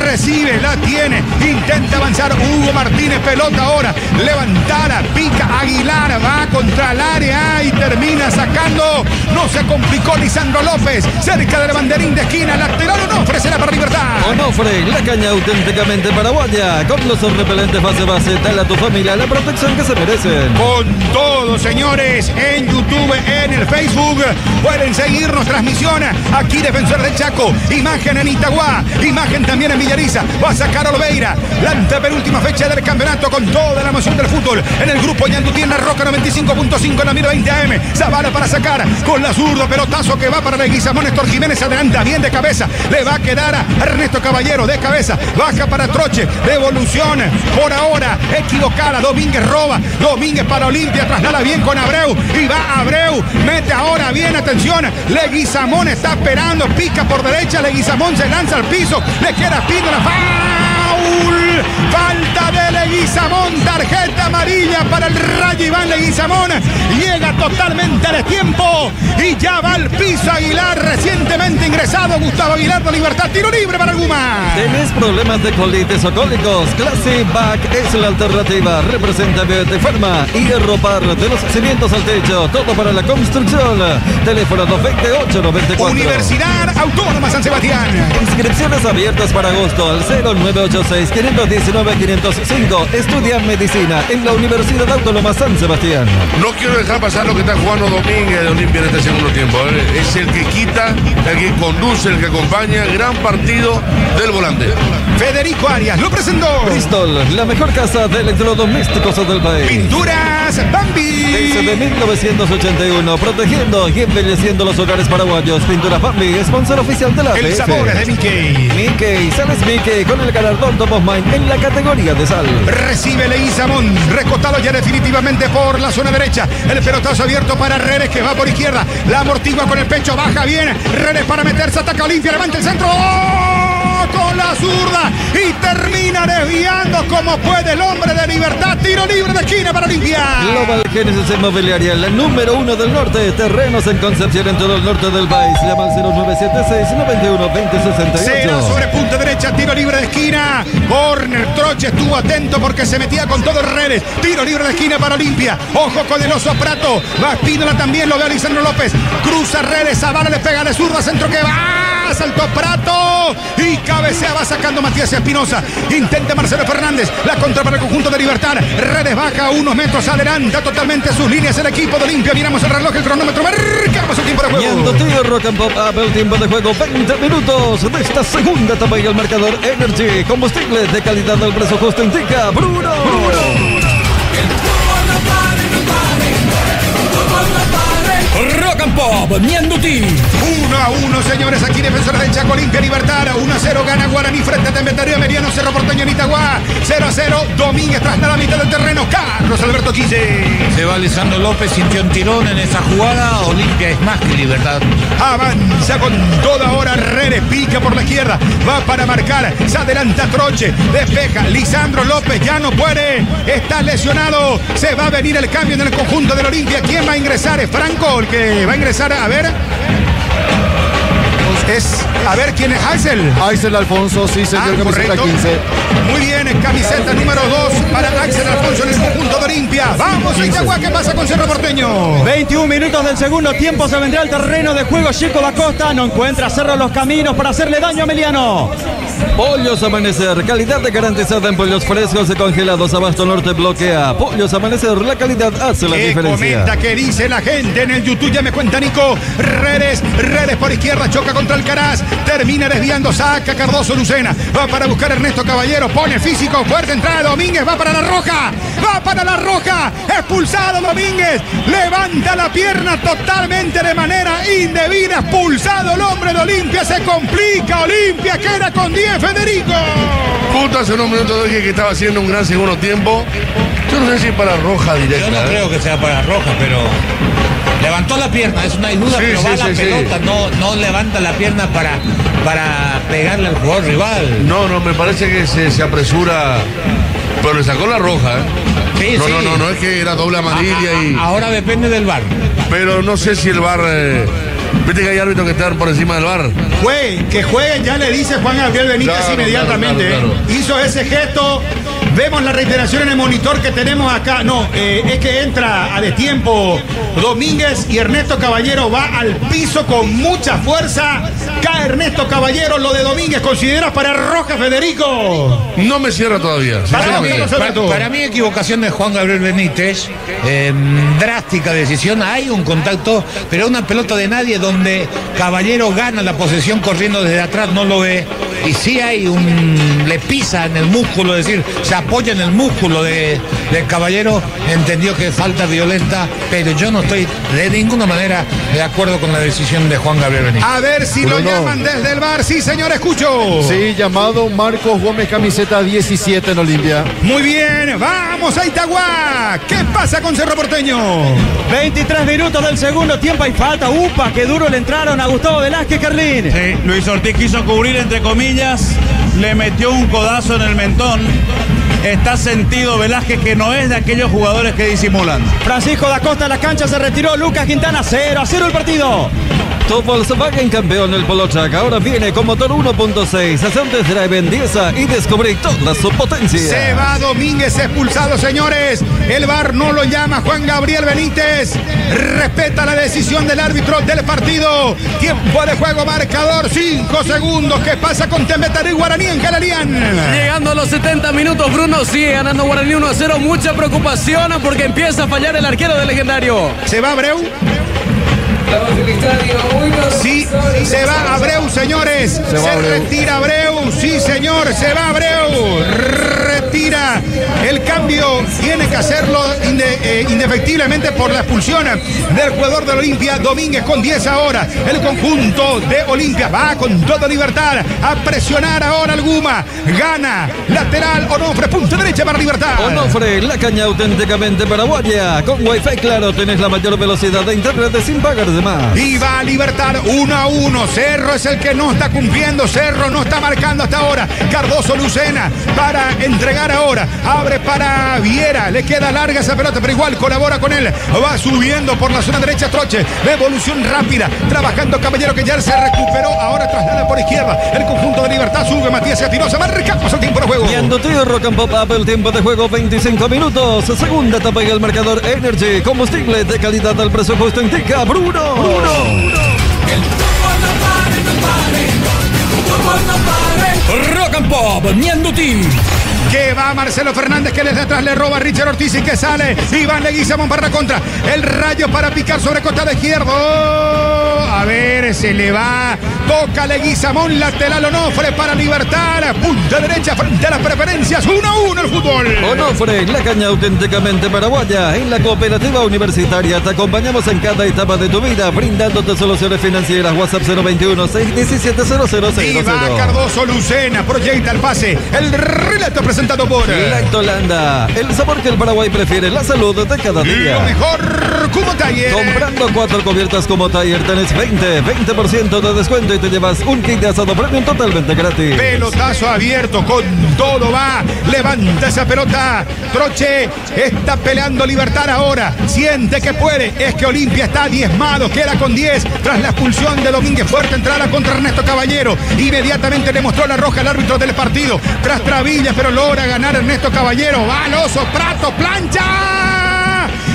recibe, la tiene, intenta avanzar Hugo Martínez, pelota ahora, levantada, pica Aguilar, va contra el área y termina sacando, no se complicó Lisandro López, cerca del banderín de esquina, lateral Onofre, será para Libertad. Onofre, la caña auténticamente paraguaya, con los repelentes base, dale a tu familia la protección que se merecen. Con todo, señores, en YouTube, en el Facebook, pueden seguirnos transmisión aquí Defensor del Chaco, Imagen en Itagua, imagen también en Villariza. Va a sacar Olveira. La antepenúltima fecha del campeonato con toda la emoción del fútbol. En el grupo Ñandutí en la Roca 95.5 en la 1020 AM. Zavala para sacar con la zurda, pelotazo que va para Leguizamón. Néstor Jiménez adelanta bien de cabeza. Le va a quedar a Ernesto Caballero de cabeza. Baja para Troche. Devolución por ahora equivocada. Domínguez roba. Domínguez para Olimpia. Traslada bien con Abreu. Y va Abreu. Mete ahora bien. Atención. Leguizamón está esperando. Pica por derecha. Leguizamón se lanza al piso. Le queda Espíndola. ¡Foul! Falta de Leguizamón. Tarjeta amarilla para el Rayo Iván Leguizamón. Llega totalmente al tiempo. Y ya va al piso Aguilar. Recientemente ingresado Gustavo Aguilar de Libertad. Tiro libre para el Guma. ¿Tenés problemas de colitis o cólicos? Classic Back es la alternativa. Representa de forma y ropar de los cimientos al techo. Todo para la construcción. Teléfono 228-94. Universidad Autónoma San Sebastián. Inscripciones abiertas para agosto al 0986-519-505. Estudia medicina en la Universidad Autónoma San Sebastián. No quiero dejar pasar lo que está jugando Domínguez de Olimpia en este segundo tiempo. Es el que quita, el que conduce, el que acompaña. Gran partido del volante. Federico Arias lo presentó. Bristol, la mejor casa de electrodomésticos del país. Pinturas Bambi. Desde 1981, protegiendo y embelleciendo los hogares paraguayos. Pinturas Bambi, sponsor oficial de la El APF. sabor es de Mickey. Mickey, sales Mickey con el galardón Top of Mind en la categoría de sal. Recibe Leguizamón, recostado ya definitivamente por la zona derecha. El pelotazo abierto para Redes que va por izquierda. La amortigua con el pecho, baja bien. Redes para meterse, ataca Olimpia, levanta el centro. ¡Oh! Con la zurda y termina desviando como puede el hombre de Libertad. Tiro libre de esquina para Olimpia. Global Génesis Inmobiliaria, la número 1 del norte. Terrenos en Concepción en todo el norte del país. Llama al 0976-91-2068. Cero sobre punta derecha, tiro libre de esquina. Corner, Troche estuvo atento porque se metía con todo Redes. Tiro libre de esquina para Olimpia. Ojo con el oso Prato. Va Espíndola también, lo ve Lisandro López. Cruza Redes, Zavala le pega de zurda, centro que va. Saltó Prato y cabecea, va sacando Matías Espinosa. Intenta Marcelo Fernández. La contra para el conjunto de Libertad. Redes baja unos metros, adelanta totalmente sus líneas el equipo de Olimpia. Miramos el reloj, el cronómetro. Marcamos el tiempo de juego. Ñandutí, Rock and Pop, abre el tiempo de juego. 20 minutos de esta segunda etapa y el marcador Energy. Combustible de calidad del precio justo indica Bruno. Rock and Pop, Ñandutí. 1-1, señores, aquí Defensores del Chaco, Olimpia, Libertad. 1-0 gana Guaraní frente a Temetario Meriano, Cerro Porteño en Itagua. 0-0, Domínguez tras la mitad del terreno. Carlos Alberto Quille. Se va Lisandro López, sintió un tirón en esa jugada. Olimpia es más que Libertad. Avanza con toda hora Redes, pica por la izquierda, va para marcar, se adelanta Troche, despeja, Lisandro López ya no puede, está lesionado, se va a venir el cambio en el conjunto del Olimpia. ¿Quién va a ingresar? Es Franco el que va a ingresar, a ver. A ver quién es Axel. Axel Alfonso, sí, señor, camiseta 15. Muy bien, camiseta número 2 para Axel Alfonso en el conjunto de Olimpia. Vamos a Itagua, ¿qué pasa con Cerro Porteño? 21 minutos del segundo tiempo, se vendrá al terreno de juego Chico da Costa, no encuentra Cerro los caminos para hacerle daño a Emiliano. Pollos Amanecer, calidad garantizada en pollos frescos y congelados. Abasto Norte bloquea. Pollos Amanecer, la calidad hace la diferencia. Comenta, ¿qué dice la gente en el YouTube? Ya me cuenta Nico. Redes por izquierda, choca contra Alcaraz, termina desviando, saca Cardoso Lucena, va para buscar Ernesto Caballero, pone físico, fuerte entrada Domínguez, va para la roja, expulsado Domínguez, levanta la pierna totalmente de manera indebida, expulsado el hombre de Olimpia, se complica Olimpia, queda con 10 Federico. Justo hace unos minutos dije que estaba haciendo un gran segundo tiempo. Yo no sé si para roja directa. Yo no creo que sea para roja, pero levantó la pierna, es una duda, Sí, pero sí, va la sí, pelota, no levanta la pierna para pegarle al jugador rival. No, me parece que se apresura, pero le sacó la roja. Sí, no es que era doble amarilla y... Ahora depende del VAR. Pero no sé si el VAR... Viste que hay árbitros que están por encima del VAR. Que jueguen, ya le dice Juan Gabriel Benítez Claro, inmediatamente. claro. Hizo ese gesto Vemos la reiteración en el monitor que tenemos acá. No, es que entra a destiempo Domínguez y Ernesto Caballero va al piso con mucha fuerza. Cae Ernesto Caballero, lo de Domínguez, ¿consideras para roja, Federico? No me cierra todavía. Para mí, equivocación de Juan Gabriel Benítez. Drástica decisión. Hay un contacto, pero una pelota de nadie donde Caballero gana la posesión corriendo desde atrás, no lo ve. Y sí hay le pisa en el músculo, es decir, se apoya en el músculo de Caballero. Entendió que falta violenta, pero yo no estoy de ninguna manera de acuerdo con la decisión de Juan Gabriel Benítez. A ver si lo llaman desde el bar. Sí, señor, escucho. Sí, llamado Marcos Gómez, camiseta 17 en Olimpia. Muy bien, vamos a Itagua. ¿Qué pasa con Cerro Porteño? 23 minutos del segundo tiempo, hay falta. Upa, qué duro le entraron a Gustavo Velázquez, Carlín. Sí, Luis Ortiz quiso cubrir entre comillas, le metió un codazo en el mentón. Está sentido Velázquez, que no es de aquellos jugadores que disimulan. Francisco da Costa en la cancha, se retiró Lucas Quintana, 0-0 el partido. Top Volkswagen campeón el Polo Track. Ahora viene con motor 1.6. Haz un test drive en Diesa y descubrí toda su potencia. Se va Domínguez expulsado, señores. El VAR no lo llama Juan Gabriel Benítez. Respeta la decisión del árbitro del partido. Tiempo de juego, marcador 5 segundos. ¿Qué pasa con Temetari Guaraní en Jalalián? Llegando a los 70 minutos, Bruno sigue ganando Guaraní 1-0. Mucha preocupación porque empieza a fallar el arquero del Legendario. ¿Se va Abreu? Sí, se va Abreu, señores. Se retira Abreu. Sí, señor, se va Abreu. Retira el cambio. Tiene que hacerlo indefectiblemente por la expulsión del jugador de Olimpia, Domínguez, con 10 ahora. El conjunto de Olimpia va con toda libertad a presionar ahora al Guma. Gana lateral Onofre, punta derecha para Libertad. Onofre, la caña auténticamente paraguaya. Con Wi-Fi claro tenés la mayor velocidad de internet sin pagar de más. Y va Libertad 1-1. Cerro es el que no está cumpliendo. Cerro no está marcando hasta ahora. Cardoso Lucena para entregar ahora. Abre para Viera. Le queda larga esa pelota, pero igual colabora con él. Va subiendo por la zona derecha Troche. Evolución rápida. Trabajando Caballero, que ya se recuperó. Ahora traslada por izquierda. El conjunto de Libertad sube. Matías Atirosa. Marcamos el tiempo de juego. Viendo tío Rock and Pop Up, el tiempo de juego 25 minutos. Segunda etapa y el marcador Energy. Combustible de calidad al precio justo indica Bruno. Rock and Pop, Ñandutí. Que va Marcelo Fernández, que desde atrás le roba a Richard Ortiz y que sale Iván Leguizamón para la contra. El Rayo para picar sobre costado izquierdo. A ver, se le va. Toca Leguizamón, lateral Onofre para Libertad. Punta derecha frente a las preferencias. 1-1 el fútbol. Onofre, la caña auténticamente paraguaya. En la Cooperativa Universitaria te acompañamos en cada etapa de tu vida, brindándote soluciones financieras. WhatsApp 021-617-0000. Y va Cardoso Lucena, proyecta el pase. El relato presentado por Lactolanda, el sabor que el Paraguay prefiere, la salud de cada día. Lo mejor como Taller. Comprando 4 cubiertas como Taller tenés 20% de descuento y te llevas un kit de asado premium totalmente gratis. Pelotazo abierto, con todo va. Levanta esa pelota. Troche está peleando Libertad ahora. Siente que puede. Es que Olimpia está diezmado. Queda con 10 tras la expulsión de Domínguez. Fuerte entrada contra Ernesto Caballero. Inmediatamente le mostró la roja al árbitro del partido. Tras trabillas, pero logra ganar Ernesto Caballero. Va al Oso Prato, plancha.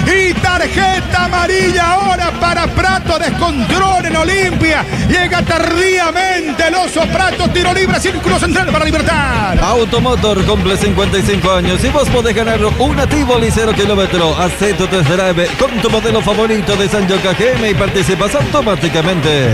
Y tarjeta amarilla ahora para Prato. Descontrol en Olimpia. Llega tardíamente el Oso Prato. Tiro libre, círculo central para Libertad. Automotor cumple 55 años y vos podés ganar una Tivoli 0 kilómetro. Haz tu test drive con tu modelo favorito de San Yoka GM y participas automáticamente.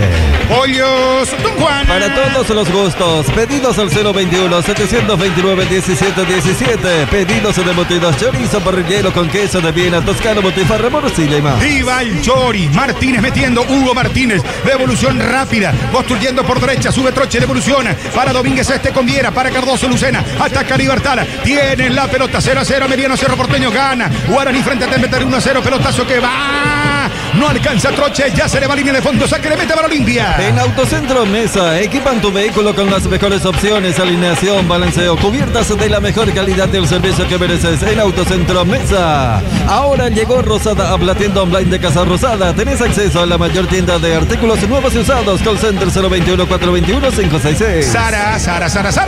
Pollos Don Juan. Para todos los gustos. Pedidos al 021-729-1717. Pedidos en embutidos, chorizo parrillero con queso de Viena, toscano, botifarra, morcilla y más. Viva el Chori. Martínez metiendo. Hugo Martínez. Devolución rápida. Construyendo por derecha. Sube Troche. Devolución para Domínguez con Viera. Para Cardoso Lucena. Ataca Libertad. Tiene la pelota. 0-0. Mediano Cerro Porteño gana. Guaraní frente a Temetari 1-0. Pelotazo que va. no alcanza Troche, ya se le va línea de fondo, saque de meta para Olimpia. En Autocentro Mesa, equipan tu vehículo con las mejores opciones, alineación, balanceo, cubiertas de la mejor calidad del servicio que mereces en Autocentro Mesa. Ahora llegó Rosada a la tienda online de Casa Rosada. Tenés acceso a la mayor tienda de artículos nuevos y usados. Call Center 021-421-566. Sara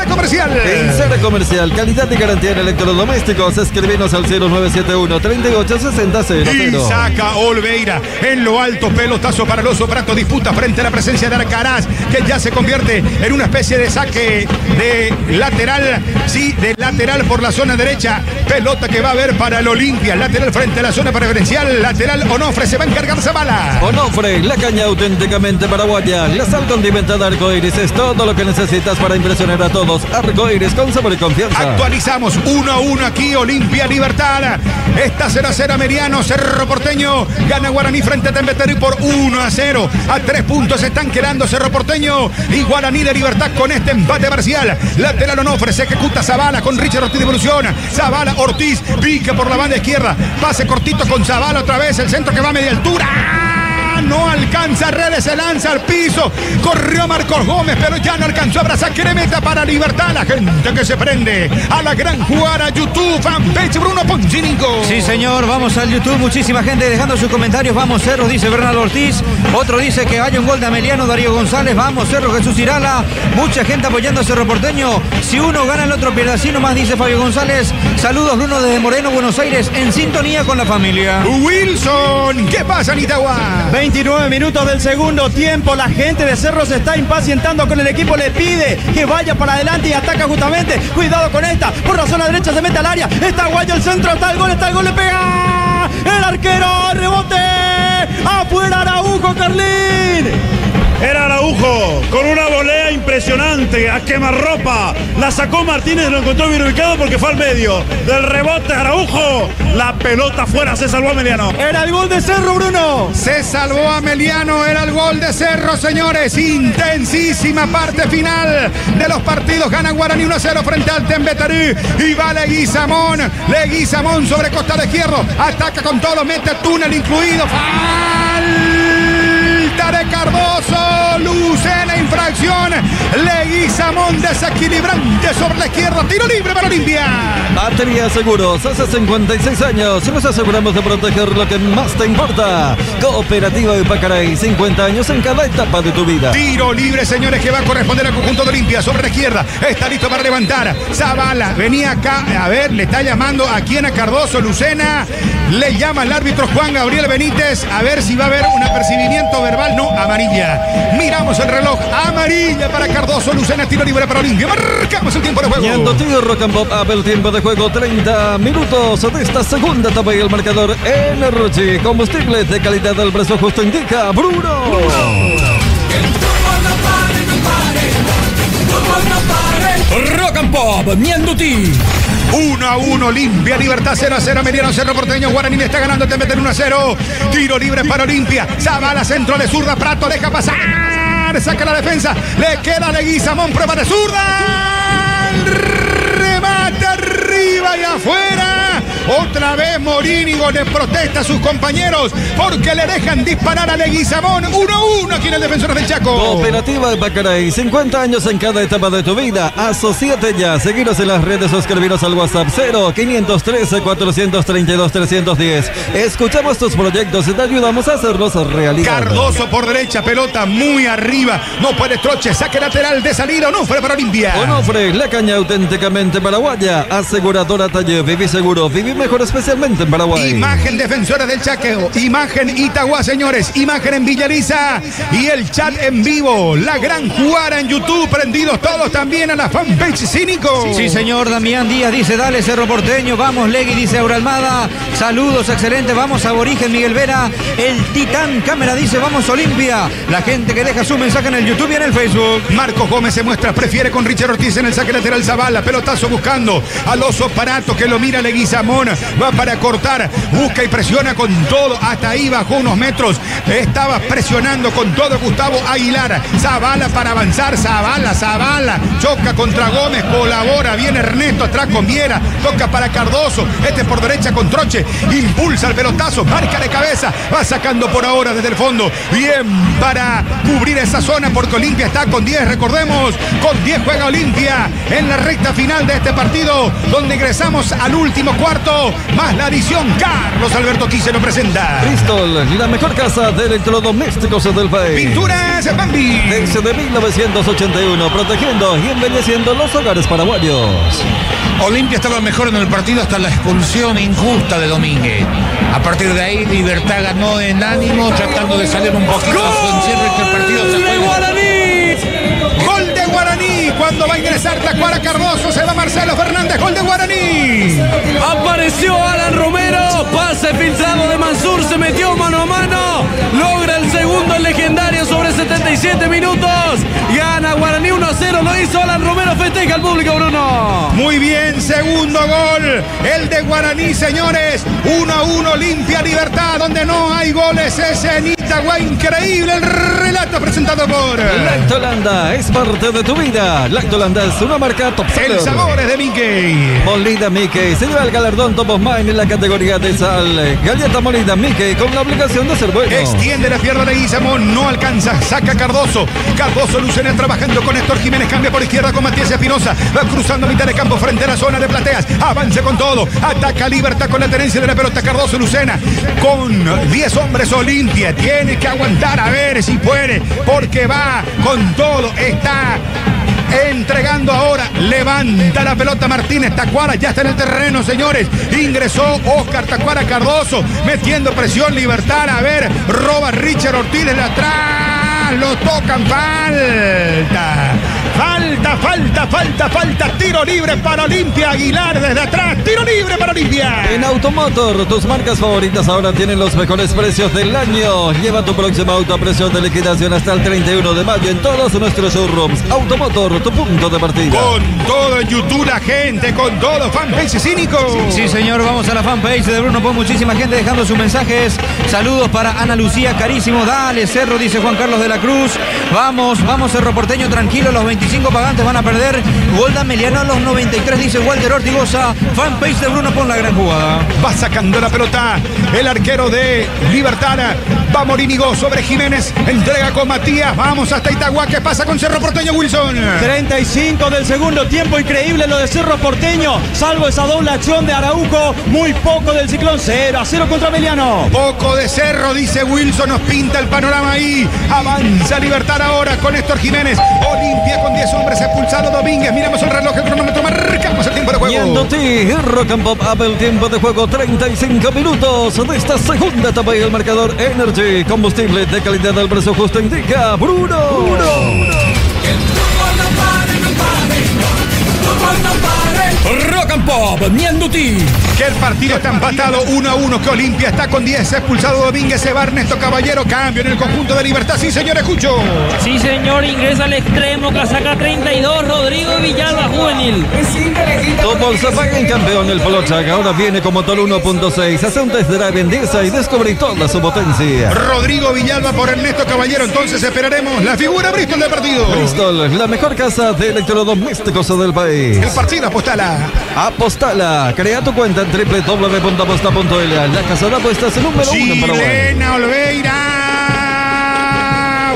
Comercial. En Sara Comercial, calidad y garantía en electrodomésticos. Escribinos al 0971-386000. Y saca Olveira en lo alto, pelotazo para el Oso Prato, disputa frente a la presencia de Alcaraz, que ya se convierte en una especie de saque de lateral, sí, de lateral por la zona derecha, pelota que va a haber para el Olimpia, lateral frente a la zona preferencial, lateral Onofre, se va a encargar Zavala. Onofre, la caña auténticamente paraguaya, la sal condimentada Arcoiris es todo lo que necesitas para impresionar a todos. Arcoiris con sabor y confianza. Actualizamos 1-1 aquí, Olimpia Libertad. Está 0-0 Meriano, Cerro Porteño gana Guaraní frente a Tembeterí por 1-0. A 3 puntos se están quedando Cerro Porteño y Guaraní de Libertad con este empate parcial. Lateral Onofre, se ejecuta Zavala con Richard Ortiz de evolución. Zavala, Ortiz, pica por la banda izquierda. Pase cortito con Zavala otra vez, el centro que va a media altura. No alcanza Redes, se lanza al piso. Corrió Marcos Gómez, pero ya no alcanzó a abrazar. Meta para Libertad. La gente que se prende a la gran jugada. YouTube, fanpage Bruno Poncinico. Sí, señor, vamos al YouTube. Muchísima gente dejando sus comentarios. Vamos, Cerro, dice Bernardo Ortiz. Otro dice que hay un gol de Ameliano, Darío González. Vamos, Cerro, Jesús Irala. Mucha gente apoyando a Cerro Porteño. Si uno gana, el otro pierde. Así nomás, dice Fabio González. Saludos, Bruno, desde Moreno, Buenos Aires, en sintonía con la familia. Wilson, ¿qué pasa, Nitagua? 29 minutos del segundo tiempo. La gente de Cerro se está impacientando con el equipo. Le pide que vaya para adelante y ataca justamente. Cuidado con esta. Por la zona derecha se mete al área. Está Guayo el centro. Está el gol, le pega. El arquero, rebote. Afuera Araujo, Carlín. Era Araujo con una volea impresionante a quemarropa. La sacó Martínez, lo encontró bien ubicado porque fue al medio. Del rebote Araujo, la pelota afuera, se salvó Ameliano. Era el gol de Cerro, Bruno. Se salvó Ameliano, era el gol de Cerro, señores. Intensísima parte final de los partidos. Gana Guaraní 1-0 frente al Tembeterí. Y va Leguizamón. Leguizamón sobre costado izquierdo. Ataca con todo, mete túnel incluido. Falta de Cardoso. Lucena, infracción. Leguizamón desequilibrante sobre la izquierda. Tiro libre para Olimpia. Batería Seguros, hace 56 años nos aseguramos de proteger lo que más te importa. Cooperativa de Pacaray, 50 años en cada etapa de tu vida. Tiro libre, señores, que va a corresponder al conjunto de Olimpia. Sobre la izquierda, está listo para levantar. Zavala, venía acá, a ver, le está llamando a quien, a Cardoso. Lucena, le llama al árbitro Juan Gabriel Benítez, a ver si va a haber un apercibimiento verbal. No, amarilla. Miramos el reloj, amarilla para Cardoso. Lucena, tiro libre para Olimpia. Marcamos el tiempo de juego. Ñandotío Rock and Pop, el tiempo de juego, 30 minutos de esta segunda etapa y el marcador Energy. Combustible de calidad al precio justo indica Bruno. Rock and Pop, Ñandutí. 1-1, Olimpia, Libertad 0-0, Mediano, Cerro Porteño, Guaraní está ganando, te meten 1-0. Tiro libre para Olimpia. Zavala, centro de zurda, Prato deja pasar. Saca la defensa, le queda Leguizamón, prueba de zurda. Remate arriba y afuera. Otra vez Morínigo le protesta a sus compañeros porque le dejan disparar a Leguizamón. 1-1 aquí en el Defensor del Chaco. Cooperativa de Pacaray, 50 años en cada etapa de tu vida. Asociate ya, seguiros en las redes, suscribiros al WhatsApp 0513-432-310. Escuchamos tus proyectos y te ayudamos a hacerlos realidad. Cardoso por derecha, pelota muy arriba. No puede Troche, saque lateral de salida. Onofre para Olimpia. Onofre, la caña auténticamente paraguaya. Aseguradora Talle, viví seguro, viví mejor, especialmente en Paraguay. Imagen Defensores del Chaco, imagen Itagua, señores, imagen en Villariza y el chat en vivo. La gran jugada en YouTube, prendidos todos también a la fanpage Cínico. Sí, señor. Damián Díaz dice, dale Cerro Porteño, vamos Legui, dice Aura Almada. Saludos, excelente, vamos Aborigen, Miguel Vera. El Titán Cámara dice, vamos Olimpia. La gente que deja su mensaje en el YouTube y en el Facebook. Marcos Gómez se muestra, prefiere con Richard Ortiz en el saque lateral. Zavala, pelotazo buscando al Oso Parato que lo mira Leguizamón. Salmón va para cortar, busca y presiona con todo, hasta ahí bajó unos metros, estaba presionando con todo Gustavo Aguilar. Zavala para avanzar, Zavala, choca contra Gómez, colabora, viene Ernesto atrás con Viera, toca para Cardoso, por derecha con Troche, impulsa el pelotazo, marca de cabeza, va sacando por ahora desde el fondo, bien para cubrir esa zona porque Olimpia está con 10, recordemos, con 10 juega Olimpia en la recta final de este partido, donde ingresamos al último cuarto, más la adición. Carlos Alberto Quise lo presenta. Bristol, la mejor casa de electrodomésticos del país. Pinturas Bambi. Desde 1981, protegiendo y embelleciendo los hogares paraguayos. Olimpia estaba mejor en el partido hasta la expulsión injusta de Domínguez. A partir de ahí, Libertad ganó en ánimo, tratando de salir un poquito de su encierro y que el partido se juegue. Gol de Guaraní, cuando va a ingresar Tacuara Cardoso, se va Marcelo Fernández, gol de Guaraní. Apareció Alan Romero, pase filtrado de Mansur, se metió mano a mano, logra el segundo legendario sobre 77 minutos, gana Guaraní 1-0, lo hizo Alan Romero, festeja al público, Bruno. Muy bien, segundo gol, el de Guaraní, señores, 1-1 Olimpia Libertad, donde no hay goles, ese en Itagüí, increíble el relato presentado por Lactolanda, es parte de tu vida. Lactolanda es una marca top seller. El sabor es de Mickey. Molida Mickey se lleva el galardón Top of Mind en la categoría de sal. Galleta molida Mickey con la obligación de ser bueno. Extiende la pierna de Guillermo, no alcanza, saca Cardoso. Cardoso Lucena trabajando con Héctor Jiménez, cambia por izquierda con Matías Espinosa, va cruzando mitad de campo frente a la zona de Plateas, avance con todo, ataca Libertad con la tenencia de la pelota. Cardoso Lucena con 10 hombres Olimpia, tiene que aguantar a ver si puede, porque va con todo, está entregando ahora, levanta la pelota Martínez, Tacuara ya está en el terreno, señores, ingresó Oscar Tacuara Cardoso, metiendo presión Libertad, a ver, roba Richard Ortiz de atrás, lo tocan, falta, tiro libre para Olimpia, Aguilar desde atrás, tiro libre para Olimpia. En Automotor, tus marcas favoritas ahora tienen los mejores precios del año. Lleva tu próximo auto a precio de liquidación hasta el 31 de mayo en todos nuestros showrooms. Automotor, tu punto de partida. Con todo en YouTube la gente, con todo, fanpage cínico. Sí, señor, vamos a la fanpage de Bruno, pues muchísima gente dejando sus mensajes. Saludos para Ana Lucía, carísimo, dale Cerro, dice Juan Carlos de la Cruz. Vamos Cerro Porteño, tranquilo, los 25 pagantes van a perder. Gol de Meliano a los 93, dice Walter Ortigosa. Fanpage de Bruno con la gran jugada. Va sacando la pelota el arquero de Libertad. Va Morínigo sobre Jiménez. Entrega con Matías. Vamos hasta Itagüí. ¿Qué pasa con Cerro Porteño, Wilson? 35 del segundo tiempo. Increíble lo de Cerro Porteño. Salvo esa doble acción de Araujo. Muy poco del Ciclón. 0-0 contra Meliano. Poco de Cerro, dice Wilson. Nos pinta el panorama ahí. Avanza Libertad ahora con Héctor Jiménez. Olimpia con 10 hombres. Expulsado Domínguez. Miramos el reloj, el cronómetro. Marcamos el tiempo de juego. Yéndote, Rock and Pop abre el tiempo de juego. 35 minutos de esta segunda etapa y el marcador Energy. Combustible de calidad al precio justo indica Bruno. Rock and Pop, Mianduti. Que el partido está empatado 1-1, que Olimpia está con 10, expulsado Domínguez, se va Ernesto Caballero, cambio en el conjunto de Libertad, sí señor, escucho. Sí señor, ingresa al extremo, casaca 32, Rodrigo Villalba, juvenil. Topol Zapagen, campeón el Polo Chac, ahora viene con motor 1.6, hace un test drive en Diesa y descubrí toda su potencia. Rodrigo Villalba por Ernesto Caballero, entonces esperaremos la figura Bristol del partido. Bristol, la mejor casa de electrodomésticos del país. El partido Apostala, crea tu cuenta en www.aposta.la, la casa de apuestas número 1 en Paraguay. Chilena Olveira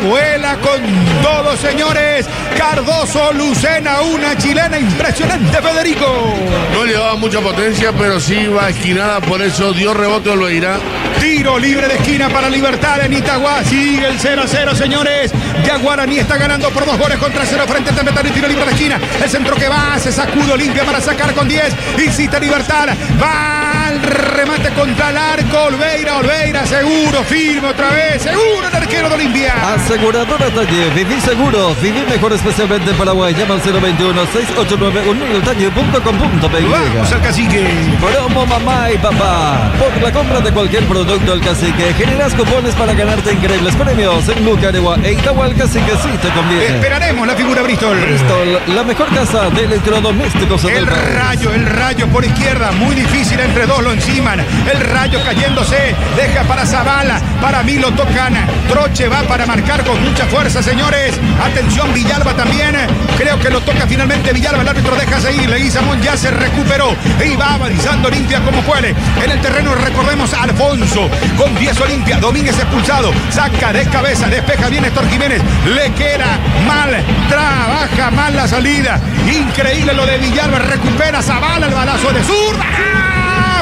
vuela con todo, señores. Cardoso Lucena, una chilena impresionante, Federico. No llevaba mucha potencia, pero sí iba esquinada, por eso dio rebote Olveira. Tiro libre de esquina para Libertad en Itagüí. Sigue el 0-0, señores. Ya Guaraní está ganando por 2 goles contra 0 frente a Temetán y tiro libre de esquina. El centro que va, se sacude Olimpia para sacar con 10. Insiste Libertad. Va al remate contra el arco. Olveira, seguro, firme otra vez. Seguro el arquero de Olimpia. Aseguradora Talle, viví seguro, viví mejor especialmente en Paraguay. Llama al 021-689-1000talle.com.py. Vamos al cacique. Promo mamá y papá. Por la compra de cualquier producto Producto El Cacique. Generas cupones para ganarte increíbles premios en Bucaregua e Itagua. El Cacique sí te conviene. Esperaremos la figura Bristol. Bristol, la mejor casa de electrodomésticos. El rayo por izquierda, muy difícil, entre dos lo enciman. El Rayo cayéndose, deja para Zavala, para mí lo tocan. Troche va para marcar con mucha fuerza, señores. Atención, Villalba también. Creo que lo toca finalmente Villalba. El árbitro deja seguir. Leguizamón ya se recuperó y va avanzando Olimpia como puede. En el terreno recordemos a Alfonso con 10 Olimpia. Domínguez expulsado. Saca de cabeza, despeja bien Néstor Jiménez. Le queda mal, trabaja mal la salida. Increíble lo de Villalba. Recupera Zavala el balazo de zurda.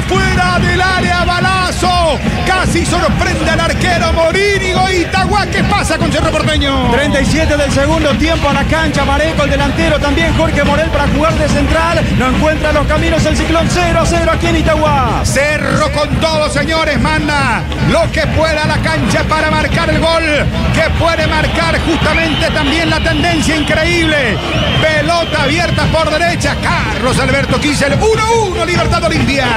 Fuera del área, balazo. Casi sorprende al arquero Morínigo. Itagua, ¿qué pasa con Cerro Porteño? 37 del segundo tiempo a la cancha. Mareco, el delantero, también Jorge Morel para jugar de central. No encuentra los caminos el Ciclón. 0-0 aquí en Itagua. Cerro con todo, señores. Manda lo que pueda a la cancha para marcar el gol. Que puede marcar justamente también la tendencia increíble. Pelota abierta por derecha. Carlos Alberto Kisel. 1-1, Libertad Olimpia.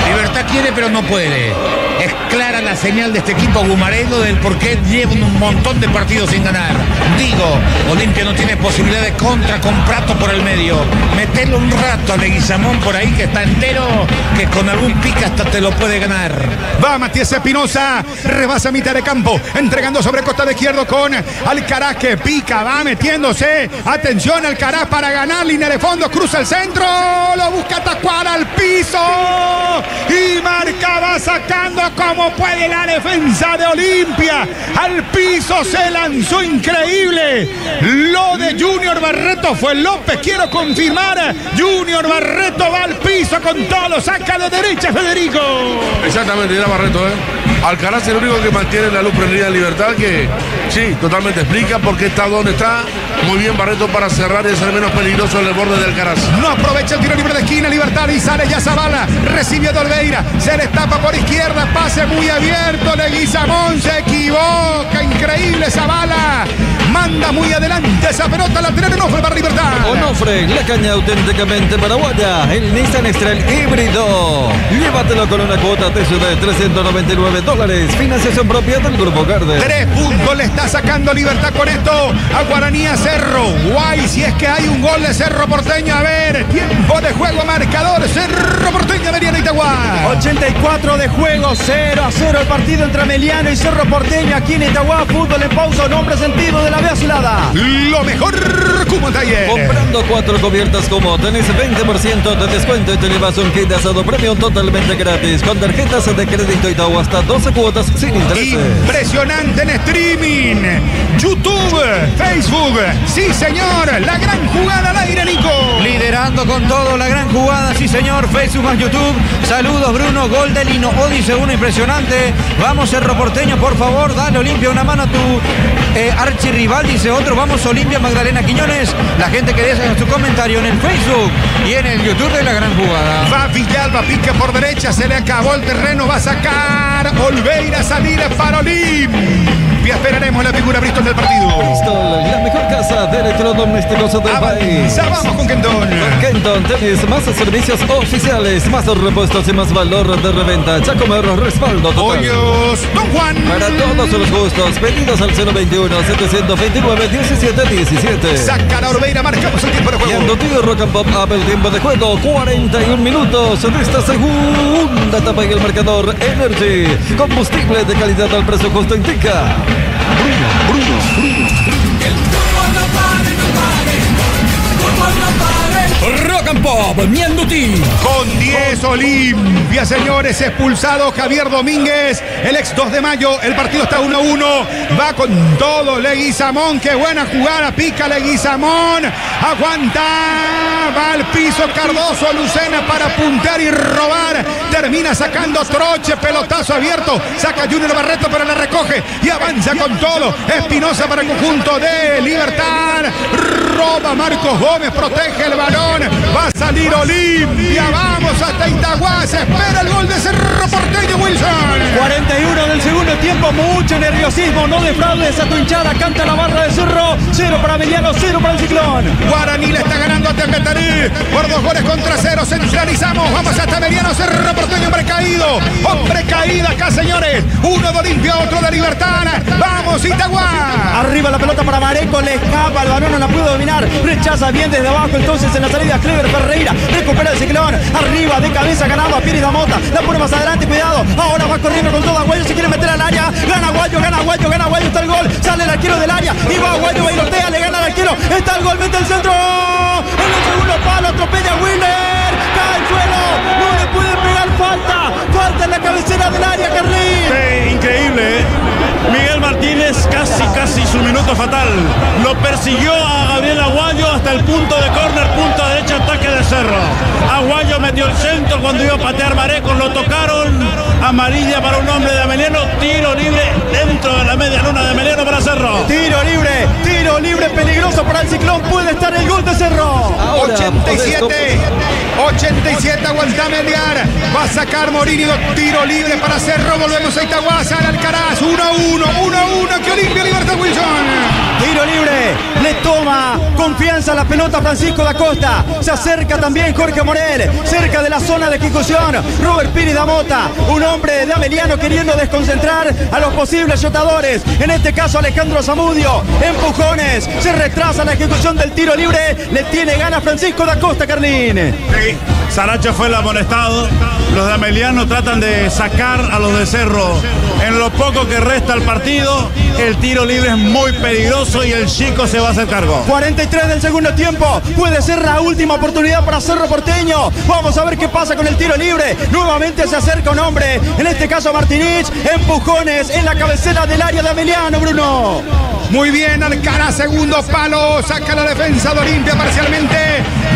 Libertad quiere pero no puede. Es clara la señal de este equipo gumareño del por qué lleva un montón de partidos sin ganar. Digo, Olimpia no tiene posibilidad de contra con Prato por el medio. Metelo un rato a Leguizamón por ahí que está entero, que con algún pica hasta te lo puede ganar. Va Matías Espinosa, rebasa mitad de campo, entregando sobre costa de izquierdo con Alcaraz que pica, va metiéndose. Atención, Alcaraz para ganar, línea de fondo, cruza el centro, lo busca Tacuar al piso. Y marca, va sacando como puede la defensa de Olimpia. Al piso se lanzó increíble. Lo de Junior Barreto fue López, quiero confirmar. Junior Barreto va al piso con todo, saca de derecha Federico. Exactamente, era Barreto, Alcaraz es el único que mantiene la luz prendida en Libertad, que sí, totalmente explica por qué está donde está. Muy bien Barreto para cerrar y ser menos peligroso en el borde del Alcaraz. No aprovecha el tiro libre de esquina, Libertad, y sale ya Zavala. Recibió de Olveira, se le tapa por izquierda, pase muy abierto. Leguizamón se equivoca, increíble Zavala. Manda muy adelante esa pelota, la tiene Onofre para Libertad. Onofre, la caña auténticamente paraguaya. El Nissan X-Trail híbrido. Llévatelo con una cuota de $399. Financiación propia del Grupo Gardel. 3 puntos le está sacando Libertad con esto a Guaraní, a Cerro. Guay, si es que hay un gol de Cerro Porteño. A ver, tiempo de juego, marcador. Cerro Porteño, Meliano, Itagua. 84 de juego, 0-0 el partido entre Meliano y Cerro Porteño aquí en Itagua. Fútbol en pausa, nombre sentido de la vía azulada. Lo mejor, como taller. Comprando 4 cubiertas como tenés 20% de descuento y te llevas un kit de asado premium totalmente gratis con tarjetas de crédito Itagua hasta 12 cuotas sin intereses. Impresionante en streaming, YouTube, Facebook. Sí, señor, la gran jugada al aire, Nico. Liderando con todo la gran jugada, sí, señor. Facebook más YouTube. Saludos, Bruno. Gol de Lino Odice, uno impresionante. Vamos, Cerro Porteño, por favor, dale, Olimpia, una mano a tu archirrival, dice otro. Vamos, Olimpia, Magdalena Quiñones. La gente que deja su comentario en el Facebook y en el YouTube de la gran jugada. Va Villalba, pica por derecha, se le acabó el terreno, va a sacar Olveira, salir para Olimpia. Esperaremos la figura Bristol del partido. Bristol, la mejor casa de electrodomésticos del país. Vamos con Kenton. Con Kenton tenés más servicios oficiales, más repuestos y más valor de reventa. Chacomer, respaldo total. Pollos Don Juan. Para todos los gustos, pedidos al 021-729-1717. Saca la Olveira, marcamos el tiempo de juego. Y Andutido Rock and Pop abre el tiempo de juego, 41 minutos de esta segunda etapa en el marcador. Energy, combustible de calidad al precio justo indica. Bruno. Rock and Pop, Mianduti. Con 10 Olimpia, señores, expulsado Javier Domínguez, el ex 2 de mayo, el partido está 1-1, va con todo Leguizamón, qué buena jugada, pica Leguizamón, aguanta, va al piso Cardoso, Lucena para apuntar y robar, termina sacando Troche, pelotazo abierto, saca Junior Barreto pero la recoge y avanza con todo, Espinosa para el conjunto de Libertad, roba Marcos Gómez, protege el balón, va a salir Olimpia, vamos hasta Itagua, se espera el gol de Cerro Porteño, Wilson. 41 del segundo tiempo, mucho nerviosismo, no defraudes a tu hinchada, canta la barra de Cerro, 0 para Meliano, 0 para el Ciclón. Guaraní le está ganando ganando Temetari por 2-0. Centralizamos, vamos hasta Emiliano Cerro Porteño, hombre caído acá, señores. Uno de Olimpia, otro de Libertad. Vamos, Itagua. Arriba la pelota para Mareco, le escapa, el balón no la pudo dominar, rechaza bien desde abajo, entonces en la salida Clever Ferreira, recupera el ciclón, arriba de cabeza ganado a Piri Damota, la pone más adelante, cuidado, ahora va corriendo con todo Aguayo, se quiere meter al área, gana Aguayo, está el gol, sale el arquero del área, y va Aguayo, bailotea, le gana al arquero, está el gol, mete el centro, en el segundo palo, atropella a Willer, cae al suelo, no le puede pegar, falta en la cabecera del área, Carlín. Sí, increíble, Miguel Martínez, casi su minuto fatal. Lo persiguió a Gabriel Aguayo hasta el punto de córner, punta derecha, ataque de Cerro. Aguayo metió el centro cuando iba a patear Mareco, lo tocaron. Amarilla para un hombre de Ameliano, tiro libre dentro de la media luna de Ameliano para Cerro. Tiro libre peligroso para el Ciclón, puede estar el gol de Cerro. Ahora, 87, aguanta Meliar, va a sacar Morini, tiro libre para Cerro, volvemos a Itagua, sale Alcaraz, 1-1, que Olimpia Libertad Wilson. Tiro libre, le toma confianza la pelota Francisco da Costa, se acerca también Jorge Morel, cerca de la zona de ejecución, Robert Piri Damota, un hombre de Ameliano queriendo desconcentrar a los posibles shotadores, en este caso Alejandro Zamudio, empujones, se retrasa la ejecución del tiro libre, le tiene ganas Francisco da Costa, Carlín. Sí, Saracho fue el amonestado, los de Ameliano tratan de sacar a los de Cerro, en lo poco que resta el partido, el tiro libre es muy peligroso y el chico se va a hacer cargo. 43 del segundo tiempo, puede ser la última oportunidad para Cerro Porteño, vamos a ver qué pasa con el tiro libre, nuevamente se acerca un hombre, en este caso Martinich, empujones en la cabecera del área de Ameliano, Bruno. Muy bien, Alcaraz, segundo palo, saca la defensa de Olimpia parcialmente,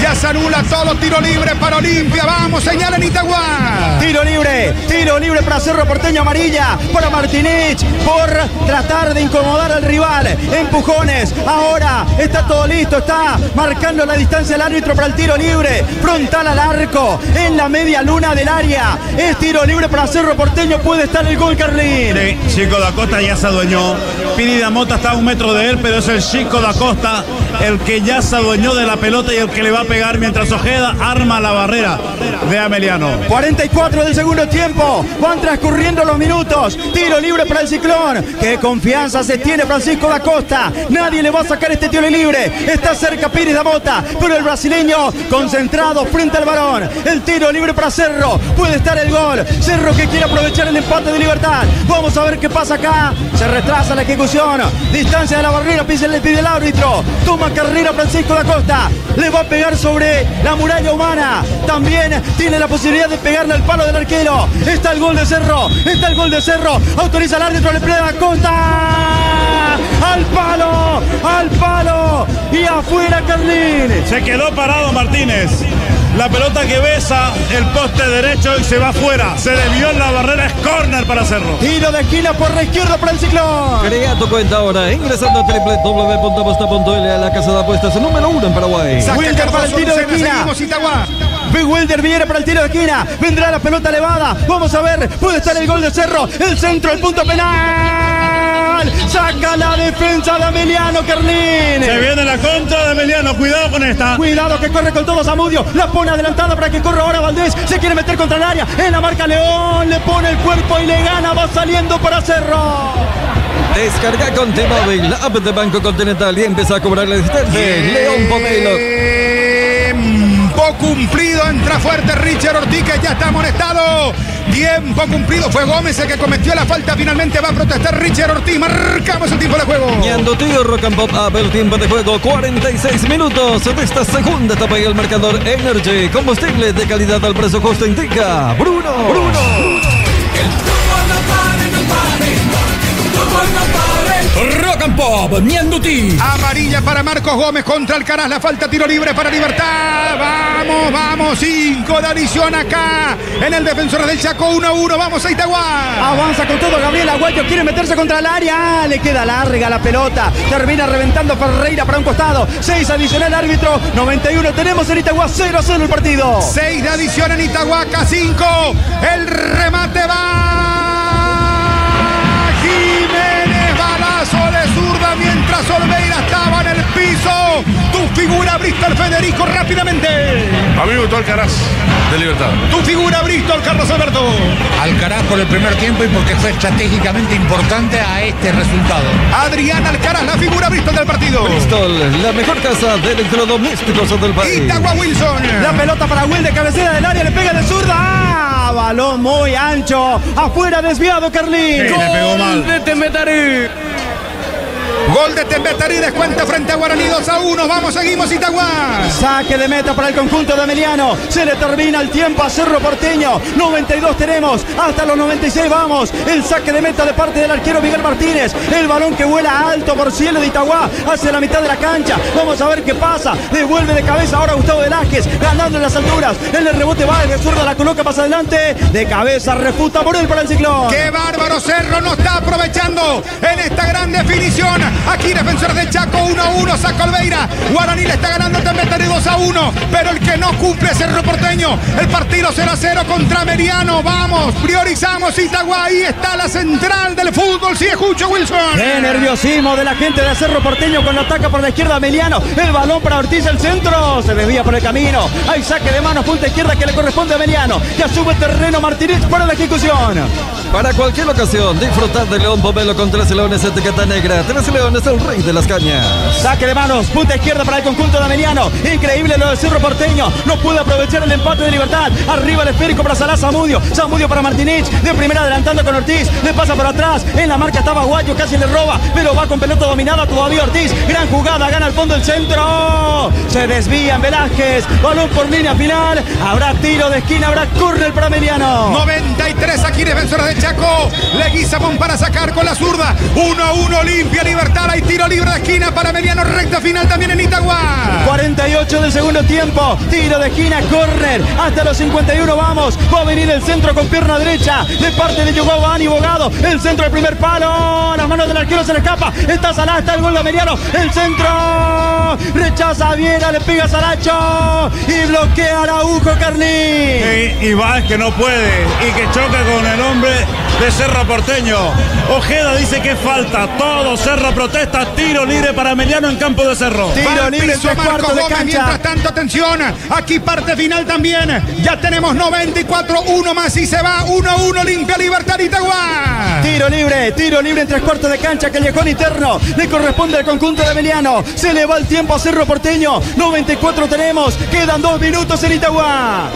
ya se anula todo, tiro libre para Olimpia, vamos, señala en Itagua. Tiro libre para Cerro Porteño, amarilla para Martinich, por tratar de incomodar al rival, empujones, ahora está todo listo, está marcando la distancia el árbitro para el tiro libre, frontal al arco, en la media luna del área, es tiro libre para Cerro Porteño, puede estar el gol, Carlín. Sí, Chico da Costa ya se adueñó, Piri Damota está a 1 metro de él, pero es el Chico da Costa el que ya se adueñó de la pelota y el que le va a pegar mientras Ojeda arma la barrera de Ameliano. 44 del segundo tiempo, van transcurriendo los minutos, tiro libre para el Ciclón, qué confianza se tiene Francisco da Costa, nadie le va a sacar este tiro libre, está cerca Piri Damota, pero el brasileño concentrado frente al varón, el tiro libre para Cerro, puede estar el gol, Cerro que quiere aprovechar el empate de Libertad, vamos a ver qué pasa acá, se retrasa la ejecución, distancia de la barrera, le pide el árbitro, toma carrera Francisco da Costa, le va a pegar sobre la muralla humana, también tiene la posibilidad de pegarle al palo del arquero, está el gol de Cerro, autoriza el árbitro, le pide a Costa, al palo, y afuera Carlín. Se quedó parado Martínez, la pelota que besa el poste derecho y se va afuera, se desvió en la barrera, es córner para Cerro. Tiro de esquina por la izquierda para el Ciclón. Crea tu cuenta ahora, ingresando a www.apuesta.cl, la casa de apuestas número 1 en Paraguay. Wilder para el tiro de esquina. Wilder viene para el tiro de esquina, vendrá la pelota elevada, vamos a ver, puede estar el gol de Cerro, el centro, el punto penal, saca la defensa de Ameliano, Carlín. Se viene la contra de Ameliano, cuidado con esta. Cuidado que corre con todo Zamudio, la pone adelantada para que corra ahora Valdés, se quiere meter contra el área, en la marca León, le pone el cuerpo y le gana, va saliendo para Cerro. Descarga con T-Mobile, la app de Banco Continental y empieza a cobrar la distancia. León Pomelo. Tiempo cumplido, entra fuerte Richard Ortiz, que ya está amonestado. Tiempo cumplido, fue Gómez el que cometió la falta, finalmente va a protestar Richard Ortiz, marcamos el tiempo de juego. Ñando tío Rock and Pop, a el tiempo de juego, 46 minutos de esta segunda etapa y el marcador Energy, combustible de calidad al precio justo, indica Bruno. Rock and Pop, Ñanduti. Amarilla para Marcos Gómez contra Alcaraz, la falta, tiro libre para Libertad. Vamos, 5 de adición acá en el Defensor del Chaco, 1-1, vamos a Itagua. Avanza con todo Gabriel Aguayo, quiere meterse contra el área, le queda larga la pelota, termina reventando Ferreira para un costado, 6 adicional árbitro, 91, tenemos en Itagua 0-0 el partido. 6 de adición en Itahuaca, 5, el remate va. Jiménez, balazo de zurda mientras Olveira estaba en el piso. Tu figura Bristol, Federico, rápidamente. A mí me gustó Alcaraz de Libertad. Tu figura, Bristol, Carlos Alberto. Alcaraz por el primer tiempo y porque fue estratégicamente importante a este resultado. Adrián Alcaraz, la figura Bristol del partido. Bristol, la mejor casa de electrodomésticos del país. Itagua Wilson. La pelota para Will de cabecera del área, le pega de zurda. ¡Ah! Balón muy ancho. Afuera, desviado, Carlín. Sí, le pegó mal. De Tembetarí. Gol de Tembetarí, descuenta frente a Guaraní 2-1. Vamos, seguimos, Itagua. Saque de meta para el conjunto de Emiliano. Se le termina el tiempo a Cerro Porteño. 92 tenemos, hasta los 96 vamos. El saque de meta de parte del arquero Miguel Martínez. El balón que vuela alto por cielo de Itagua hacia la mitad de la cancha. Vamos a ver qué pasa. Devuelve de cabeza ahora Gustavo Velázquez, ganando en las alturas. En el rebote va de zurda, la coloca más adelante. De cabeza refuta por él para el Ciclón. ¡Qué bárbaro! Cerro no está aprovechando en esta gran definición. Aquí Defensor del Chaco 1-1, saca Olveira. Guaraní le está ganando Tembetarí 2-1, pero el que no cumple es Cerro Porteño. El partido 0-0 contra Meriano. Vamos, priorizamos Itagua. Ahí está la central del fútbol. Sí, escucho, Wilson. Qué nerviosismo de la gente de Cerro Porteño cuando ataca por la izquierda Meliano. El balón para Ortiz, el centro. Se desvía por el camino. Hay saque de manos, punta izquierda que le corresponde a Meliano. Ya sube el terreno Martínez para la ejecución. Para cualquier ocasión, disfrutar de León Pomelo con Tres Leones etiqueta negra. Tres Leones, el rey de las cañas. Saque de manos, punta izquierda para el conjunto de Meliano. Increíble lo del Cerro Porteño. No puede aprovechar el empate de Libertad. Arriba el esférico para Salah Zamudio. Zamudio para Martínez. De primera adelantando con Ortiz. Le pasa por atrás. En la marca estaba Guayo, casi le roba. Pero va con pelota dominada todavía Ortiz. Gran jugada, gana al fondo el centro. Se desvían Velázquez. Balón por línea final. Habrá tiro de esquina, habrá córner para Meliano. 93 aquí Defensores de Chaco. Leguizamón para sacar con la zurda. 1-1 Olimpia Libertad. Hay tiro libre de esquina para Meliano. Recta final también en Itagua. 48 del segundo tiempo. Tiro de esquina, córner. Hasta los 51 vamos. Va a venir el centro con pierna derecha. De parte de Giovanni Bogado. El centro del primer palo. Las manos del arquero se le escapa. Está Salah, está el gol de Meliano. El centro. Rechaza Viera, le pega Saracho. Y bloquea Araujo, Carlín. Y Vázquez que no puede. Y que choca con el hombre de Cerro Porteño. Ojeda dice que falta. Todo Cerro protesta. Tiro libre para Meliano en campo de Cerro. Tiro libre, tres cuartos de cancha. Mientras tanto, atención. Aquí parte final también. Ya tenemos 94. Uno más y se va. 1-1 Olimpia Libertad Itagua. Tiro libre en tres cuartos de cancha. Callejón interno. Le corresponde al conjunto de Meliano. Se le va el tiempo a Cerro Porteño. 94 tenemos. Quedan 2 minutos en Itagua.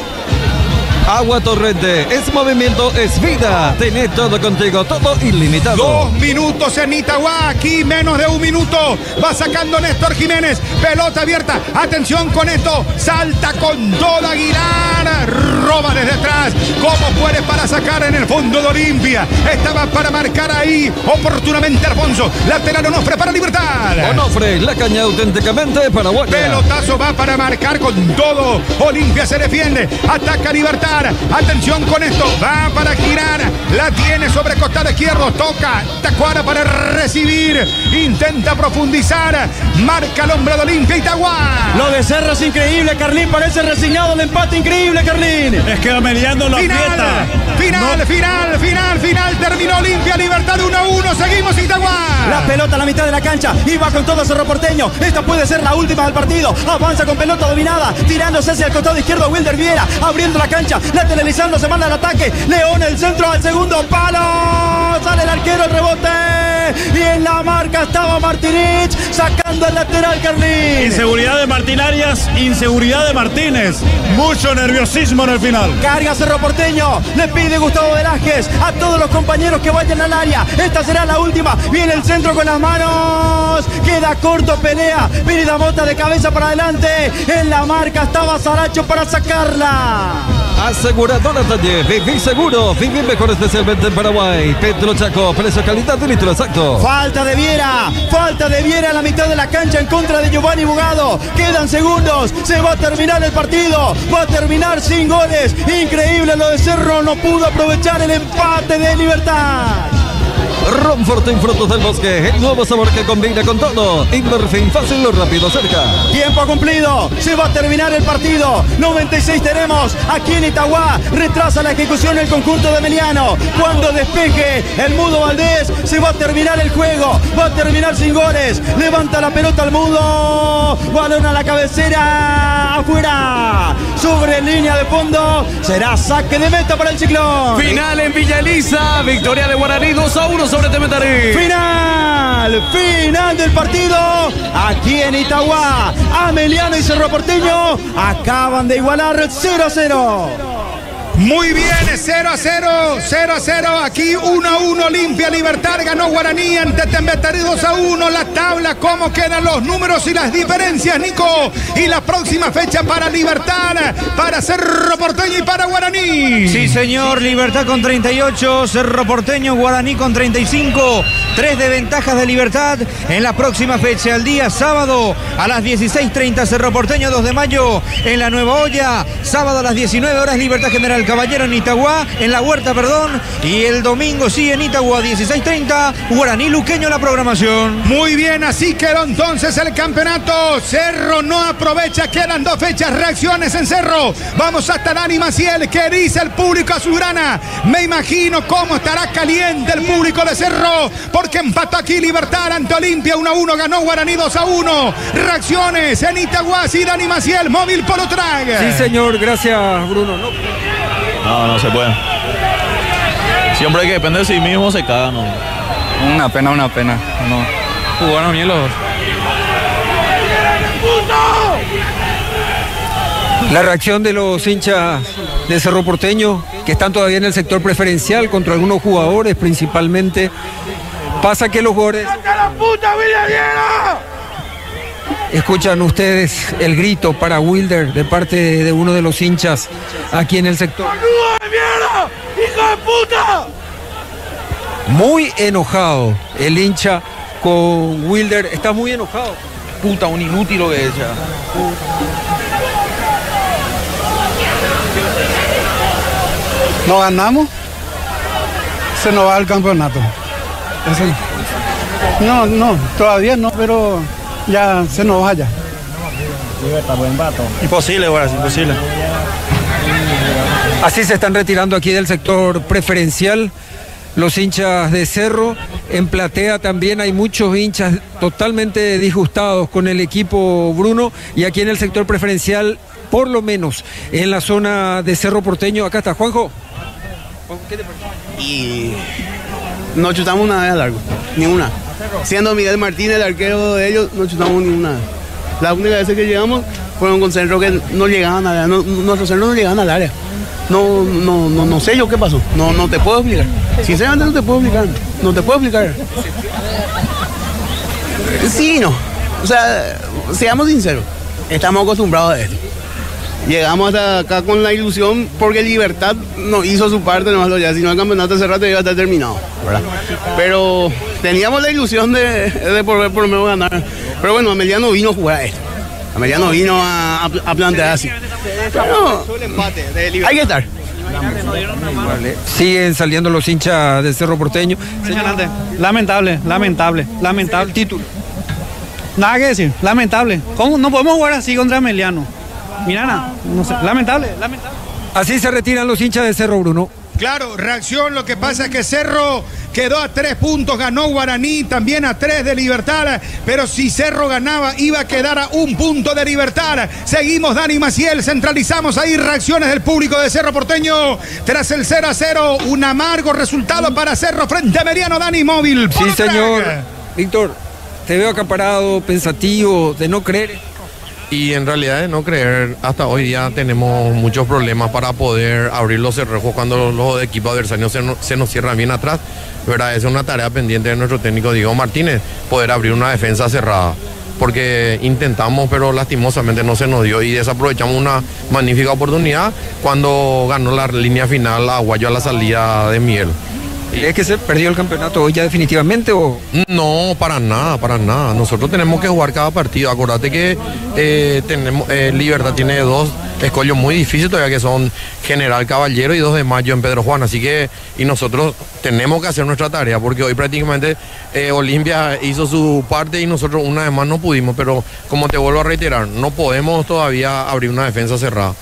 Agua Torrente, es movimiento, es vida. Tenés todo contigo, todo ilimitado. 2 minutos en Itagua, aquí menos de 1 minuto. Va sacando Néstor Jiménez, pelota abierta. Atención con esto, salta con todo Aguilar. Roba desde atrás. ¿Cómo puede para sacar en el fondo de Olimpia? Estaba para marcar ahí oportunamente Alfonso. Lateral Onofre para Libertad. Onofre, la caña auténticamente paraguaya. Pelotazo va para marcar con todo. Olimpia se defiende, ataca Libertad. Atención con esto, va para girar, la tiene sobre costado izquierdo, toca Tacuara para recibir, intenta profundizar, marca el hombre de Olimpia Itagua. Lo de Cerro es increíble, Carlín, parece resignado el empate, increíble, Carlín. Es que Meliano lo aprieta. Final, terminó Olimpia Libertad 1-1, seguimos Itagua. La pelota a la mitad de la cancha, y va con todo Cerro Porteño, esta puede ser la última del partido, avanza con pelota dominada, tirándose hacia el costado izquierdo Wilder Viera, abriendo la cancha, lateralizando, se manda al ataque, León el centro al segundo palo, sale el arquero, el rebote, y en la marca estaba Martínez, sacando el lateral Carlín. Inseguridad de Martín Arias, inseguridad de Martínez, mucho nerviosismo en el final. Carga Cerro Porteño, le pide Gustavo Velázquez a todos los compañeros que vayan al área, esta será la última, viene el centro con las manos, queda corto, pelea, Pirida Mota de cabeza para adelante, en la marca estaba Saracho para sacarla. Aseguradora Talle, viví seguro, viví mejor especialmente en Paraguay. Petro Chaco, precio, calidad y litro exacto. Falta de Viera a la mitad de la cancha en contra de Giovanni Bugado. Quedan segundos, se va a terminar el partido, va a terminar sin goles. Increíble lo de Cerro, no pudo aprovechar el empate de Libertad. Ron Fortín Frutos del Bosque, el nuevo sabor que combina con todo. Inverfin, fácil, rápido, cerca. Tiempo cumplido, se va a terminar el partido. 96 tenemos aquí en Itagua. Retrasa la ejecución el conjunto de Meliano. Cuando despeje el Mudo Valdés, se va a terminar el juego. Va a terminar sin goles. Levanta la pelota al Mudo. balón a la cabecera, afuera, sobre línea de fondo, será saque de meta para el Ciclón. Final en Villa Elisa, victoria de Guaraní 2-1 sobre Temetari. Final del partido, aquí en Itagua, Ameliano y Cerro Porteño acaban de igualar 0-0. Muy bien, 0-0, aquí 1-1, limpia Libertad, ganó Guaraní ante Temetari 2-1, la tabla, cómo quedan los números y las diferencias, Nico, y la próxima fecha para Libertad, para Cerro Porteño y para Guaraní. Sí, señor, Libertad con 38, Cerro Porteño, Guaraní con 35, 3 de ventajas de Libertad en la próxima fecha, el día sábado a las 16:30, Cerro Porteño, 2 de mayo, en la Nueva Olla, sábado a las 19 horas, Libertad General Caballero en Itagua, en la Huerta, perdón, y el domingo sí en Itagua, 16:30, Guaraní Luqueño la programación. Muy bien, así quedó entonces el campeonato. Cerro no aprovecha, quedan 2 fechas, reacciones en Cerro. Vamos hasta Dani Maciel, ¿qué dice el público azulgrana? Me imagino cómo estará caliente el público de Cerro, porque empató aquí Libertad ante Olimpia 1-1, ganó Guaraní 2-1. Reacciones en Itagua, sí, Dani Maciel, móvil por Otrag. Sí, señor, gracias, Bruno. No se puede. Siempre hay que depender de sí mismo, se caga, ¿no? Una pena. No. Jugaron bien los dos. La reacción de los hinchas de Cerro Porteño, que están todavía en el sector preferencial contra algunos jugadores principalmente. Pasa que los jugadores... Escuchan ustedes el grito para Wilder de parte de uno de los hinchas aquí en el sector. ¡Boludo de mierda! ¡Hijo de puta! Muy enojado el hincha con Wilder. Está muy enojado. Puta, un inútil lo que es ya. No ganamos, se nos va el campeonato. No, todavía no, pero ya se nos vaya. Imposible, ahora, imposible. Así se están retirando aquí del sector preferencial los hinchas de Cerro. En platea también hay muchos hinchas totalmente disgustados con el equipo, Bruno, y aquí en el sector preferencial, por lo menos en la zona de Cerro Porteño. Acá está Juanjo. ¿Qué te parece? Y no chutamos una vez a largo, ni una. Siendo Miguel Martínez el arquero de ellos, no chutamos ni una vez. La única vez que llegamos fueron con Cerro que no llegaban al área, nuestros Cerros no llegaban al área. No sé yo qué pasó, no te puedo explicar. Sinceramente no te puedo explicar. Sí, no. O sea, seamos sinceros, estamos acostumbrados a esto. Llegamos hasta acá con la ilusión porque Libertad no hizo su parte, nomás lo ya, si no el campeonato hace rato iba a estar terminado, ¿verdad? Pero teníamos la ilusión de por lo menos ganar. Pero bueno, Ameliano vino a jugar a esto. Ameliano vino a plantear así. Pero hay que estar. Siguen saliendo los hinchas de Cerro Porteño. Impresionante. Lamentable. Título. Nada que decir, lamentable. ¿Cómo no podemos jugar así contra Ameliano? Mira, no sé, lamentable. Así se retiran los hinchas de Cerro, Bruno. Claro, reacción, lo que pasa es que Cerro quedó a 3 puntos, ganó Guaraní, también a 3 de Libertad, pero si Cerro ganaba iba a quedar a 1 punto de Libertad. Seguimos, Dani Maciel, centralizamos ahí reacciones del público de Cerro Porteño, tras el 0-0, un amargo resultado para Cerro frente a Meriano. Dani, móvil. Sí, señor. Víctor, te veo acaparado, pensativo, de no creer. Y en realidad de no creer, hasta hoy día tenemos muchos problemas para poder abrir los cerrojos cuando los equipos adversarios se nos cierran bien atrás, ¿verdad? Esa es una tarea pendiente de nuestro técnico Diego Martínez, poder abrir una defensa cerrada, porque intentamos, pero lastimosamente no se nos dio y desaprovechamos una magnífica oportunidad cuando ganó la línea final Aguayo a la salida de Miguel. ¿Es que se perdió el campeonato hoy ya definitivamente o...? No, para nada. Nosotros tenemos que jugar cada partido. Acordate que Libertad tiene 2 escollos muy difíciles todavía, que son General Caballero y 2 de mayo en Pedro Juan. Así que, y nosotros tenemos que hacer nuestra tarea, porque hoy prácticamente Olimpia hizo su parte y nosotros una vez más no pudimos. Pero como te vuelvo a reiterar, no podemos todavía abrir una defensa cerrada.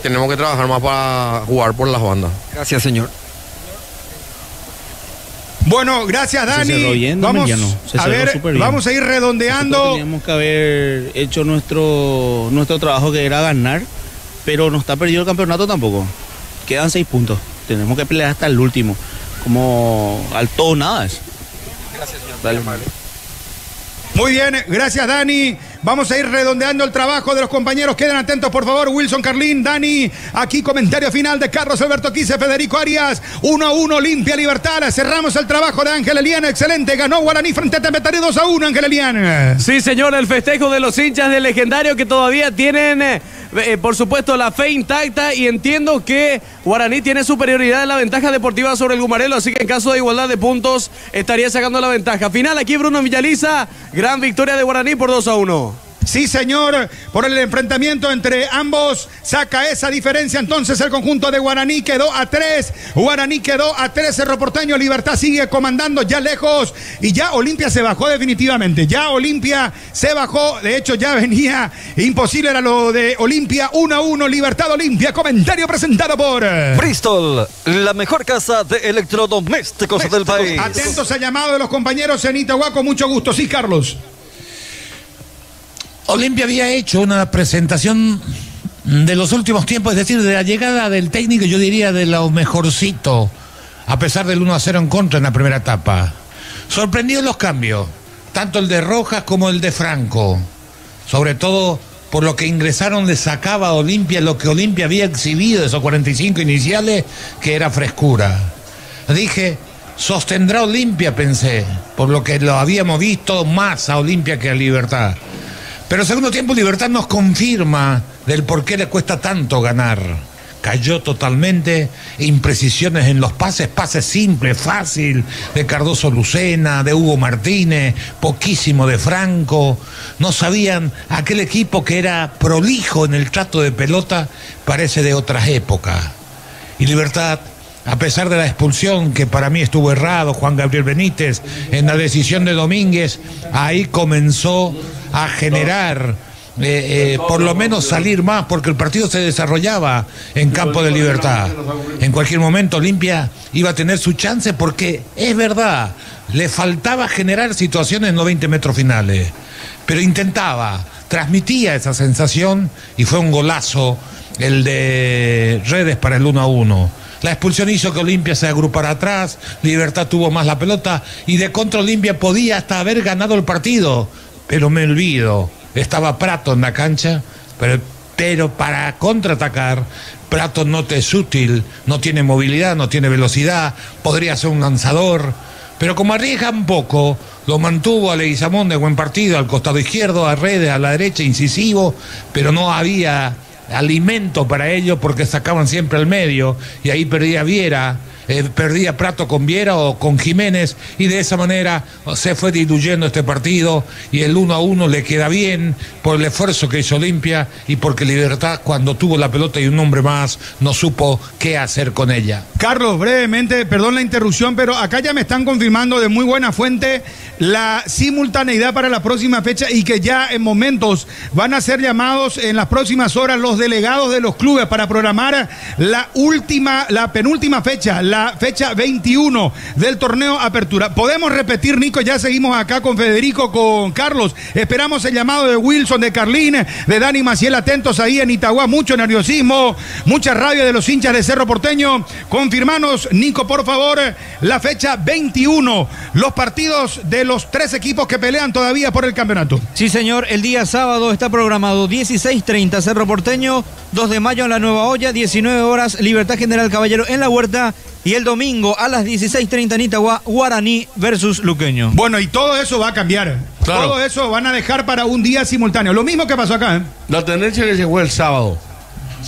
Tenemos que trabajar más para jugar por las bandas. Gracias, señor. Bueno, gracias Dani. Se cerró bien, vamos a ver, vamos a ir redondeando. Teníamos que haber hecho nuestro trabajo, que era ganar, pero no está perdido el campeonato tampoco. Quedan 6 puntos. Tenemos que pelear hasta el último. Como al todo o nada es. Gracias, señor. Dale. Muy bien, gracias Dani. Vamos a ir redondeando el trabajo de los compañeros. Queden atentos, por favor. Wilson Carlín, Dani. Aquí comentario final de Carlos Alberto Quise, Federico Arias. 1-1, Olimpia Libertad. Cerramos el trabajo de Ángel Eliana. Excelente. Ganó Guaraní frente a Temetari 2-1, Ángel Eliana. Sí, señor. El festejo de los hinchas del Legendario, que todavía tienen, por supuesto, la fe intacta. Y entiendo que Guaraní tiene superioridad en la ventaja deportiva sobre el Gumarelo. Así que en caso de igualdad de puntos, estaría sacando la ventaja. Final aquí, Bruno Villaliza. Gran victoria de Guaraní por 2-1. Sí, señor, por el enfrentamiento entre ambos, saca esa diferencia entonces el conjunto de Guaraní, quedó a 3, Guaraní quedó a 3, Cerro Porteño, Libertad sigue comandando ya lejos y ya Olimpia se bajó definitivamente, ya Olimpia se bajó, de hecho ya venía imposible, era lo de Olimpia, 1-1, Libertad Olimpia, comentario presentado por Bristol, la mejor casa de electrodomésticos del país. Atentos al llamado de los compañeros en Itagua, con mucho gusto, sí, Carlos. Olimpia había hecho una presentación de los últimos tiempos, es decir, de la llegada del técnico, yo diría de lo mejorcito, a pesar del 1-0 en contra en la primera etapa. Sorprendió los cambios, tanto el de Rojas como el de Franco. Sobre todo por lo que ingresaron le sacaba a Olimpia lo que Olimpia había exhibido de esos 45 iniciales, que era frescura. Dije, sostendrá Olimpia, pensé, por lo que lo habíamos visto más a Olimpia que a Libertad. Pero el segundo tiempo Libertad nos confirma del por qué le cuesta tanto ganar. Cayó totalmente, imprecisiones en los pases simple, fácil, de Cardoso Lucena, de Hugo Martínez, poquísimo de Franco. No sabían, aquel equipo que era prolijo en el trato de pelota, parece de otras épocas. Y Libertad, a pesar de la expulsión, que para mí estuvo errado, Juan Gabriel Benítez, en la decisión de Domínguez, ahí comenzó a generar, por lo menos salir más, porque el partido se desarrollaba en campo de Libertad. En cualquier momento Olimpia iba a tener su chance, porque es verdad, le faltaba generar situaciones en los 20 metros finales, pero intentaba, transmitía esa sensación, y fue un golazo el de Redes para el 1-1. La expulsión hizo que Olimpia se agrupara atrás, Libertad tuvo más la pelota, y de contra Olimpia podía hasta haber ganado el partido, pero me olvido, estaba Prato en la cancha, pero para contraatacar, Prato no te es útil, no tiene movilidad, no tiene velocidad, podría ser un lanzador, pero como arriesga un poco, lo mantuvo a Leguizamón de buen partido, al costado izquierdo, a Redes, a la derecha, incisivo, pero no había alimento para ello, porque sacaban siempre al medio, y ahí perdía Viera, perdía Prato con Viera o con Jiménez, y de esa manera se fue diluyendo este partido, y el 1-1 le queda bien por el esfuerzo que hizo Olimpia, y porque Libertad, cuando tuvo la pelota y un hombre más, no supo qué hacer con ella. Carlos, brevemente, perdón la interrupción, pero acá ya me están confirmando de muy buena fuente la simultaneidad para la próxima fecha, y que ya en momentos van a ser llamados en las próximas horas los delegados de los clubes para programar la penúltima fecha, la fecha 21 del torneo Apertura. Podemos repetir, Nico, ya seguimos acá con Federico, con Carlos. Esperamos el llamado de Wilson, de Carlín, de Dani Maciel, atentos ahí en Itagua, mucho nerviosismo, mucha rabia de los hinchas de Cerro Porteño. Confirmanos, Nico, por favor, la fecha 21, los partidos de los 3 equipos que pelean todavía por el campeonato. Sí, señor, el día sábado está programado 16:30 Cerro Porteño, 2 de mayo en la Nueva Olla, 19 horas Libertad General Caballero en La Huerta, y el domingo a las 16:30 en Itagua, Guaraní versus Luqueño. Bueno, y todo eso va a cambiar. Claro. Todo eso van a dejar para un día simultáneo. Lo mismo que pasó acá, ¿eh? La tendencia es que se juega el sábado.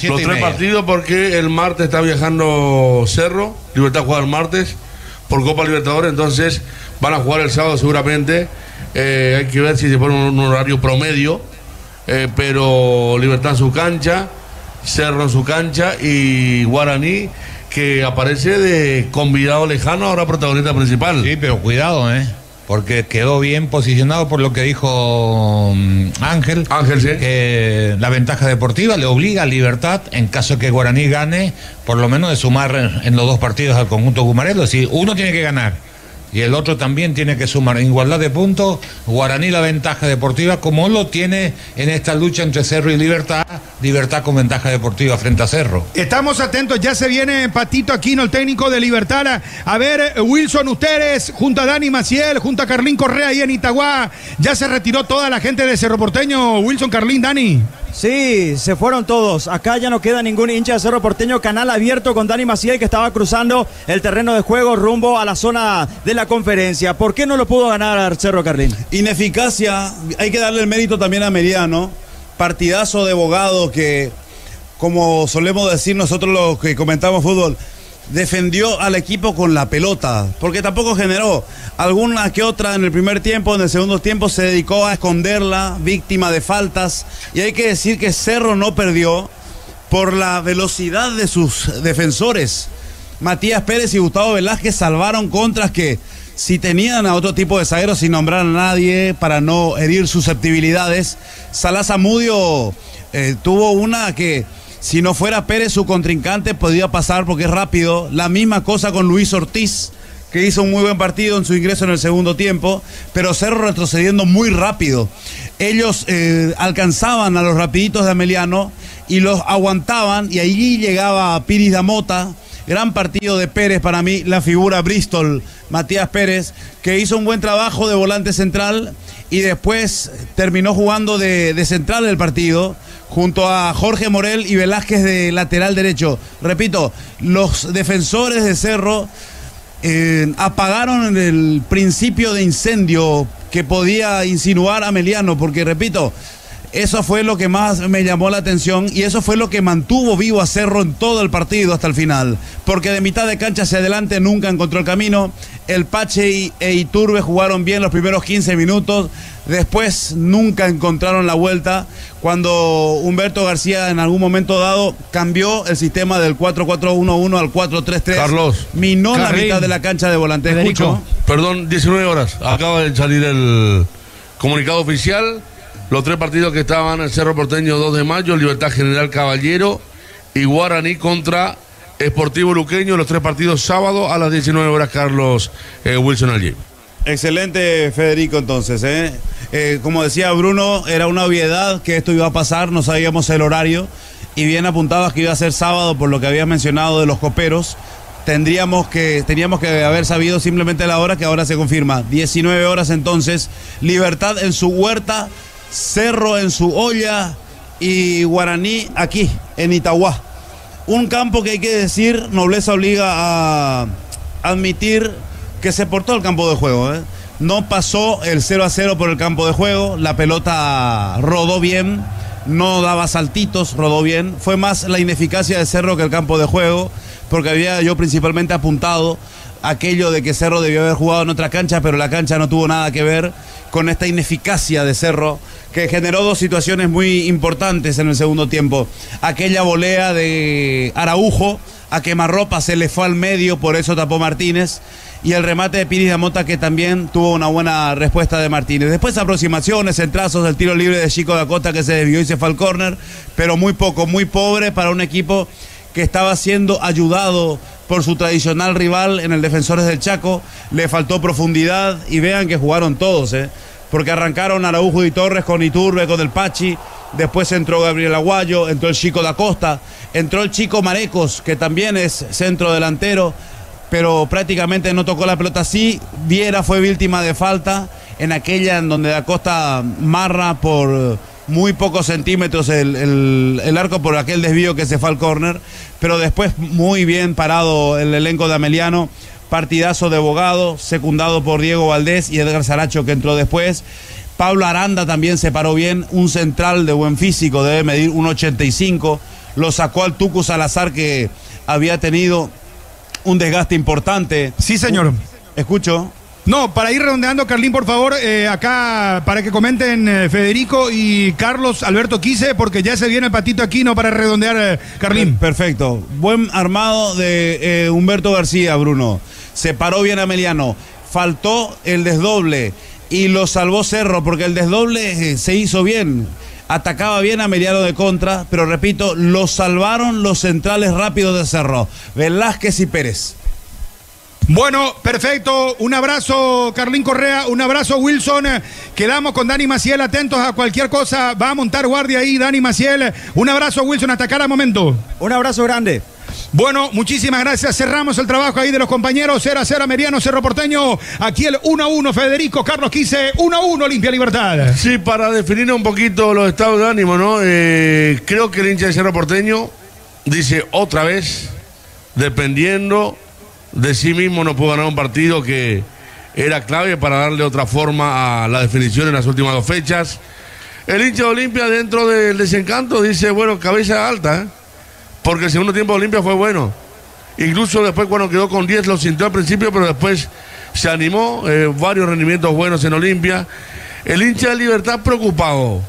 Los 3 partidos, porque el martes está viajando Cerro, Libertad juega el martes por Copa Libertadores, entonces van a jugar el sábado seguramente. Hay que ver si se pone un horario promedio, pero Libertad en su cancha, Cerro en su cancha, y Guaraní, que aparece de convidado lejano, ahora protagonista principal. Sí, pero cuidado, porque quedó bien posicionado por lo que dijo Ángel, sí, que la ventaja deportiva le obliga a Libertad, en caso que Guaraní gane, por lo menos de sumar en los 2 partidos al conjunto Gumarelo. Es decir, uno tiene que ganar, y el otro también tiene que sumar. En igualdad de puntos, Guaraní la ventaja deportiva, como lo tiene en esta lucha entre Cerro y Libertad. Libertad con ventaja deportiva frente a Cerro. Estamos atentos, ya se viene Patito Aquino, el técnico de Libertad. A ver, Wilson, ustedes, junto a Dani Maciel, junto a Carlín Correa ahí en Itagua, ya se retiró toda la gente de Cerro Porteño. Wilson, Carlín, Dani. Sí, se fueron todos. Acá ya no queda ningún hincha de Cerro Porteño. Canal abierto con Dani Maciel, que estaba cruzando el terreno de juego rumbo a la zona de la conferencia. ¿Por qué no lo pudo ganar Cerro, Carlín? Ineficacia. Hay que darle el mérito también a Meriano. Partidazo de Bogado que, como solemos decir nosotros los que comentamos fútbol, defendió al equipo con la pelota, porque tampoco generó alguna que otra en el primer tiempo. En el segundo tiempo se dedicó a esconderla, víctima de faltas, y hay que decir que Cerro no perdió por la velocidad de sus defensores. Matías Pérez y Gustavo Velázquez salvaron contras que, si tenían a otro tipo de zagueros sin nombrar a nadie para no herir susceptibilidades, Salah Zamudio tuvo una que, si no fuera Pérez su contrincante, podía pasar porque es rápido. La misma cosa con Luis Ortiz, que hizo un muy buen partido en su ingreso en el segundo tiempo, pero Cerro retrocediendo muy rápido. Ellos alcanzaban a los rapiditos de Ameliano y los aguantaban, y allí llegaba Piris Damota. Gran partido de Pérez para mí, la figura Bristol, Matías Pérez, que hizo un buen trabajo de volante central y después terminó jugando de central del partido, junto a Jorge Morel y Velázquez de lateral derecho. Repito, los defensores de Cerro apagaron el principio de incendio que podía insinuar Ameliano, porque repito, eso fue lo que más me llamó la atención y eso fue lo que mantuvo vivo a Cerro en todo el partido hasta el final, porque de mitad de cancha hacia adelante nunca encontró el camino. El Pache e Iturbe jugaron bien los primeros 15 minutos, después nunca encontraron la vuelta. Cuando Humberto García en algún momento dado cambió el sistema del 4-4-1-1 al 4-3-3, Carlos, minó la mitad de la cancha de volante. Escucho. Perdón, 19 horas, acaba de salir el comunicado oficial. Los tres partidos que estaban: el Cerro Porteño 2 de mayo, Libertad General Caballero y Guaraní contra Sportivo Luqueño. Los tres partidos sábado a las 19 horas, Carlos Wilson allí. Excelente, Federico, entonces. Como decía Bruno, era una obviedad que esto iba a pasar, no sabíamos el horario, y bien apuntabas que iba a ser sábado por lo que había mencionado de los coperos. Teníamos que haber sabido simplemente la hora, que ahora se confirma. 19 horas entonces, Libertad en su huerta, Cerro en su olla y Guaraní aquí, en Itagua. Un campo que hay que decir, Nobleza obliga a admitir que se portó el campo de juego. No pasó el 0-0 por el campo de juego, la pelota rodó bien, no daba saltitos, rodó bien. Fue más la ineficacia de Cerro que el campo de juego, porque había yo principalmente apuntado aquello de que Cerro debió haber jugado en otra cancha, pero la cancha no tuvo nada que ver con esta ineficacia de Cerro, que generó dos situaciones muy importantes en el segundo tiempo. Aquella volea de Araujo a quemarropa, se le fue al medio, por eso tapó Martínez, y el remate de Piris Damota, que también tuvo una buena respuesta de Martínez. Después aproximaciones, centrazos, el tiro libre de Chico da Costa que se desvió y se fue al córner, pero muy poco, muy pobre para un equipo que estaba siendo ayudado por su tradicional rival en el Defensores del Chaco. Le faltó profundidad y vean que jugaron todos, porque arrancaron Araujo y Torres con Iturbe, con el Pachi, después entró Gabriel Aguayo, entró el Chico da Costa, entró el Chico Marecos, que también es centro delantero, pero prácticamente no tocó la pelota. Sí, Viera fue víctima de falta en aquella en donde da Costa marra por muy pocos centímetros el arco por aquel desvío que se fue al córner, pero después muy bien parado el elenco de Ameliano. Partidazo de Bogado, secundado por Diego Valdés y Edgar Saracho, que entró después. Pablo Aranda también se paró bien, un central de buen físico, debe medir 1.85, lo sacó al Tucu Salazar, que había tenido un desgaste importante. Sí, señor. Escucho. No, para ir redondeando, Carlín, por favor, acá para que comenten Federico y Carlos Alberto Quise, porque ya se viene el Patito Aquino para redondear, Carlín. Perfecto. Buen armado de Humberto García, Bruno. Se paró bien Ameliano. Faltó el desdoble y lo salvó Cerro, porque el desdoble se hizo bien. Atacaba bien a Ameliano de contra, pero repito, lo salvaron los centrales rápidos de Cerro, Velázquez y Pérez. Bueno, perfecto. Un abrazo, Carlín Correa. Un abrazo, Wilson. Quedamos con Dani Maciel, atentos a cualquier cosa. Va a montar guardia ahí, Dani Maciel. Un abrazo, Wilson, hasta cada momento. Un abrazo grande. Bueno, muchísimas gracias. Cerramos el trabajo ahí de los compañeros. 0-0 Meriano, Cerro Porteño. Aquí el 1-1 Federico Carlos Quise. 1-1 Olimpia Libertad. Sí, para definir un poquito los estados de ánimo, ¿no? Creo que el hincha de Cerro Porteño dice otra vez, dependiendo de sí mismo, no pudo ganar un partido que era clave para darle otra forma a la definición en las últimas 2 fechas. El hincha de Olimpia, dentro del desencanto, dice, bueno, cabeza alta, porque el segundo tiempo de Olimpia fue bueno. Incluso después, cuando quedó con 10, lo sintió al principio, pero después se animó. Varios rendimientos buenos en Olimpia. El hincha de Libertad preocupado.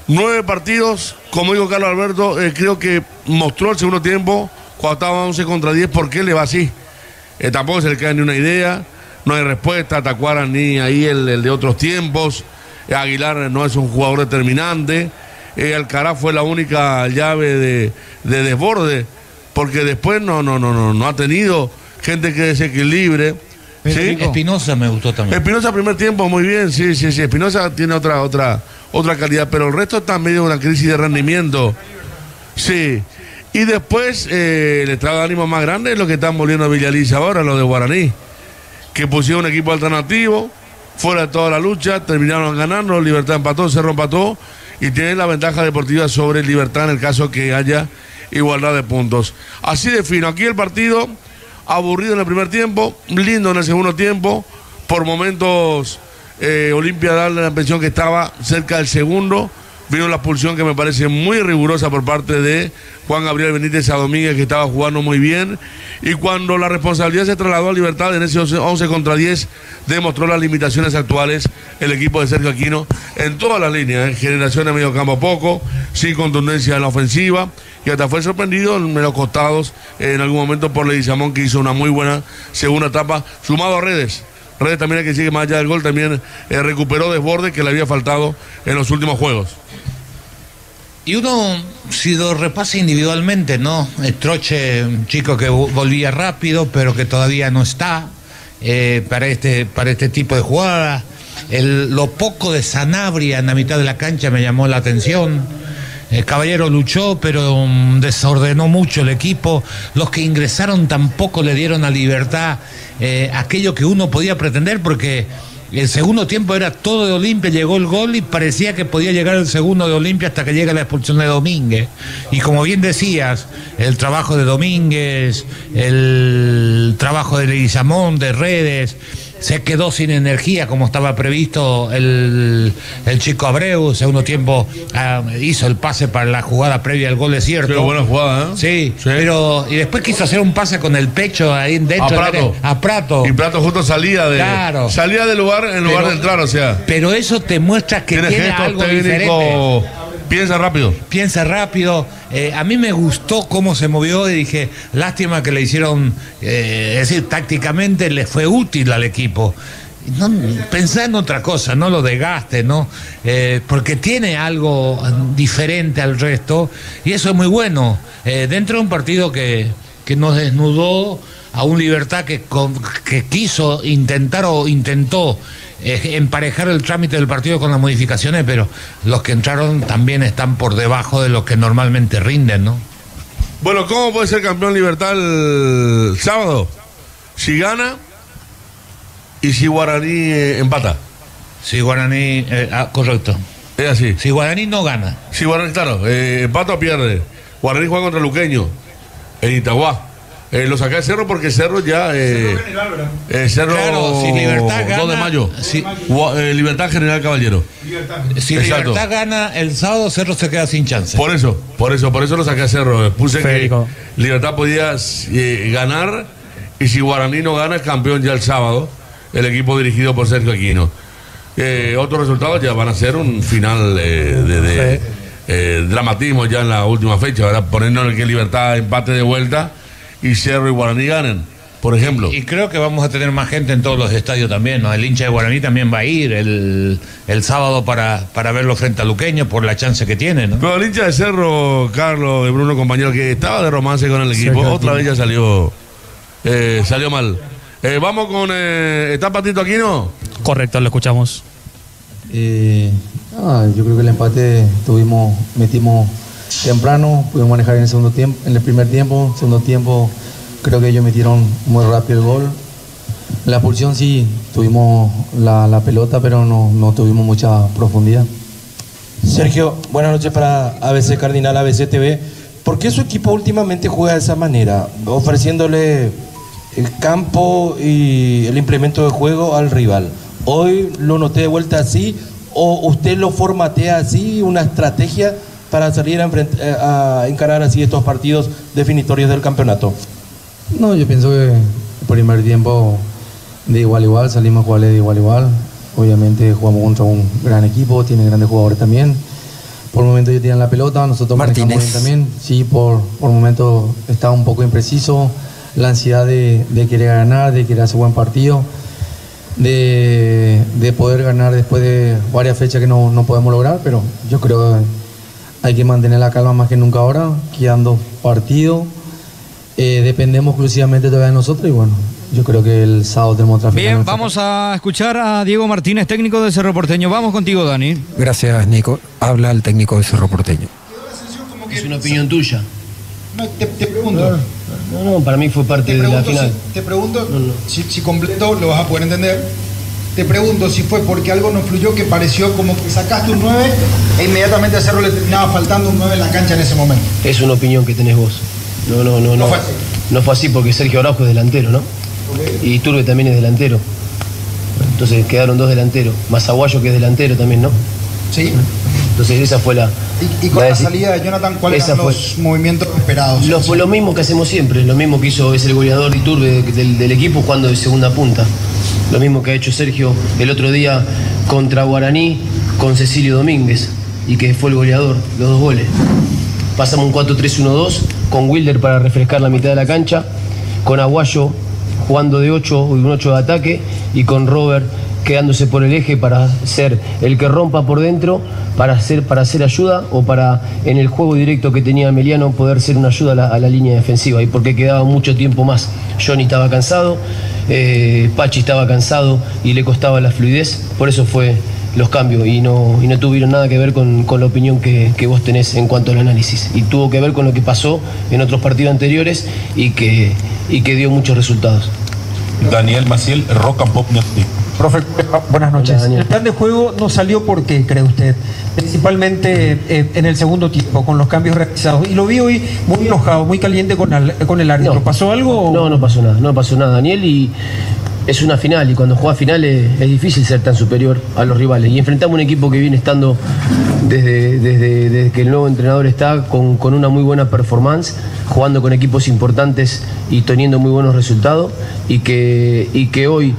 9 partidos, como dijo Carlos Alberto, creo que mostró el segundo tiempo, cuando estaba 11 contra 10, ¿por qué le va así? Tampoco se le cae ni una idea, no hay respuesta, Tacuara ni ahí el de otros tiempos. Aguilar no es un jugador determinante. Alcaraz fue la única llave de desborde, porque después no ha tenido gente que desequilibre. ¿Sí? Espinosa me gustó también. Espinosa primer tiempo, muy bien, sí. Espinosa tiene otra calidad, pero el resto está en medio de una crisis de rendimiento. Sí. Y después, el estado de ánimo más grande es lo que están volviendo a Villaliza ahora, lo de Guaraní, que pusieron un equipo alternativo, fuera de toda la lucha, terminaron ganando, Libertad empató, Cerro empató, y tienen la ventaja deportiva sobre Libertad en el caso que haya igualdad de puntos. Así de fino, aquí el partido, aburrido en el primer tiempo, lindo en el segundo tiempo, por momentos Olimpia darle la impresión que estaba cerca del segundo. Vino la expulsión que me parece muy rigurosa por parte de Juan Gabriel Benítez a Domínguez, que estaba jugando muy bien. Y cuando la responsabilidad se trasladó a Libertad en ese 11 contra 10, demostró las limitaciones actuales el equipo de Sergio Aquino en todas las líneas. Generación de medio campo poco, sin contundencia en la ofensiva. Y hasta fue sorprendido en los costados en algún momento por Leguizamón, que hizo una muy buena segunda etapa, sumado a Redes. Redes también, el que sigue más allá del gol, también recuperó desborde que le había faltado en los últimos juegos. Y uno, si lo repasa individualmente, ¿no? Troche, un chico que volvía rápido, pero que todavía no está para este tipo de jugada. Lo poco de Sanabria en la mitad de la cancha me llamó la atención. Caballero luchó, pero desordenó mucho el equipo. Los que ingresaron tampoco le dieron a Libertad aquello que uno podía pretender, porque el segundo tiempo era todo de Olimpia, llegó el gol y parecía que podía llegar el segundo de Olimpia hasta que llega la expulsión de Domínguez. Y como bien decías, el trabajo de Domínguez, el trabajo de Leguizamón, de Redes, se quedó sin energía como estaba previsto el chico Abreu. Segundo tiempo hizo el pase para la jugada previa al gol, es cierto. Pero buena jugada, ¿eh? Sí, pero y después quiso hacer un pase con el pecho ahí dentro a Prato. Y Prato justo salía del lugar en lugar de entrar, o sea. Pero eso te muestra que tiene algo técnico, diferente. Piensa rápido. A mí me gustó cómo se movió y dije, lástima que le hicieron, es decir, tácticamente le fue útil al equipo. No, pensá en otra cosa, no lo desgaste, ¿no? Porque tiene algo diferente al resto y eso es muy bueno. Dentro de un partido que nos desnudó a un Libertad que quiso intentar o intentó emparejar el trámite del partido con las modificaciones, pero los que entraron también están por debajo de los que normalmente rinden, ¿no? Bueno, ¿cómo puede ser campeón Libertad el sábado? Si gana y si Guaraní empata. Si Guaraní, correcto. Es así. Si Guaraní no gana. Si Guaraní, claro, empata o pierde. Guaraní juega contra Luqueño en Itagua. Lo saca de Cerro porque Cerro ya. Cerro. Claro, si Libertad gana. 2 de mayo. Libertad General Caballero. Si Libertad gana el sábado, Cerro se queda sin chance. Por eso lo saqué a Cerro. Puse Federico, que Libertad podía ganar y si Guaraní no gana, es campeón ya el sábado. El equipo dirigido por Sergio Aquino. Otros resultados ya van a ser un final de dramatismo ya en la última fecha, ¿verdad? Poniendo en el que Libertad empate de vuelta y Cerro y Guaraní ganen, por ejemplo. Y creo que vamos a tener más gente en todos los estadios también, ¿no? El hincha de Guaraní también va a ir el sábado para verlo frente a Luqueño por la chance que tiene, ¿no? Pero el hincha de Cerro, Carlos, de Bruno, compañero, que estaba de romance con el equipo, otra vez ya salió salió mal. Vamos con... ¿Está Patito Aquino? Correcto, lo escuchamos. Yo creo que el empate metimos temprano, pudimos manejar en el segundo tiempo, en el primer tiempo. Segundo tiempo creo que ellos metieron muy rápido el gol. La expulsión sí, tuvimos la pelota, pero no tuvimos mucha profundidad. Sergio, buenas noches para ABC Cardinal, ABC TV. ¿Por qué su equipo últimamente juega de esa manera, ofreciéndole el campo y el implemento de juego al rival? ¿Hoy lo noté de vuelta así o usted lo formatea así, una estrategia para salir a encarar así estos partidos definitorios del campeonato? No, yo pienso que el primer tiempo de igual a igual, salimos a jugarle de igual a igual. Obviamente jugamos contra un gran equipo, tiene grandes jugadores también. Por momentos ellos tiran la pelota, nosotros manejamos bien también. Sí, por momentos estaba un poco impreciso. La ansiedad de querer ganar, de querer hacer buen partido, de poder ganar después de varias fechas que no podemos lograr, pero yo creo que hay que mantener la calma más que nunca ahora, quedando partido. Dependemos exclusivamente todavía de nosotros y bueno, yo creo que el sábado tenemos otra final. Bien, vamos a escuchar a Diego Martínez, técnico de Cerro Porteño. Vamos contigo, Dani. Gracias, Nico. Habla el técnico de Cerro Porteño. Es una opinión tuya. No, te pregunto. No, para mí fue parte de la final. Te pregunto, si completo lo vas a poder entender. Te pregunto si fue porque algo no fluyó, que pareció como que sacaste un 9 e inmediatamente a Cerro le terminaba faltando un 9 en la cancha en ese momento. Es una opinión que tenés vos. No fue así. No fue así porque Sergio Araujo es delantero, ¿no? Okay. Y Turbe también es delantero. Entonces quedaron dos delanteros. Más Aguayo que es delantero también, ¿no? Sí. Entonces esa fue la... Y con la salida de Jonathan, ¿cuáles eran los movimientos esperados? Lo mismo que hacemos siempre, lo mismo que hizo el goleador Iturbe del equipo jugando de segunda punta. Lo mismo que ha hecho Sergio el otro día contra Guaraní con Cecilio Domínguez y que fue el goleador, los dos goles. Pasamos un 4-3-1-2 con Wilder para refrescar la mitad de la cancha, con Aguayo jugando de 8 y un 8 de ataque y con Robert quedándose por el eje para ser el que rompa por dentro, para hacer ayuda o para en el juego directo que tenía Emiliano poder ser una ayuda a la línea defensiva y porque quedaba mucho tiempo más. Johnny estaba cansado, Pachi estaba cansado y le costaba la fluidez, por eso fue los cambios y no tuvieron nada que ver con la opinión que vos tenés en cuanto al análisis y tuvo que ver con lo que pasó en otros partidos anteriores y que dio muchos resultados. Daniel Maciel, Rock and Pop Netflix. Profe, buenas noches. El plan de juego no salió porque, cree usted, principalmente en el segundo tiempo, con los cambios realizados. Y lo vi hoy muy enojado, muy caliente con el árbitro. ¿Pasó algo? No pasó nada, Daniel, y es una final, y cuando juega finales es difícil ser tan superior a los rivales. Y enfrentamos un equipo que viene estando desde que el nuevo entrenador está con una muy buena performance, jugando con equipos importantes y teniendo muy buenos resultados, y que hoy...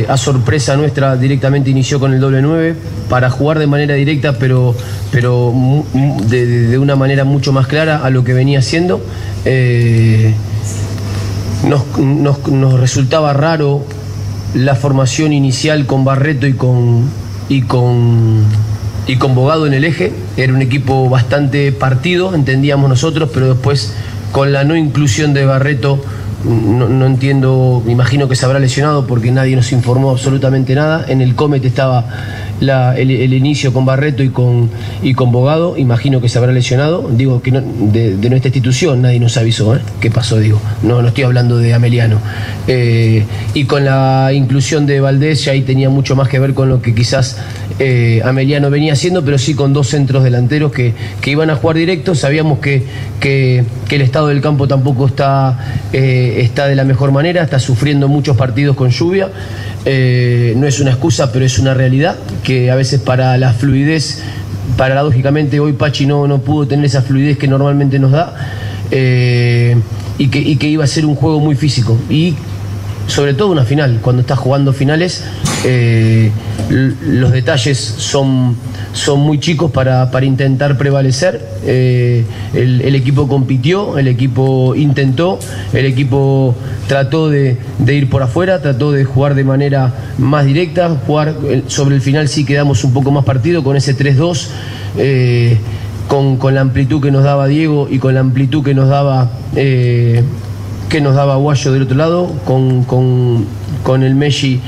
a sorpresa nuestra directamente inició con el doble 9 para jugar de manera directa pero de una manera mucho más clara a lo que venía haciendo. Nos resultaba raro la formación inicial con Barreto y con Bogado en el eje. Era un equipo bastante partido, entendíamos nosotros, pero después con la no inclusión de Barreto no entiendo, me imagino que se habrá lesionado porque nadie nos informó absolutamente nada. En el Comet estaba el inicio con Barreto y con Bogado, imagino que se habrá lesionado. Digo que de nuestra institución nadie nos avisó, ¿qué pasó? Digo, no estoy hablando de Ameliano. Y con la inclusión de Valdés, ya ahí tenía mucho más que ver con lo que quizás Ameliano venía haciendo, pero sí con dos centros delanteros que iban a jugar directo. Sabíamos que el estado del campo tampoco está de la mejor manera, está sufriendo muchos partidos con lluvia. No es una excusa, pero es una realidad que a veces para la fluidez, paradójicamente hoy Pachi no pudo tener esa fluidez que normalmente nos da, y que iba a ser un juego muy físico y sobre todo una final. Cuando estás jugando finales, los detalles son muy chicos para intentar prevalecer. El equipo compitió, el equipo intentó, el equipo trató de ir por afuera, trató de jugar de manera más directa, jugar sobre el final. Sí quedamos un poco más partido con ese 3-2, con la amplitud que nos daba Diego y con la amplitud que nos daba que nos daba Guayo del otro lado, con el Messi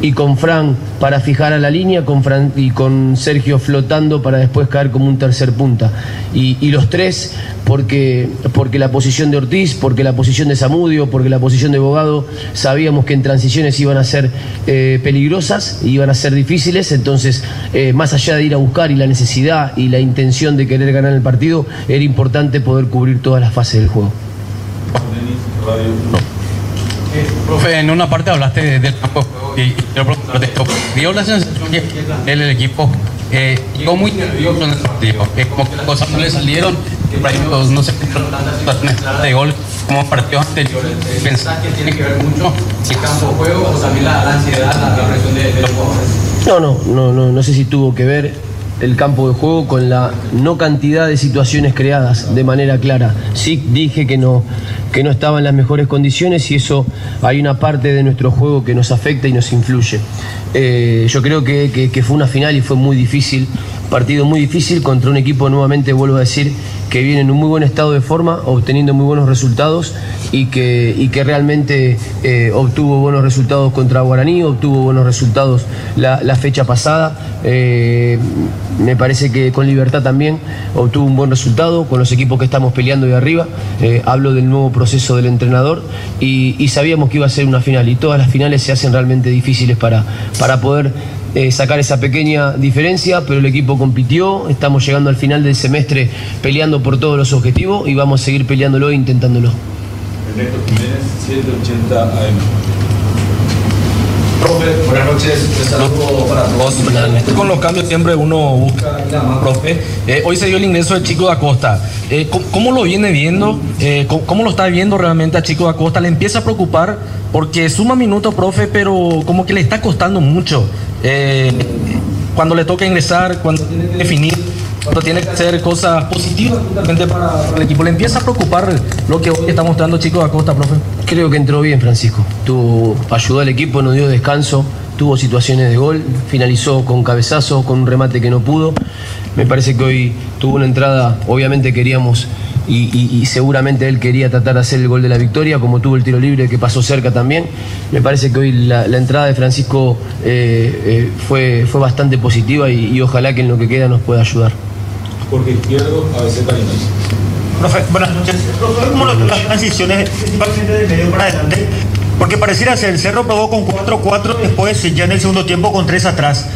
y con Fran para fijar a la línea, con Fran y con Sergio flotando para después caer como un tercer punta. Y los tres, porque la posición de Ortiz, porque la posición de Zamudio, porque la posición de Bogado, sabíamos que en transiciones iban a ser peligrosas, iban a ser difíciles, entonces más allá de ir a buscar y la necesidad y la intención de querer ganar el partido, era importante poder cubrir todas las fases del juego. Profe, en una parte hablaste del campo y quiero preguntarte esto. Dio la sensación que el equipo llegó muy nervioso en el partido. Como que las cosas no le salieron, no se encontraron tantas situaciones de gol como partidos anteriores. ¿Pensás que tiene que ver mucho el campo de juego o también la ansiedad, la presión de los jugadores? No sé si tuvo que ver el campo de juego con la no cantidad de situaciones creadas de manera clara. Sí dije que no estaba en las mejores condiciones y eso hay una parte de nuestro juego que nos afecta y nos influye. Yo creo que fue una final y fue muy difícil, partido muy difícil contra un equipo, nuevamente vuelvo a decir, que viene en un muy buen estado de forma, obteniendo muy buenos resultados y que realmente obtuvo buenos resultados contra Guaraní, obtuvo buenos resultados la fecha pasada. Me parece que con Libertad también obtuvo un buen resultado con los equipos que estamos peleando de arriba. Hablo del nuevo proceso del entrenador y sabíamos que iba a ser una final y todas las finales se hacen realmente difíciles para poder sacar esa pequeña diferencia, pero el equipo compitió, estamos llegando al final del semestre peleando por todos los objetivos y vamos a seguir peleándolo e intentándolo. Ernesto Jiménez, 780 AM. Profe, buenas noches, un saludo para todos. Con los cambios siempre uno busca más, profe. Hoy se dio el ingreso de Chico da Costa. ¿Cómo lo viene viendo? ¿Cómo lo está viendo realmente a Chico da Costa? ¿Le empieza a preocupar? Porque suma minutos, profe, pero como que le está costando mucho. Cuando le toca ingresar, cuando tiene que definir, cuando tiene que hacer cosas positivas para el equipo. ¿Le empieza a preocupar lo que hoy está mostrando Chico da Costa, profe? Creo que entró bien Francisco, ayudó al equipo, nos dio descanso, tuvo situaciones de gol, finalizó con cabezazo, con un remate que no pudo. Me parece que hoy tuvo una entrada, obviamente queríamos y seguramente él quería tratar de hacer el gol de la victoria, como tuvo el tiro libre que pasó cerca también. Me parece que hoy la entrada de Francisco fue bastante positiva y ojalá que en lo que queda nos pueda ayudar. Jorge Izquierdo, ABC Cariños. Profe, buenas noches. ¿Cómo las transiciones, principalmente de medio para adelante? Porque pareciera ser, el Cerro probó con 4-4, después ya en el segundo tiempo con 3 atrás.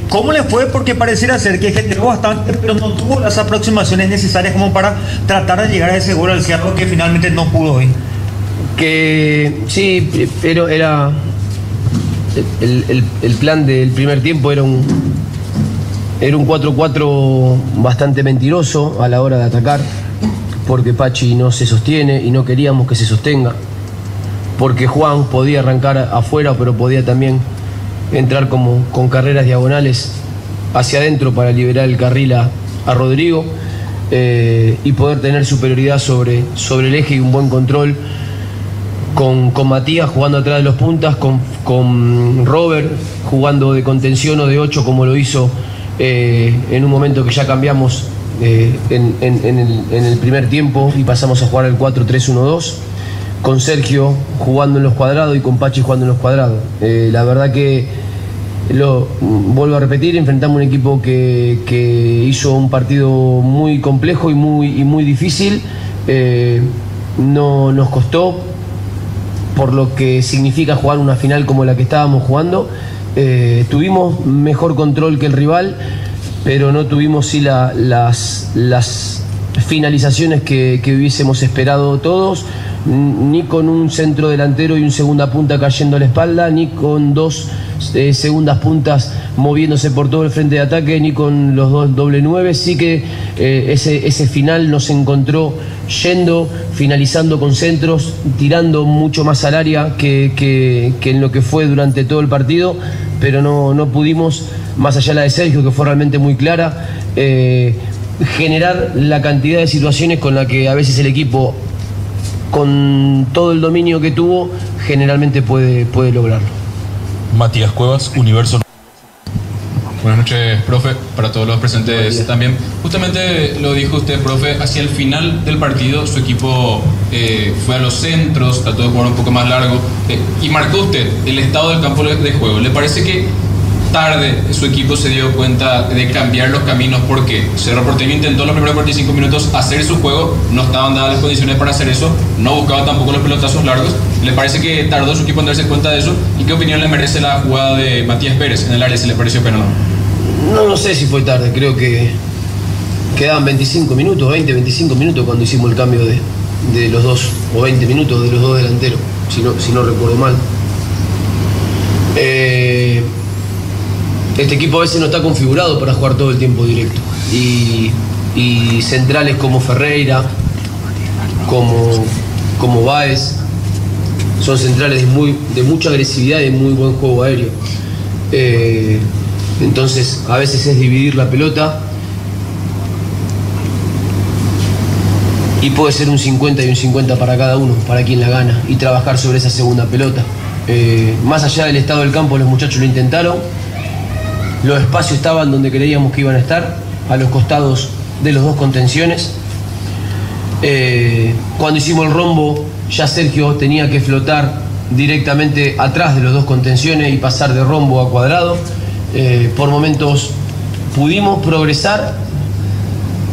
¿Cómo le fue? Porque pareciera ser que generó bastante, pero no tuvo las aproximaciones necesarias como para tratar de llegar a ese gol al Cerro que finalmente no pudo hoy. Que sí, pero era el plan del primer tiempo era un 4-4 bastante mentiroso a la hora de atacar, porque Pachi no se sostiene y no queríamos que se sostenga, porque Juan podía arrancar afuera, pero podía también entrar con carreras diagonales hacia adentro para liberar el carril a Rodrigo y poder tener superioridad sobre el eje y un buen control con Matías jugando atrás de los puntas, con Robert jugando de contención o de 8 como lo hizo en un momento que ya cambiamos en el primer tiempo y pasamos a jugar el 4-3-1-2, con Sergio jugando en los cuadrados y con Pachi jugando en los cuadrados. La verdad que, vuelvo a repetir, enfrentamos un equipo que hizo un partido muy complejo y muy difícil. No nos costó, por lo que significa jugar una final como la que estábamos jugando. Tuvimos mejor control que el rival, pero no tuvimos sí las finalizaciones que hubiésemos esperado todos, ni con un centro delantero y un segunda punta cayendo a la espalda, ni con 2 segundas puntas moviéndose por todo el frente de ataque, ni con los 2 doble 9. Sí que ese final nos encontró yendo, finalizando con centros, tirando mucho más al área que en lo que fue durante todo el partido, pero no pudimos, más allá de la de Sergio, que fue realmente muy clara, generar la cantidad de situaciones con la que a veces el equipo, con todo el dominio que tuvo, generalmente puede lograrlo. Matías Cuevas, Universo. Buenas noches, profe, para todos los presentes también. Justamente lo dijo usted, profe, hacia el final del partido su equipo fue a los centros, trató de jugar un poco más largo y marcó usted el estado del campo de juego. ¿Le parece que tarde su equipo se dio cuenta de cambiar los caminos? Porque Cerro Porteño intentó los primeros 45 minutos hacer su juego, no estaban dadas las condiciones para hacer eso, no buscaba tampoco los pelotazos largos. ¿Le parece que tardó su equipo en darse cuenta de eso? ¿Y qué opinión le merece la jugada de Matías Pérez en el área, si le pareció penal? No sé si fue tarde, creo que quedaban 25 minutos, 20, 25 minutos cuando hicimos el cambio de los dos, o 20 minutos de los dos delanteros, si no recuerdo mal. Este equipo a veces no está configurado para jugar todo el tiempo directo. Y centrales como Ferreira, como Báez, son centrales de mucha agresividad y de muy buen juego aéreo. Entonces a veces es dividir la pelota y puede ser un 50 y un 50 para cada uno, para quien la gana, y trabajar sobre esa segunda pelota. Más allá del estado del campo, los muchachos lo intentaron. Los espacios estaban donde creíamos que iban a estar, a los costados de los dos contenciones. Cuando hicimos el rombo, ya Sergio tenía que flotar directamente atrás de los dos contenciones y pasar de rombo a cuadrado. Por momentos pudimos progresar,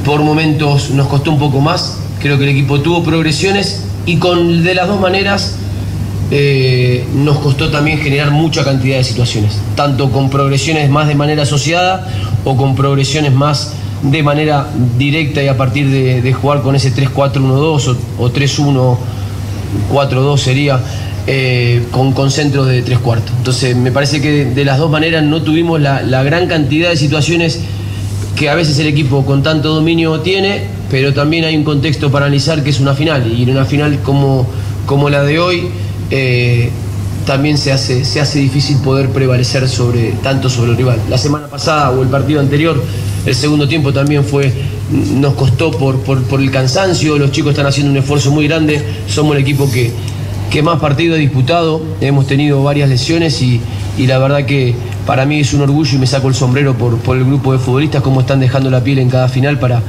por momentos nos costó un poco más. Creo que el equipo tuvo progresiones y de las dos maneras nos costó también generar mucha cantidad de situaciones, tanto con progresiones más de manera asociada o con progresiones más de manera directa y a partir de jugar con ese 3-4-1-2 o 3-1-4-2 sería con centros de 3/4. Entonces me parece que de las dos maneras no tuvimos la gran cantidad de situaciones que a veces el equipo con tanto dominio tiene, pero también hay un contexto para analizar que es una final, y en una final como la de hoy también se hace difícil poder prevalecer tanto sobre el rival. La semana pasada o el partido anterior, el segundo tiempo también nos costó por el cansancio. Los chicos están haciendo un esfuerzo muy grande, somos el equipo que más partidos ha disputado, hemos tenido varias lesiones y la verdad que para mí es un orgullo y me saco el sombrero por el grupo de futbolistas, cómo están dejando la piel en cada final para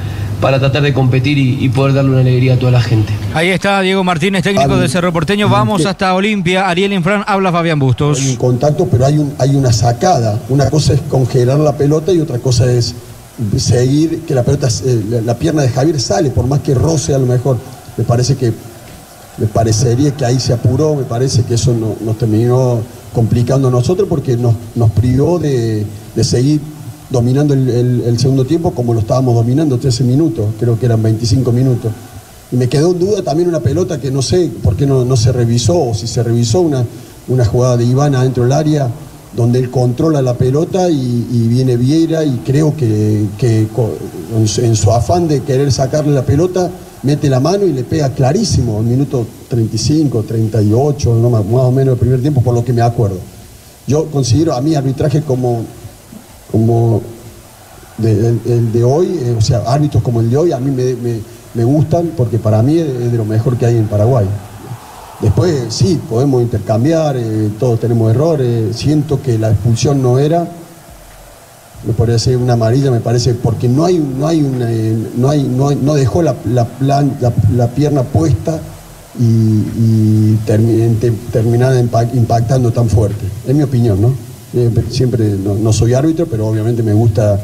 tratar de competir y poder darle una alegría a toda la gente. Ahí está Diego Martínez, técnico de Cerro Porteño. Vamos hasta Olimpia. Ariel Infran, habla Fabián Bustos. Hay un contacto, pero hay una sacada. Una cosa es congelar la pelota y otra cosa es seguir que la pelota, la pierna de Javier sale, por más que roce a lo mejor. Me parecería que ahí se apuró, me parece que eso nos terminó complicando a nosotros porque nos privó de seguir dominando el segundo tiempo como lo estábamos dominando 13 minutos, creo que eran 25 minutos. Y me quedó en duda también una pelota que no sé por qué no se revisó, o si se revisó una jugada de Iván adentro del área, donde él controla la pelota y viene Vieira y creo que en su afán de querer sacarle la pelota, mete la mano y le pega clarísimo, en minuto 35, 38, más o menos el primer tiempo, por lo que me acuerdo. Yo considero a mí arbitraje como el de hoy, o sea, árbitros como el de hoy a mí me gustan porque para mí es de lo mejor que hay en Paraguay. Después sí, podemos intercambiar, todos tenemos errores, siento que la expulsión no era, me podría ser una amarilla, me parece, porque no dejó la pierna puesta y terminada impactando tan fuerte. Es mi opinión, ¿no? Siempre no soy árbitro, pero obviamente me gusta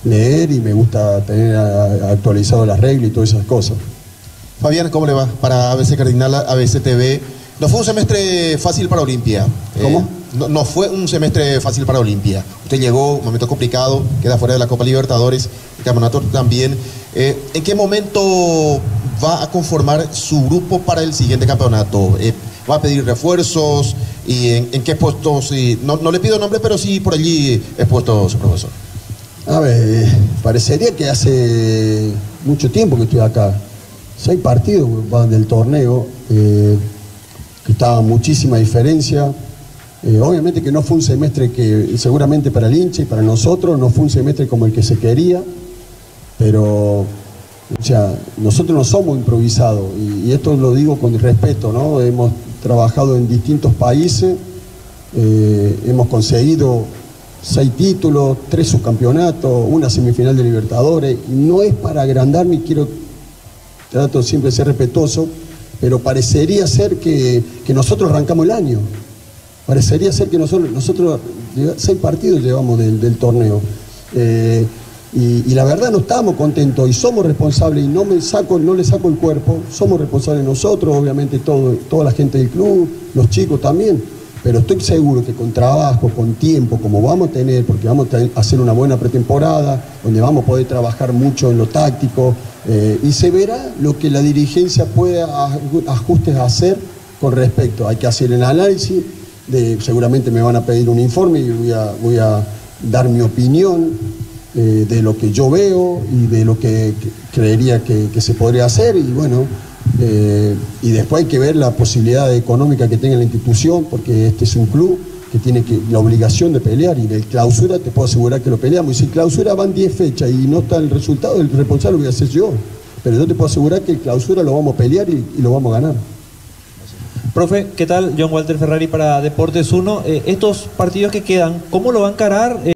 leer y me gusta tener actualizado las reglas y todas esas cosas. Fabián, ¿cómo le va? Para ABC Cardinal, ABC TV. No fue un semestre fácil para Olimpia. ¿Cómo? No fue un semestre fácil para Olimpia. Usted llegó, un momento complicado, queda fuera de la Copa Libertadores, el campeonato también. ¿En qué momento va a conformar su grupo para el siguiente campeonato? ¿Va a pedir refuerzos? ¿Y en qué puestos? No le pido nombre, pero sí por allí es puesto su profesor. A ver, parecería que hace mucho tiempo que estoy acá. 6 partidos del torneo, que estaba muchísima diferencia. Obviamente que no fue un semestre que seguramente para el hincha y para nosotros no fue un semestre como el que se quería, pero o sea, nosotros no somos improvisados y esto lo digo con respeto, ¿no? Hemos trabajado en distintos países, hemos conseguido 6 títulos, 3 subcampeonatos, una semifinal de Libertadores. No es para agrandarme, trato siempre de ser respetuoso, pero parecería ser que nosotros arrancamos el año. Parecería ser que nosotros 6 partidos llevamos del torneo. Y la verdad no estamos contentos y somos responsables, y no le saco el cuerpo. Somos responsables nosotros, obviamente toda la gente del club, los chicos también. Pero estoy seguro que con trabajo, con tiempo, como vamos a tener, porque vamos a hacer una buena pretemporada, donde vamos a poder trabajar mucho en lo táctico, y se verá lo que la dirigencia puede ajustes a hacer con respecto. Hay que hacer el análisis, seguramente me van a pedir un informe y voy a dar mi opinión de lo que yo veo y de lo que creería que se podría hacer, y bueno, y después hay que ver la posibilidad económica que tenga la institución, porque este es un club que tiene la obligación de pelear, y del clausura te puedo asegurar que lo peleamos, y si clausura van 10 fechas y no está el resultado, el responsable lo voy a hacer yo, pero yo te puedo asegurar que el clausura lo vamos a pelear y lo vamos a ganar. Profe, ¿qué tal? John Walter Ferrari para Deportes 1. Estos partidos que quedan, ¿cómo lo va a encarar?